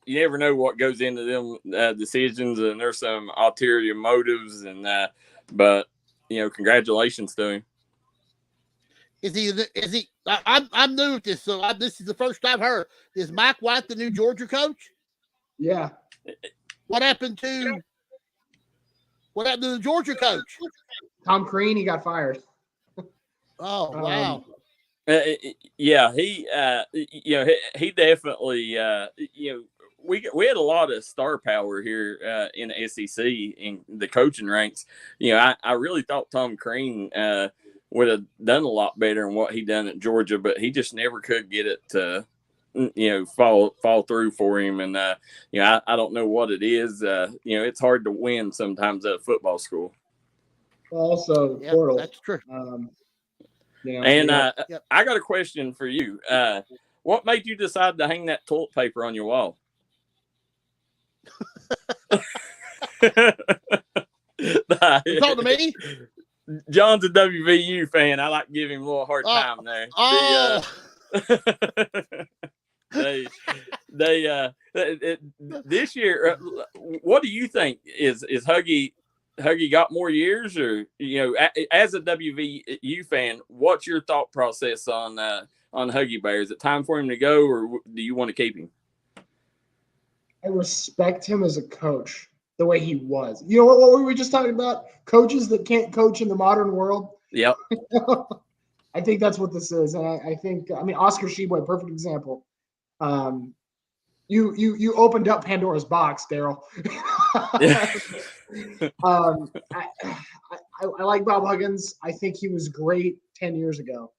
you never know what goes into them decisions, and there's some ulterior motives, but you know, congratulations to him. Is he? I'm new at this, so this is the first I've heard. Is Mike White the new Georgia coach? Yeah. What happened to the Georgia coach? Tom Crean, he got fired. Oh wow. Yeah, he you know, he definitely you know, we had a lot of star power here in the SEC in the coaching ranks. You know, I really thought Tom Crean would have done a lot better than what he done at Georgia, but he just never could get it to, you know, fall through for him. And you know, I don't know what it is. You know, it's hard to win sometimes at a football school. Also, yeah, portal. That's true. You know, and I got a question for you. What made you decide to hang that toilet paper on your wall? You talking to me? John's a WVU fan. I like to give him a little hard time there. This year, what do you think is Huggy got more years, or, you know, as a WVU fan, what's your thought process on Huggy Bear? Is it time for him to go, or do you want to keep him? I respect him as a coach, the way he was. You know what were we just talking about? Coaches that can't coach in the modern world. Yep. I think that's what this is, and I think Oscar Sheboy, perfect example. You opened up Pandora's box, Daryl. I like Bob Huggins. I think he was great 10 years ago.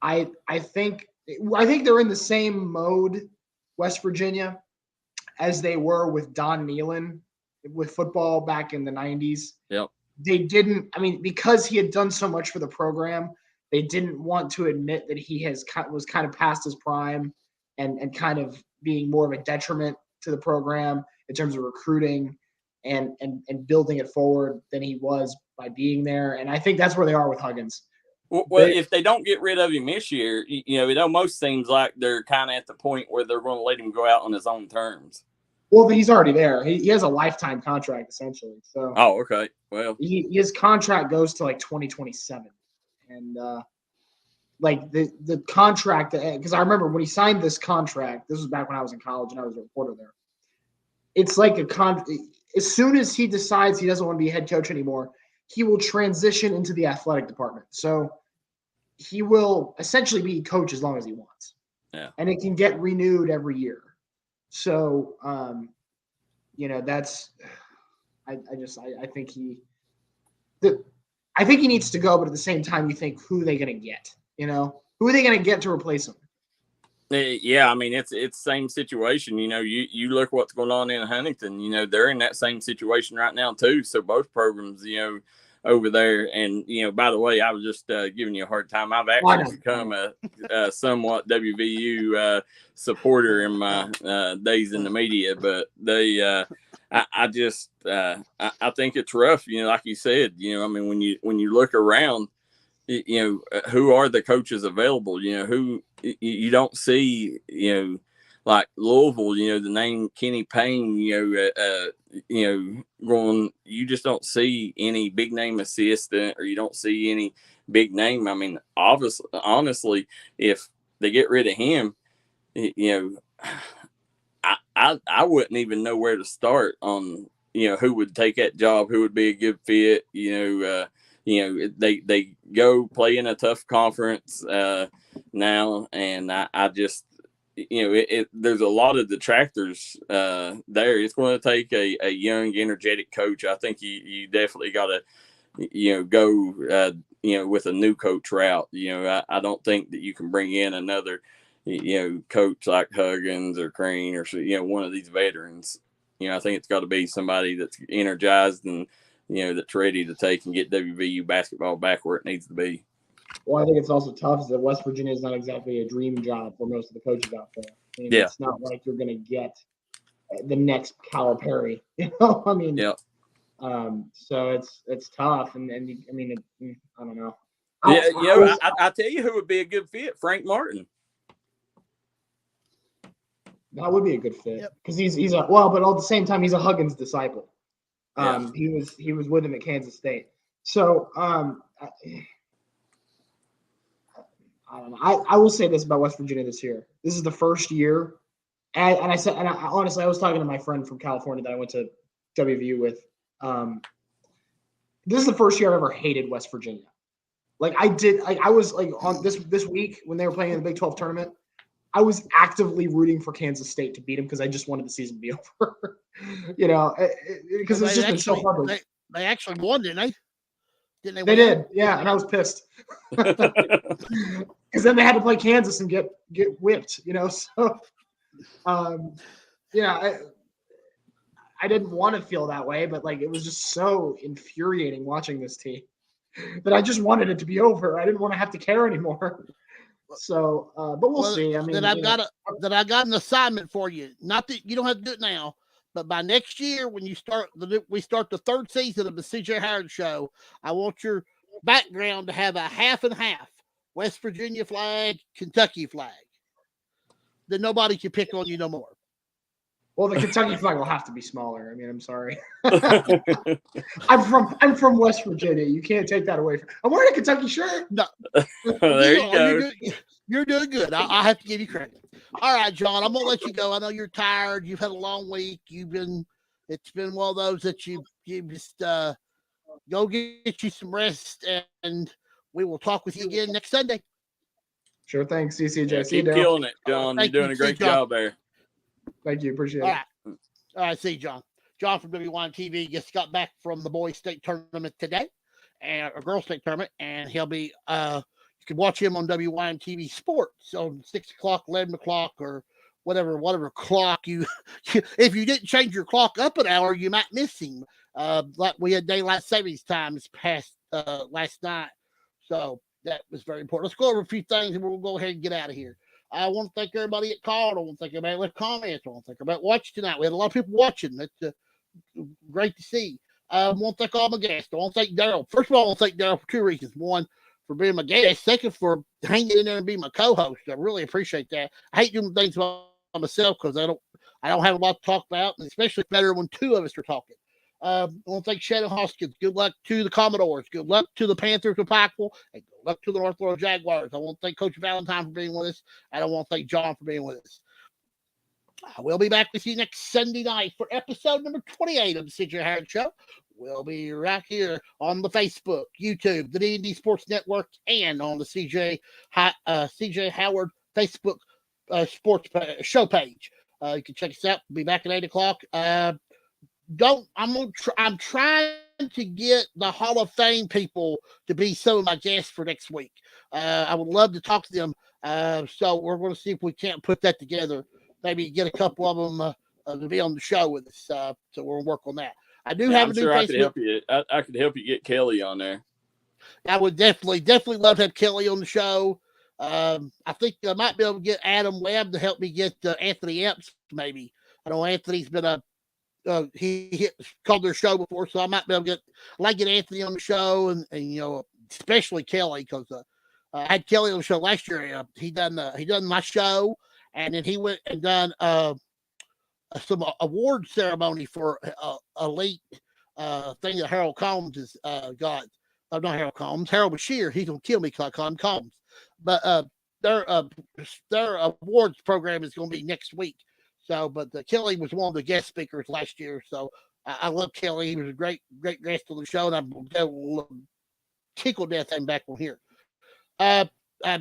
I think they're in the same mode, West Virginia, as they were with Don Nehlen with football back in the 90s. Yep. They didn't, because he had done so much for the program, they didn't want to admit that he was kind of past his prime and kind of being more of a detriment to the program in terms of recruiting and building it forward than he was by being there. And I think that's where they are with Huggins. Well, if they don't get rid of him this year, you know, it almost seems like they're kind of at the point where they're going to let him go out on his own terms. Well, he's already there. He has a lifetime contract, essentially. So. Oh, okay. Well, his contract goes to like 2027, and like the contract, because I remember when he signed this contract, this was back when I was in college and I was a reporter there. It's like as soon as he decides he doesn't want to be a head coach anymore, he will transition into the athletic department. So he will essentially be coach as long as he wants. Yeah. And it can get renewed every year. So, that's, I think I think he needs to go, but at the same time, you think, who are they going to get? Who are they going to get to replace him? Yeah, I mean, it's the same situation. You look what's going on in Huntington. They're in that same situation right now too. So both programs, over there. And by the way, I was just giving you a hard time. I've actually become a somewhat WVU supporter in my days in the media, but I think it's rough. Like you said. I mean, when you look around. Who are the coaches available? Who you don't see, like Louisville, the name Kenny Payne, going, you just don't see any big name assistant or you don't see any big name. I mean, honestly, if they get rid of him, I wouldn't even know where to start on, who would take that job, who would be a good fit, they go play in a tough conference now, and I just, there's a lot of detractors there. It's going to take a young, energetic coach. I think you definitely got to, go, with a new coach route. I don't think that you can bring in another, coach like Huggins or Crane or, one of these veterans. I think it's got to be somebody that's energized and, that's ready to take and get WVU basketball back where it needs to be. Well, I think it's also tough is that West Virginia is not exactly a dream job for most of the coaches out there. I mean, It's not like you're going to get the next Calipari, I mean, yeah. So it's tough, and I mean, I don't know. I tell you who would be a good fit, Frank Martin. That would be a good fit because he's but at the same time he's a Huggins disciple. He was with him at Kansas State. So I don't know. I will say this about West Virginia this year. This is the first year, and honestly, I was talking to my friend from California that I went to WVU with. This is the first year I've ever hated West Virginia. Like I was like on this week when they were playing in the Big 12 tournament. I was actively rooting for Kansas State to beat them because I just wanted the season to be over. Because it's just been so hard. They actually won, didn't they? Didn't they? They did, yeah, and I was pissed because then they had to play Kansas and get whipped. So I didn't want to feel that way, but like it was just so infuriating watching this team that I just wanted it to be over. I didn't want to have to care anymore. So, but we'll see. I mean, then I got an assignment for you. Not that you don't have to do it now, but by next year when we start the third season of the CJ Howard Show, I want your background to have a half and half West Virginia flag, Kentucky flag. Then nobody can pick on you no more. Well, the Kentucky flag will have to be smaller. I mean, I'm sorry. I'm from West Virginia. You can't take that away from me. I'm wearing a Kentucky shirt. No. There you go. You're doing good. I have to give you credit. All right, John, I'm gonna let you go. I know you're tired. You've had a long week. It's been one of those that you just go get you some rest, and we will talk with you again next Sunday. Sure thing, CCJ. Yeah, keep killing it, John. You're doing a great job there. Thank you. Appreciate it. All right. See you, John. John from WYMT just got back from the boys' state tournament today, and a girls' state tournament, and he'll be. You can watch him on WYMTV Sports on 6 o'clock, 11 o'clock, or whatever clock you. If you didn't change your clock up an hour, you might miss him. Like we had daylight savings time this past last night, so that was very important. Let's go over a few things, and we'll go ahead and get out of here. I want to thank everybody that called. I want to thank everybody that left comments. I want to thank everybody watching tonight. We had a lot of people watching. That's great to see. I want to thank all my guests. I want to thank Daryl. First of all, I want to thank Daryl for two reasons. One, for being my guest. Second, for hanging in there and being my co-host. I really appreciate that. I hate doing things by myself because I don't have a lot to talk about, and especially better when two of us are talking. I want to thank Shannon Hoskins. Good luck to the Commodores. Good luck to the Panthers of Pikeville. And good luck to the North Laurel Jaguars. I want to thank Coach Valentine for being with us. And I want to thank John for being with us. I will be back with you next Sunday night for episode number 28 of the CJ Howard Show. We'll be right here on the Facebook, YouTube, the D&D Sports Network, and on the CJ Howard Facebook sports show page. You can check us out. We'll be back at 8 o'clock. I'm trying to get the Hall of Fame people to be some of my guests for next week. I would love to talk to them. So we're going to see if we can't put that together. Maybe get a couple of them to be on the show with us. So we'll work on that. I do have a new I Facebook. could help you. I could help you get Kelly on there. I would definitely love to have Kelly on the show. I think I might be able to get Adam Webb to help me get Anthony Epps. Maybe I know Anthony's been he called their show before, so I might be able to get Anthony on the show, and especially Kelly, because I had Kelly on the show last year. He done my show, and then he went and done some award ceremony for elite thing that Harold Combs has got. Not Harold Combs. Harold Bashir. He's gonna kill me because I call him Combs. But their awards program is gonna be next week. So, but Kelly was one of the guest speakers last year. So I love Kelly. He was a great guest on the show, and I'm tickle death I'm back on here. I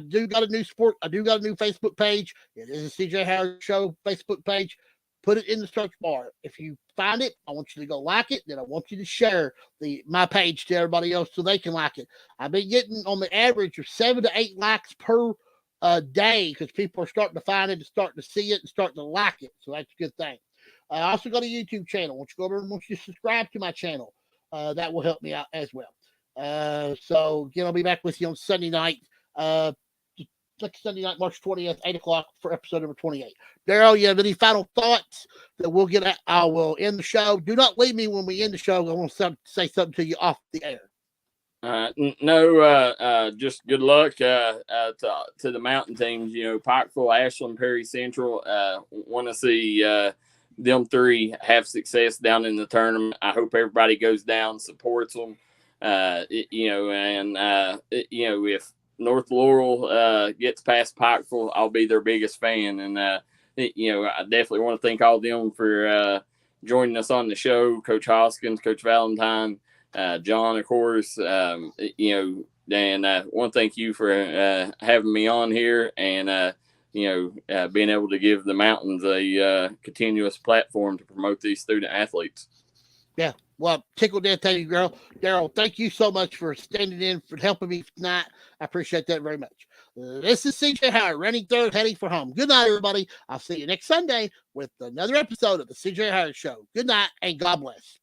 do got a new Facebook page. It is a CJ Howard Show Facebook page. Put it in the search bar. If you find it, I want you to go like it. Then I want you to share my page to everybody else so they can like it. I've been getting on the average of 7 to 8 likes per day because people are starting to find it and starting to see it and starting to like it. So that's a good thing. I also got a YouTube channel. Once you go over and once you subscribe to my channel, that will help me out as well. So again, I'll be back with you on Sunday night. Next Sunday night, March 20th, 8 o'clock for episode number 28. Daryl, you have any final thoughts that we'll get at? I will end the show. Do not leave me when we end the show. I want to say something to you off the air. No, just good luck to the mountain teams. Pikeville, Ashland, Perry Central. Want to see them three have success down in the tournament. I hope everybody goes down, supports them. If North Laurel gets past Pikeville, I'll be their biggest fan. And I definitely want to thank all of them for joining us on the show. Coach Hoskins, Coach Valentine, John, of course. And want to thank you for having me on here and being able to give the mountains a continuous platform to promote these student athletes. Yeah. Well, tickled death, thank you, girl. Daryl, thank you so much for standing in, for helping me tonight. I appreciate that very much. This is CJ Howard, running third, heading for home. Good night, everybody. I'll see you next Sunday with another episode of the CJ Howard Show. Good night, and God bless.